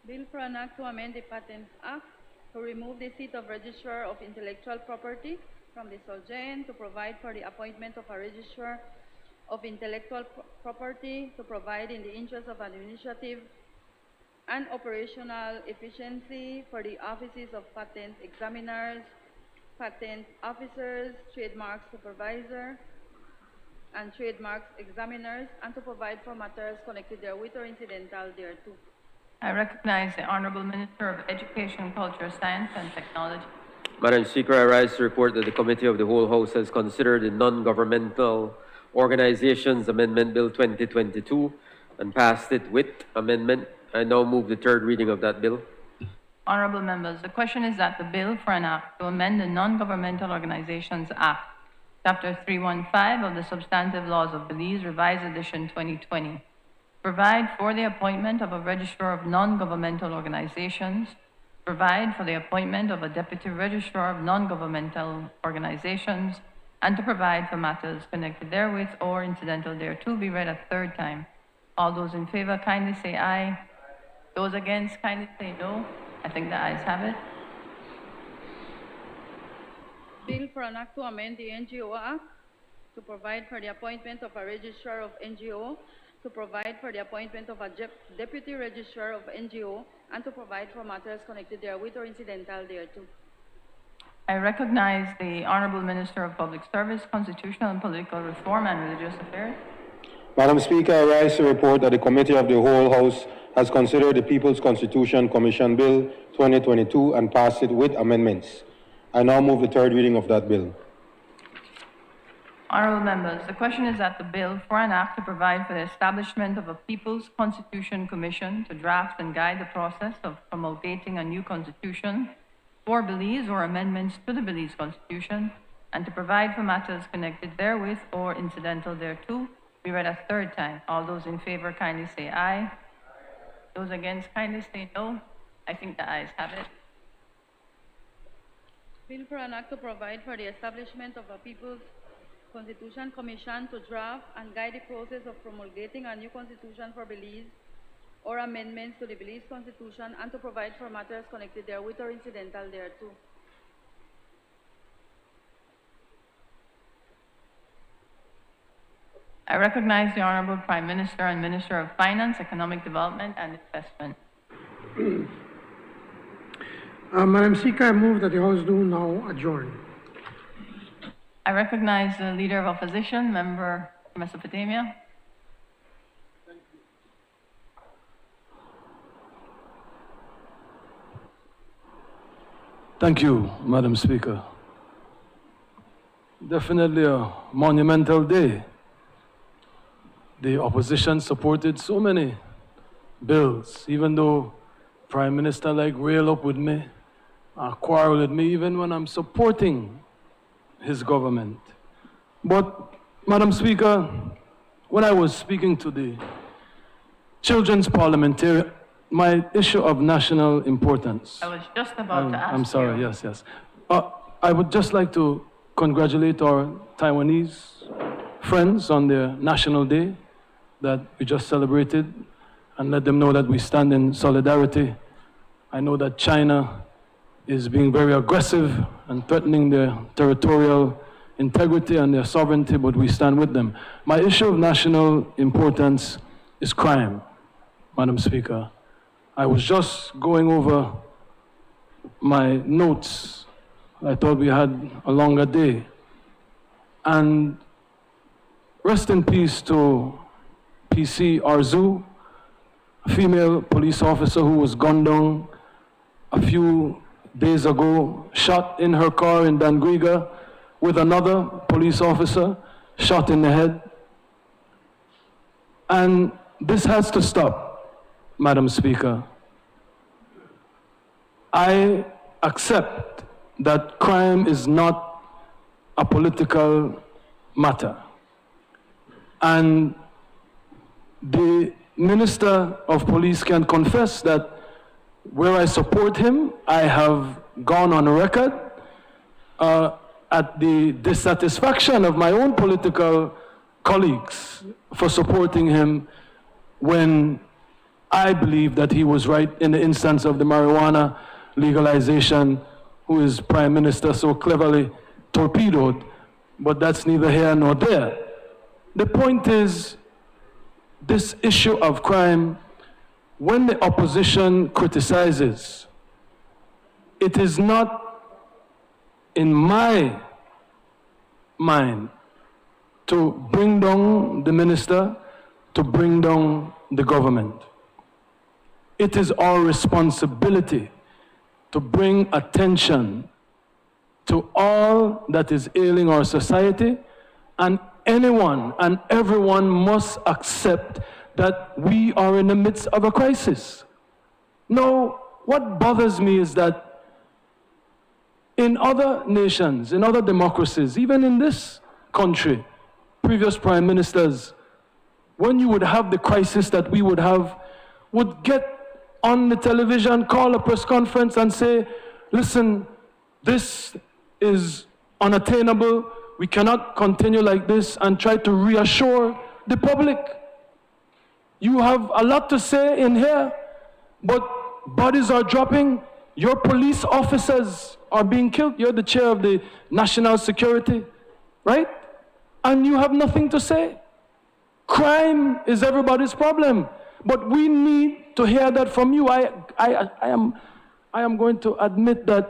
Bill for an act to amend the Patents Act to remove the seat of Registrar of Intellectual Property from the Solgen, to provide for the appointment of a Registrar of Intellectual Property, to provide in the interest of administrative and operational efficiency for the offices of Patent Examiners, Patent Officers, Trademark Supervisor, and Trademark Examiners, and to provide for matters connected therewith or incidental thereto. I recognize the Honorable Minister of Education, Culture, Science, and Technology. Madam Speaker, I rise to report that the Committee of the Whole House has considered the Non-Governmental Organizations Amendment Bill 2022 and passed it with amendment. I now move the third reading of that bill. Honorable members, the question is that the bill for an act to amend the Non-Governmental Organizations Act, Chapter 315 of the Substantive Laws of Belize, Revised Edition 2020, provide for the appointment of a Registrar of Non-Governmental Organizations, provide for the appointment of a Deputy Registrar of Non-Governmental Organizations, and to provide for matters connected therewith or incidental thereto be read a third time. All those in favor kindly say aye. Those against kindly say no. I think the ayes have it. Bill for an act to amend the NGO Act to provide for the appointment of a Registrar of NGO to provide for the appointment of a deputy registrar of NGO and to provide for matters connected therewith or incidental thereto. I recognize the Honorable Minister of Public Service, Constitutional and Political Reform and Religious Affairs. Madam Speaker, I rise to report that the Committee of the Whole House has considered the People's Constitution Commission Bill 2022 and passed it with amendments. I now move the third reading of that bill. Honorable members, the question is that the bill for an act to provide for the establishment of a People's Constitution Commission to draft and guide the process of promulgating a new constitution for Belize or amendments to the Belize Constitution and to provide for matters connected therewith or incidental thereto be read a third time. All those in favor kindly say aye. Those against kindly say no. I think the ayes have it. Bill for an act to provide for the establishment of a People's Constitution Commission to draft and guide the process of promulgating a new constitution for Belize or amendments to the Belize Constitution and to provide for matters connected therewith or incidental thereto. I recognize the Honorable Prime Minister and Minister of Finance, Economic Development and Investment. Madam Speaker, I move that the House do now adjourn. I recognize the Leader of Opposition, Member for Mesopotamia. Thank you, Madam Speaker. Definitely a monumental day. The opposition supported so many bills, even though Prime Minister rail up with me, quarrel with me, even when I'm supporting his government. But, Madam Speaker, when I was speaking to the children's parliamentarian, my issue of national importance. I was just about to ask I'm sorry, you. yes. I would just like to congratulate our Taiwanese friends on their National Day that we just celebrated and let them know that we stand in solidarity. I know that China is being very aggressive and threatening their territorial integrity and their sovereignty, but we stand with them. My issue of national importance is crime, Madam Speaker. I was just going over my notes. I thought we had a longer day. And rest in peace to PC Arzu, a female police officer who was gunned down a few days ago, shot in her car in Dangriga with another police officer, shot in the head. And this has to stop, Madam Speaker. I accept that crime is not a political matter. And the Minister of Police can confess that where I support him, I have gone on record at the dissatisfaction of my own political colleagues for supporting him when I believe that he was right in the instance of the marijuana legalization, who is Prime Minister so cleverly torpedoed, but that's neither here nor there. The point is, this issue of crime, when the opposition criticizes, it is not in my mind to bring down the minister, to bring down the government. It is our responsibility to bring attention to all that is ailing our society, and anyone and everyone must accept that we are in the midst of a crisis. Now, what bothers me is that in other nations, in other democracies, even in this country, previous prime ministers, when you would have the crisis that we would have, would get on the television, call a press conference and say, listen, this is unattainable, we cannot continue like this, and try to reassure the public. You have a lot to say in here, but bodies are dropping, your police officers are being killed, you're the chair of the national security, right? And you have nothing to say. Crime is everybody's problem. But we need to hear that from you. I am going to admit that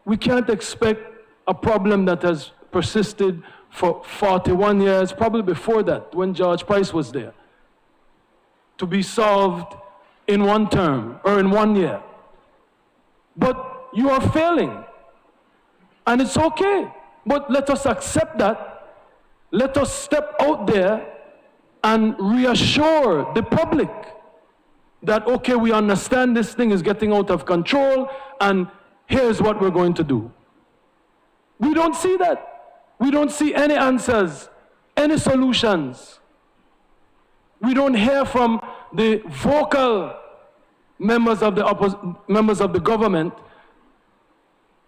we can't expect a problem that has persisted for 41 years, probably before that, when George Price was there, to be solved in one term or in 1 year. But you are failing. And it's okay. But let us accept that. Let us step out there and reassure the public that, okay, we understand this thing is getting out of control, and here's what we're going to do. We don't see that. We don't see any answers, any solutions. We don't hear from the vocal members of the government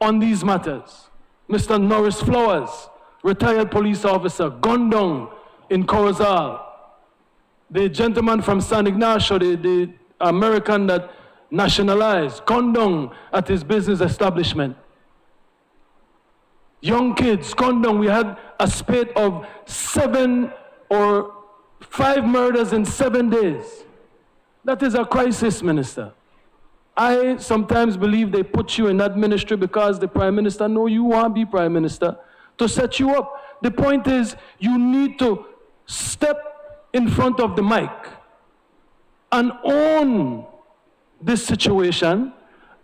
on these matters. Mr. Norris Flowers, retired police officer, gunned down in Corozal. The gentleman from San Ignacio, the American that nationalized, gunned down at his business establishment. Young kids, gunned down. We had a spate of 7 or 5 murders in 7 days. That is a crisis, Minister. I sometimes believe they put you in that ministry because the Prime Minister knows you want to be Prime Minister, to set you up. The point is, you need to step in front of the mic and own this situation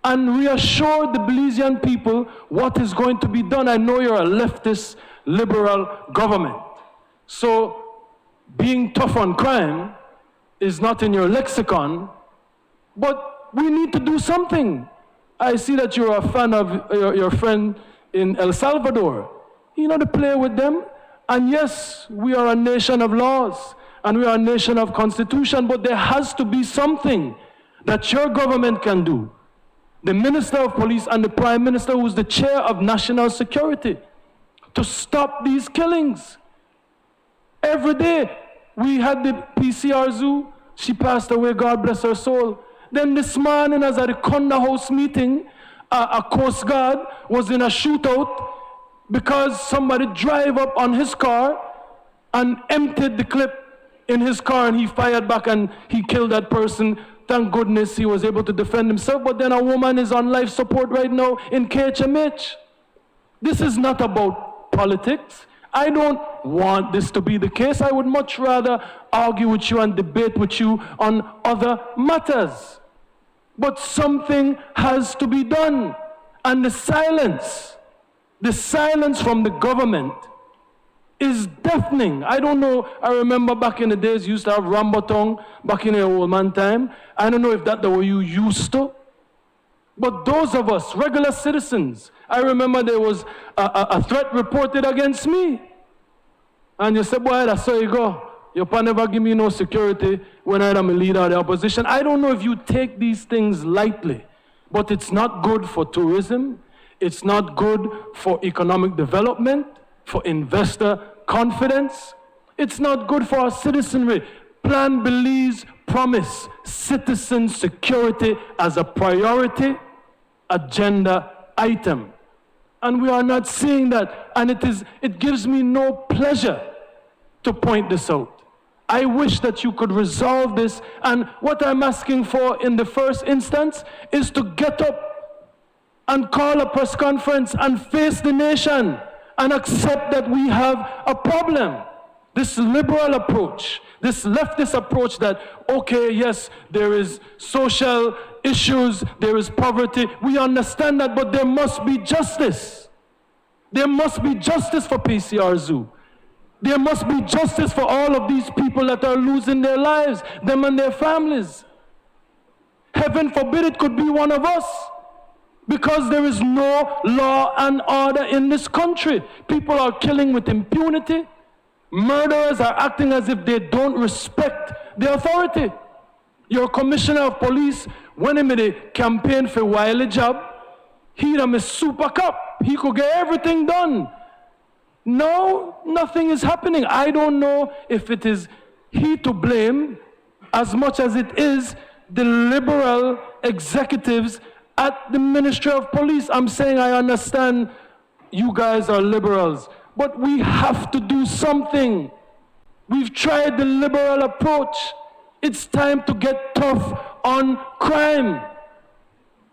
and reassure the Belizean people what is going to be done. I know you're a leftist, liberal government. So being tough on crime is not in your lexicon, but we need to do something. I see that you're a fan of your friend in El Salvador. You know, to play with them. And yes, we are a nation of laws and we are a nation of constitution, but there has to be something that your government can do. The Minister of Police and the Prime Minister, who is the chair of national security, to stop these killings. Every day, we had the PCR zoo. She passed away, God bless her soul. Then this morning, as at the Conda House meeting, a Coast Guard was in a shootout because somebody drive up on his car and emptied the clip in his car, and he fired back and he killed that person. Thank goodness he was able to defend himself. But then a woman is on life support right now in KHMH. This is not about politics. I don't want this to be the case. I would much rather argue with you and debate with you on other matters. But something has to be done. And the silence from the government is deafening. I don't know, I remember back in the days you used to have Rambotong back in the old man time. I don't know if that's the way you used to. But those of us, regular citizens, I remember there was a threat reported against me. And you said, boy, that's how you go. You can never give me no security when I'm a leader of the opposition. I don't know if you take these things lightly, but it's not good for tourism. It's not good for economic development, for investor confidence. It's not good for our citizenry. Plan Belize promise citizen security as a priority agenda item. And we are not seeing that. And it gives me no pleasure to point this out. I wish that you could resolve this. And what I'm asking for in the first instance is to get up and call a press conference and face the nation and accept that we have a problem. This liberal approach, this leftist approach that, okay, yes, there is social issues, there is poverty. We understand that, but there must be justice. There must be justice for PCR Zoo. There must be justice for all of these people that are losing their lives, them and their families. Heaven forbid it could be one of us, because there is no law and order in this country. People are killing with impunity. Murderers are acting as if they don't respect the authority. Your commissioner of police, when he made a campaign for Wiley job, he had a super cup. He could get everything done. No, nothing is happening. I don't know if it is he to blame as much as it is the liberal executives at the Ministry of Police. I'm saying I understand you guys are liberals, but we have to do something. We've tried the liberal approach. It's time to get tough on crime.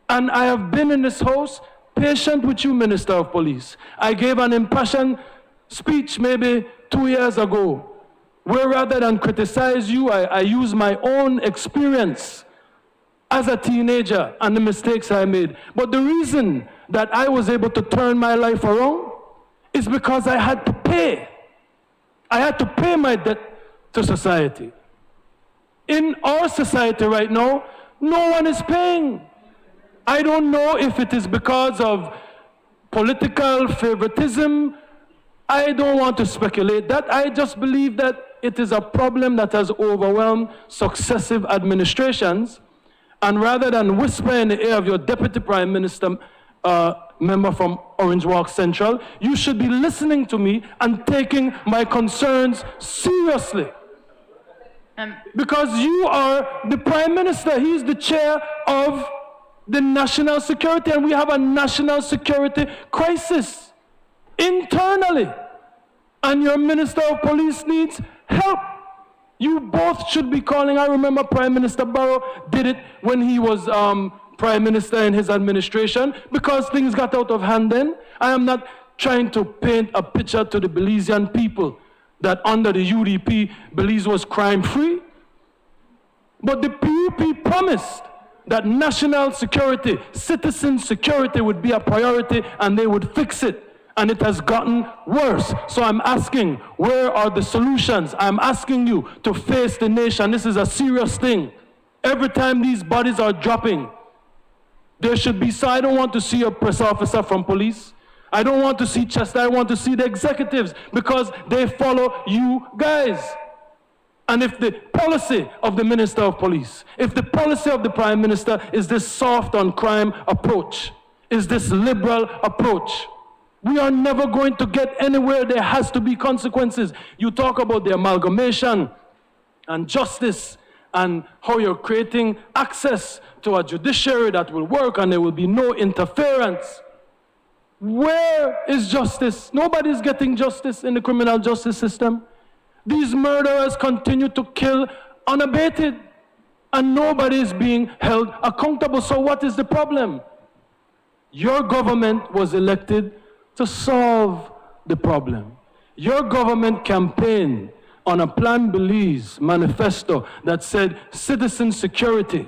And I have been in this house patient with you, Minister of Police. I gave an impassioned speech maybe 2 years ago, where rather than criticize you, I use my own experience as a teenager and the mistakes I made. But the reason that I was able to turn my life around is because I had to pay. I had to pay my debt to society. In our society right now, no one is paying. I don't know if it is because of political favoritism. I don't want to speculate that. I just believe that it is a problem that has overwhelmed successive administrations. And rather than whisper in the ear of your Deputy Prime Minister, member from Orange Walk Central, you should be listening to me and taking my concerns seriously. Because you are the Prime Minister. He's the chair of the national security, and we have a national security crisis internally. And your Minister of Police needs help. You both should be calling. I remember Prime Minister Barrow did it when he was Prime Minister in his administration, because things got out of hand then. I am not trying to paint a picture to the Belizean people that under the UDP, Belize was crime-free. But the PUP promised that national security, citizen security would be a priority and they would fix it. And it has gotten worse. So I'm asking, where are the solutions? I'm asking you to face the nation. This is a serious thing. Every time these bodies are dropping, there should be, so I don't want to see a press officer from police. I don't want to see Chester. I want to see the executives, because they follow you guys. And if the policy of the Minister of Police, if the policy of the Prime Minister is this soft on crime approach, is this liberal approach, we are never going to get anywhere. There has to be consequences. You talk about the amalgamation and justice and how you're creating access to a judiciary that will work and there will be no interference. Where is justice? Nobody's getting justice in the criminal justice system. These murderers continue to kill unabated and nobody is being held accountable. So what is the problem? Your government was elected to solve the problem. Your government campaigned on a Plan Belize manifesto that said citizen security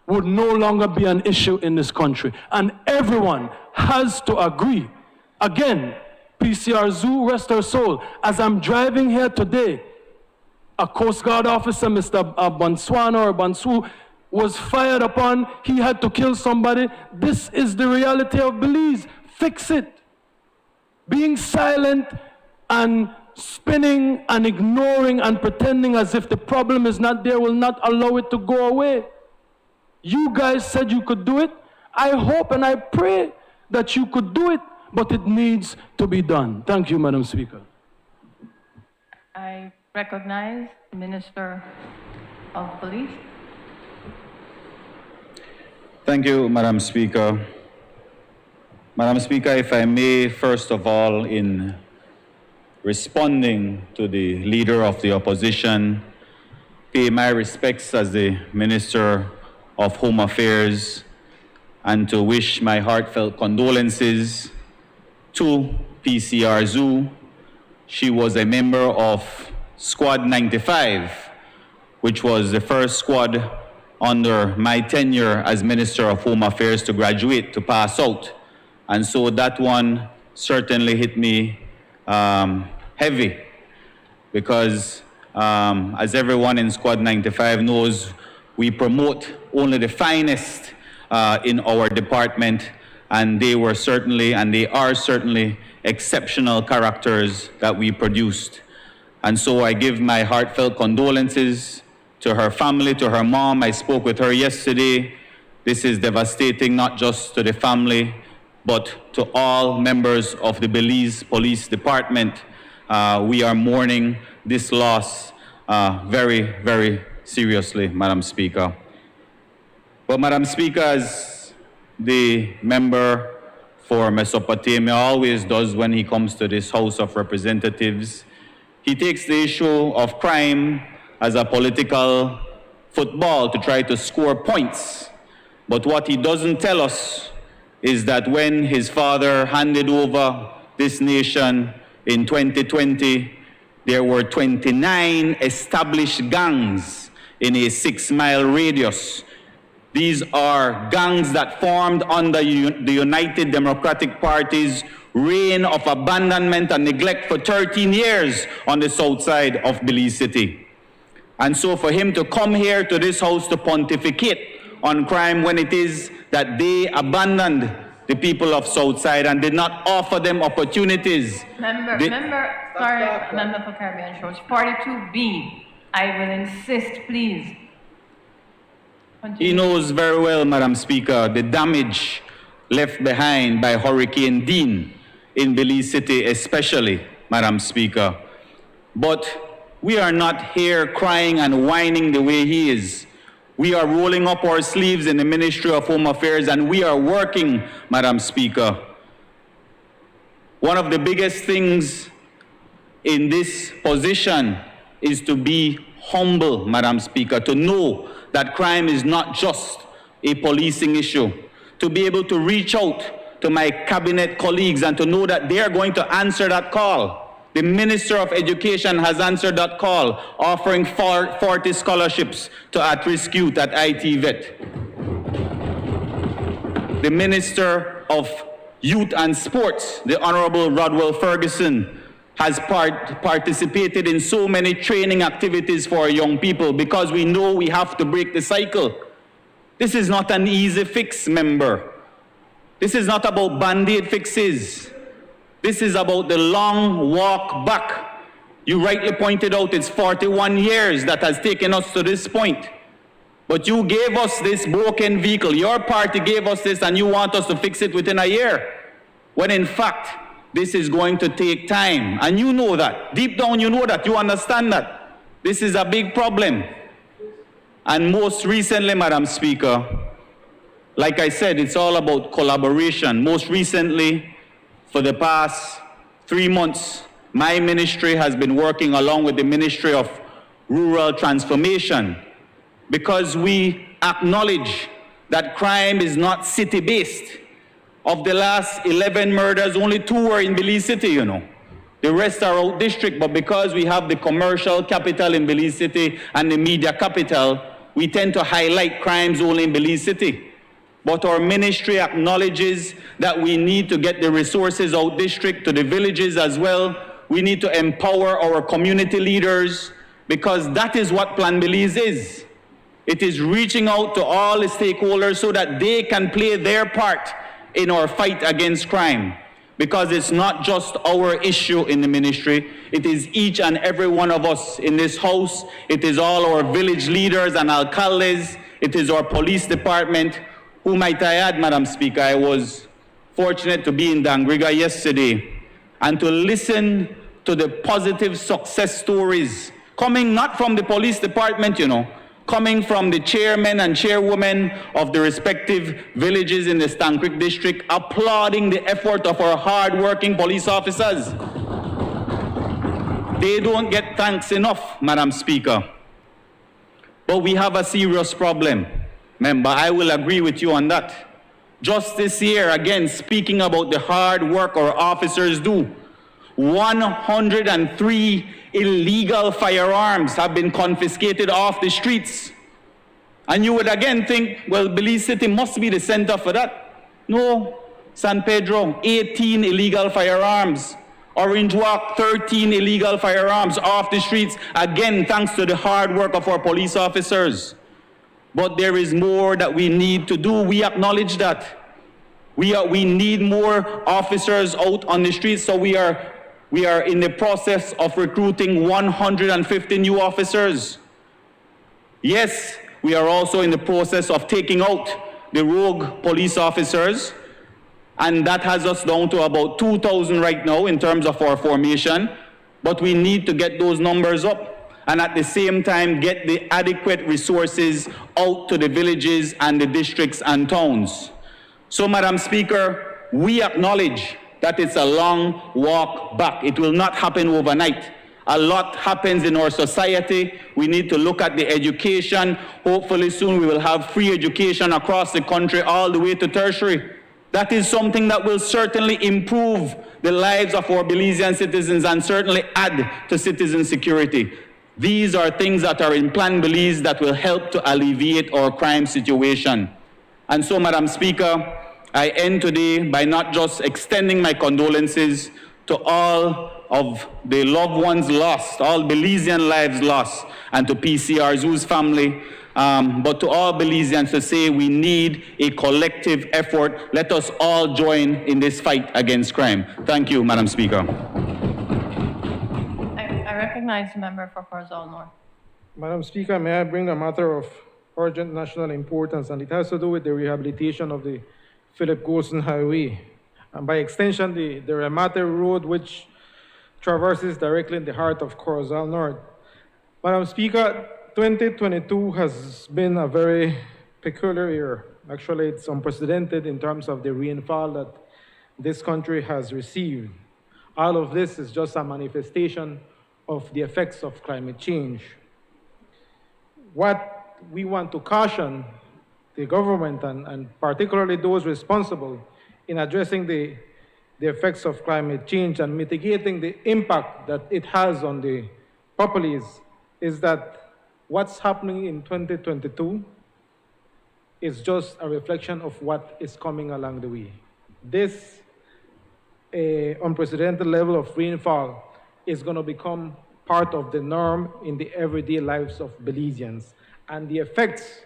would no longer be an issue in this country. And everyone has to agree. Again, PCR Zoo, rest her soul. As I'm driving here today, a Coast Guard officer, Mr. Bonswana or Bonsu, was fired upon. He had to kill somebody. This is the reality of Belize. Fix it. Being silent and spinning and ignoring and pretending as if the problem is not there will not allow it to go away. You guys said you could do it. I hope and I pray that you could do it, but it needs to be done. Thank you, Madam Speaker. I recognize the Minister of Police. Thank you, Madam Speaker. Madam Speaker, if I may, first of all, in responding to the Leader of the Opposition, pay my respects as the Minister of Home Affairs and to wish my heartfelt condolences to PCR Zoo. She was a member of Squad 95, which was the first squad under my tenure as Minister of Home Affairs to graduate, to pass out. And so that one certainly hit me heavy, because as everyone in Squad 95 knows, we promote only the finest in our department, and they were certainly, and they are certainly, exceptional characters that we produced. And so I give my heartfelt condolences to her family, to her mom. I spoke with her yesterday. This is devastating, not just to the family, but to all members of the Belize Police Department. We are mourning this loss very, very seriously, Madam Speaker. But Madam Speaker, as the member for Mesopotamia always does when he comes to this House of Representatives, He takes the issue of crime as a political football to try to score points. But what he doesn't tell us is that when his father handed over this nation in 2020, there were 29 established gangs in a 6-mile radius. These are gangs that formed under the United Democratic Party's reign of abandonment and neglect for 13 years on the south side of Belize City. And so for him to come here to this house to pontificate on crime when it is that they abandoned the people of Southside and did not offer them opportunities. Member for Caribbean Shores, 42B. I will insist, please. Continue. He knows very well, Madam Speaker, the damage left behind by Hurricane Dean in Belize City, especially, Madam Speaker. But we are not here crying and whining the way he is. We are rolling up our sleeves in the Ministry of Home Affairs and we are working, Madam Speaker. One of the biggest things in this position is to be humble, Madam Speaker, to know that crime is not just a policing issue, to be able to reach out to my cabinet colleagues and to know that they are going to answer that call. The Minister of Education has answered that call, offering 40 scholarships to at-risk youth at ITVET. The Minister of Youth and Sports, the Honorable Rodwell Ferguson, has participated in so many training activities for our young people because we know we have to break the cycle. This is not an easy fix, member. This is not about band-aid fixes. This is about the long walk back. You rightly pointed out it's 41 years that has taken us to this point. But you gave us this broken vehicle. Your party gave us this and you want us to fix it within a year. When in fact, this is going to take time. And you know that. Deep down you know that. You understand that. This is a big problem. And most recently, Madam Speaker, like I said, it's all about collaboration. Most recently, for the past 3 months, my ministry has been working along with the Ministry of Rural Transformation because we acknowledge that crime is not city-based. Of the last 11 murders, only 2 were in Belize City, you know. The rest are out district, but because we have the commercial capital in Belize City and the media capital, we tend to highlight crimes only in Belize City. But our ministry acknowledges that we need to get the resources out district to the villages as well. We need to empower our community leaders because that is what Plan Belize is. It is reaching out to all the stakeholders so that they can play their part in our fight against crime. Because it's not just our issue in the ministry, it is each and every one of us in this house. It is all our village leaders and alcaldes. It is our police department. Who might I add, Madam Speaker, I was fortunate to be in Dangriga yesterday and to listen to the positive success stories coming not from the police department, you know, coming from the chairmen and chairwomen of the respective villages in the Stan Creek district, applauding the effort of our hard-working police officers. They don't get thanks enough, Madam Speaker. But we have a serious problem. Member, I will agree with you on that. Just this year, again, speaking about the hard work our officers do, 103 illegal firearms have been confiscated off the streets. And you would again think, well, Belize City must be the center for that. No, San Pedro, 18 illegal firearms. Orange Walk, 13 illegal firearms off the streets, again, thanks to the hard work of our police officers. But there is more that we need to do. We acknowledge that. We need more officers out on the streets, so we are in the process of recruiting 150 new officers. Yes, we are also in the process of taking out the rogue police officers, and that has us down to about 2,000 right now in terms of our formation, but we need to get those numbers up. And at the same time, get the adequate resources out to the villages and the districts and towns. So, Madam Speaker, we acknowledge that it's a long walk back. It will not happen overnight. A lot happens in our society. We need to look at the education. Hopefully soon we will have free education across the country all the way to tertiary. That is something that will certainly improve the lives of our Belizean citizens and certainly add to citizen security. These are things that are in Plan Belize that will help to alleviate our crime situation. And so, Madam Speaker, I end today by not just extending my condolences to all of the loved ones lost, all Belizean lives lost, and to PCR Zoo's family, but to all Belizeans to say we need a collective effort. Let us all join in this fight against crime. Thank you, Madam Speaker. I recognize the member for Corzal North. Madam Speaker, may I bring a matter of urgent national importance, and it has to do with the rehabilitation of the Philip Golson Highway, and by extension, the Remate Road, which traverses directly in the heart of Corzal North. Madam Speaker, 2022 has been a very peculiar year. Actually, it's unprecedented in terms of the rainfall that this country has received. All of this is just a manifestation of the effects of climate change. What we want to caution the government and particularly those responsible in addressing the effects of climate change and mitigating the impact that it has on the populace is that what's happening in 2022 is just a reflection of what is coming along the way. This unprecedented level of rainfall is going to become part of the norm in the everyday lives of Belizeans. And the effects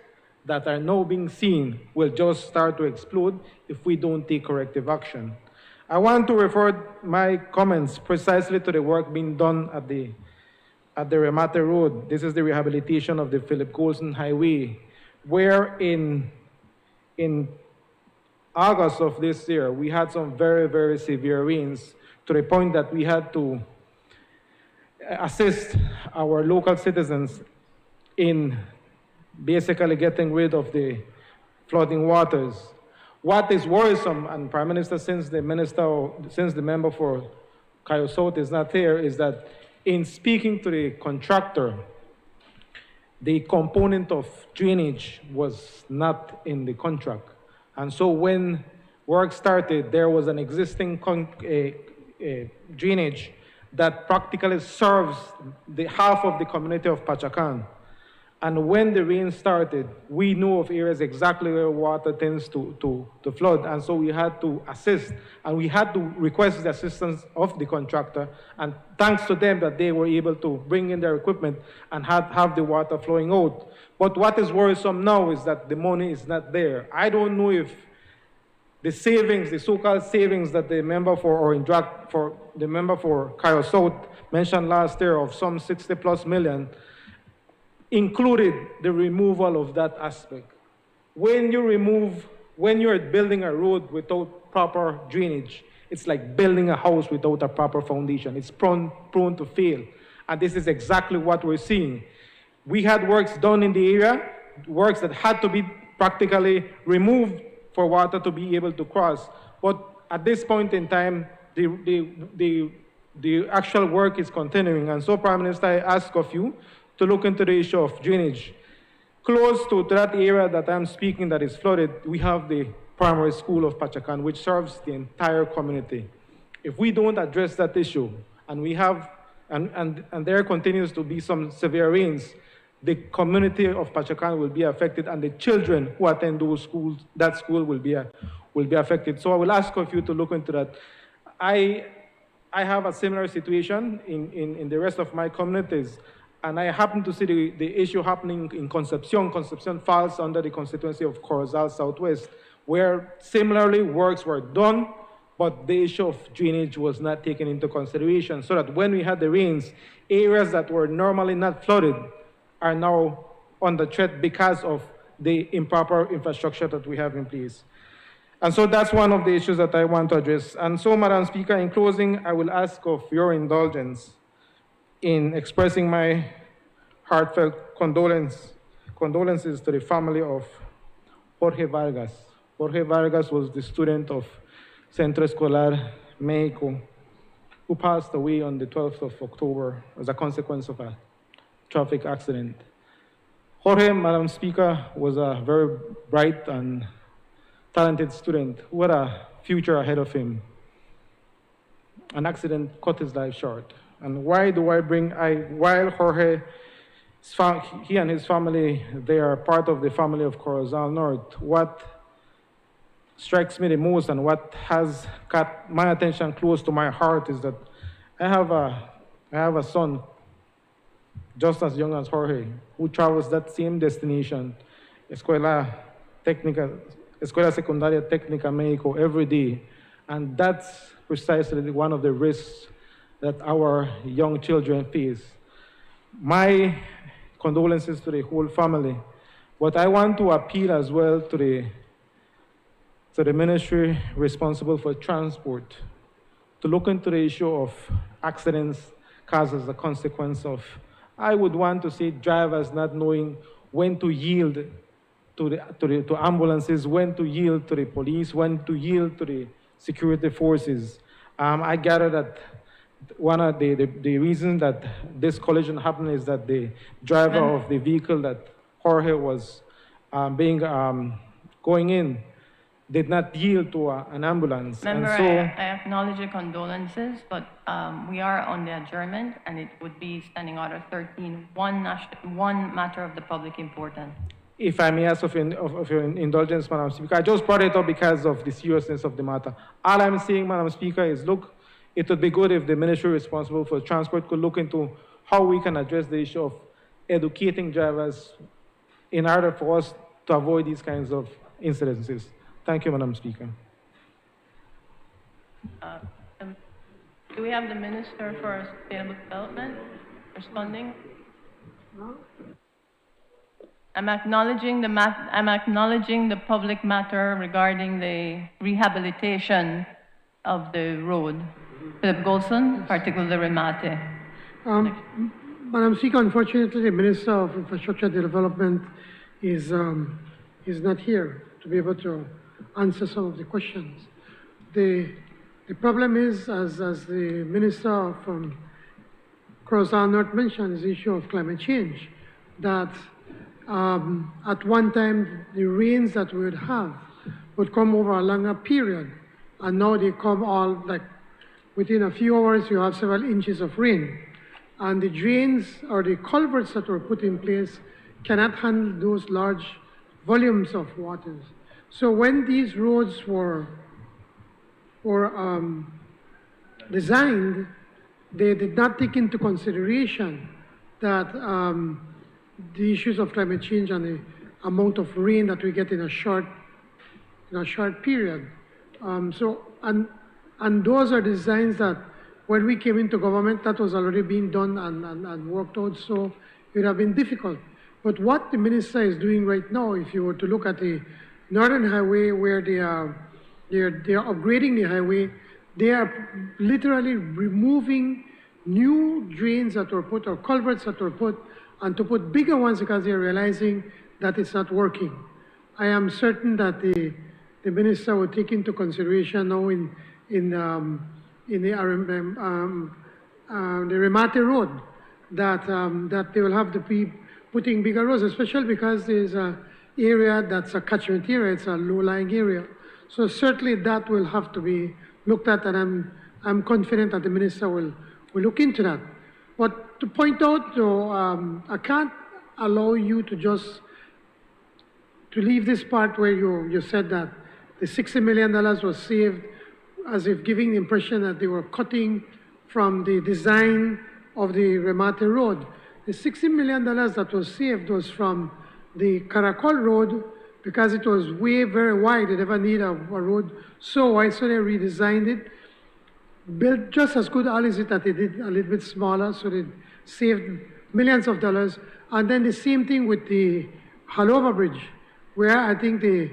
that are now being seen will just start to explode if we don't take corrective action. I want to refer my comments precisely to the work being done at the Remate Road. This is the rehabilitation of the Philip Golson Highway, where in August of this year, we had some very, very severe rains to the point that we had to assist our local citizens in basically getting rid of the flooding waters. What is worrisome, and Prime Minister, since the member for Cayo South is not here, is that in speaking to the contractor, the component of drainage was not in the contract. And so when work started, there was an existing drainage that practically serves the half of the community of Pachacan. And when the rain started, we knew of areas exactly where water tends to flood. And so we had to assist, and we had to request the assistance of the contractor. And thanks to them that they were able to bring in their equipment and have the water flowing out. But what is worrisome now is that the money is not there. I don't know if the savings, the so-called savings that the member for Cayo South mentioned last year of some 60+ million, included the removal of that aspect. When you're building a road without proper drainage, it's like building a house without a proper foundation. It's prone to fail. And this is exactly what we're seeing. We had works done in the area, works that had to be practically removed for water to be able to cross. But at this point in time, the actual work is continuing. And so, Prime Minister, I ask of you to look into the issue of drainage. Close to that area that I'm speaking that is flooded, we have the primary school of Pachacan, which serves the entire community. If we don't address that issue, and there continues to be some severe rains, the community of Pachacan will be affected, and the children who attend those schools, that school will be affected. So I will ask of you to look into that. I have a similar situation in the rest of my communities. And I happen to see the issue happening in Concepcion. Concepcion falls under the constituency of Corzal Southwest, where similarly works were done, but the issue of drainage was not taken into consideration, so that when we had the rains, areas that were normally not flooded are now under threat because of the improper infrastructure that we have in place. And so that's one of the issues that I want to address. And so, Madam Speaker, in closing, I will ask of your indulgence in expressing my heartfelt condolences to the family of Jorge Vargas. Jorge Vargas was the student of Centro Escolar Mexico, who passed away on the 12th of October as a consequence of a traffic accident. Jorge, Madam Speaker, was a very bright and talented student who had a future ahead of him. An accident cut his life short. And why do I bring, while Jorge, he and his family, they are part of the family of Corozal North, what strikes me the most and what has got my attention close to my heart is that I have a son, just as young as Jorge, who travels that same destination, Escuela Secundaria Técnica Mexico, every day. And that's precisely one of the risks that our young children face. My condolences to the whole family, but I want to appeal as well to the ministry responsible for transport to look into the issue of accidents caused as a consequence of, I would want to say, drivers not knowing when to yield to ambulances, when to yield to the police, when to yield to the security forces. I gather that one of the reasons that this collision happened is that the driver of the vehicle that Jorge was going in did not yield to an ambulance. Member, and so, I acknowledge your condolences, but we are on the adjournment, and it would be Standing Order 13, one matter of the public importance. if I may ask of your indulgence, Madam Speaker, I just brought it up because of the seriousness of the matter. All I'm saying, Madam Speaker, is look, it would be good if the ministry responsible for transport could look into how we can address the issue of educating drivers in order for us to avoid these kinds of incidences. Thank you, Madam Speaker. Do we have the Minister for Sustainable Development responding? No. I'm acknowledging the public matter regarding the rehabilitation of the road. Philip Golson, particularly Remate. Madam Speaker, unfortunately, the Minister of Infrastructure Development is not here to be able to answer some of the questions. The problem is, as the Minister from Corozal North mentioned, is the issue of climate change, that at one time, the rains that we would have would come over a longer period, and now they come all like within a few hours, you have several inches of rain. And the drains or the culverts that were put in place cannot handle those large volumes of waters. So when these roads were designed, they did not take into consideration that the issues of climate change and the amount of rain that we get in a short period. And those are designs that when we came into government, that was already being done and worked out, so it would have been difficult. But what the minister is doing right now, if you were to look at the Northern Highway where they are upgrading the highway, they are literally removing new drains that were put or culverts that were put and to put bigger ones because they're realizing that it's not working. I am certain that the minister will take into consideration now in the Remate Road that they will have to be putting bigger roads, especially because there's an area that's a catchment area, it's a low-lying area. So certainly that will have to be looked at, and I'm confident that the minister will look into that. But to point out, though, I can't allow you to just to leave this part where you said that the $60 million was saved, as if giving the impression that they were cutting from the design of the Remate Road. The $60 million that was saved was from the Caracol Road because it was very wide. They never need a road so wide, so they redesigned it. Built just as good as it that they did a little bit smaller, so they saved millions of dollars. And then the same thing with the Halover Bridge, where I think the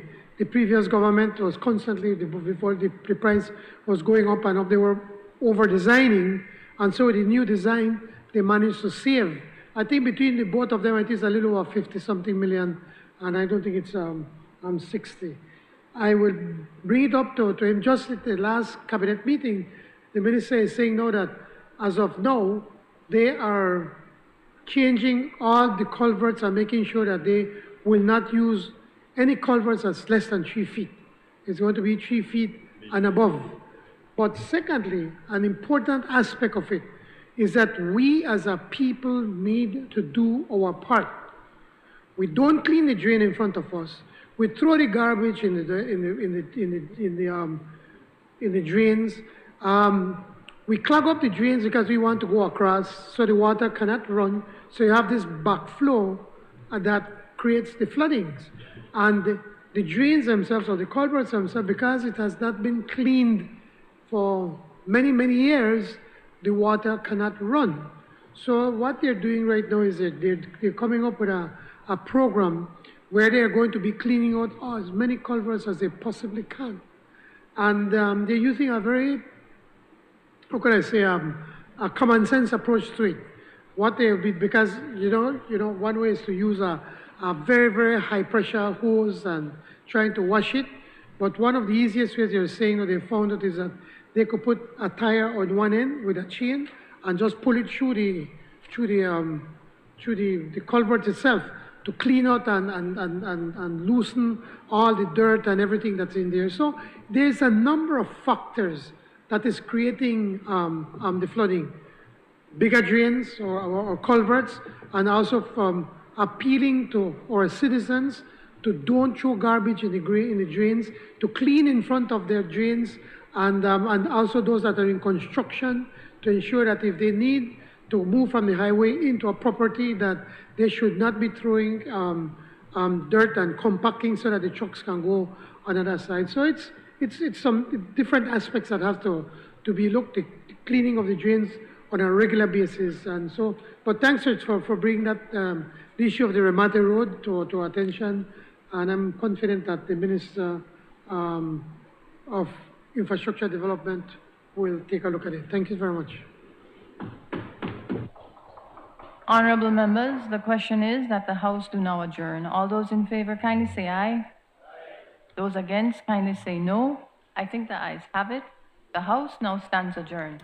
previous government was constantly, before the price was going up and up, they were over-designing. And so with the new design, they managed to save. I think between the both of them, it is a little over 50-something million, and I don't think it's 60. I will bring it up to him just at the last cabinet meeting. the minister is saying now that as of now, they are changing all the culverts and making sure that they will not use any culverts that's less than 3 feet. It's going to be 3 feet and above. But secondly, an important aspect of it is that we as a people need to do our part. We don't clean the drain in front of us. We throw the garbage in the drains. We clog up the drains because we want to go across, so the water cannot run. So you have this backflow that creates the floodings. And the drains themselves, or the culverts themselves, because it has not been cleaned for many, many years, the water cannot run. So what they're doing right now is that they're coming up with a program where they're going to be cleaning out as many culverts as they possibly can. And they're using a very, how can I say, a common sense approach to it. What they be, because you know, one way is to use a very, very high pressure hose and trying to wash it. But one of the easiest ways they're saying that they found it is that they could put a tire on one end with a chain and just pull it through the culvert itself to clean out and loosen all the dirt and everything that's in there. So there's a number of factors that is creating the flooding. Bigger drains or culverts, and also from appealing to our citizens to don't throw garbage in the drains, to clean in front of their drains, and also those that are in construction, to ensure that if they need to move from the highway into a property, that they should not be throwing dirt and compacting so that the trucks can go on the other side. So it's some different aspects that have to be looked at, the cleaning of the drains on a regular basis. And so, but thanks for bringing that the issue of the Ramate Road to attention. And I'm confident that the Minister of Infrastructure Development will take a look at it. Thank you very much. Honorable members, the question is that the House do now adjourn. All those in favor kindly say aye. Those against kindly say no. I think the ayes have it. The House now stands adjourned.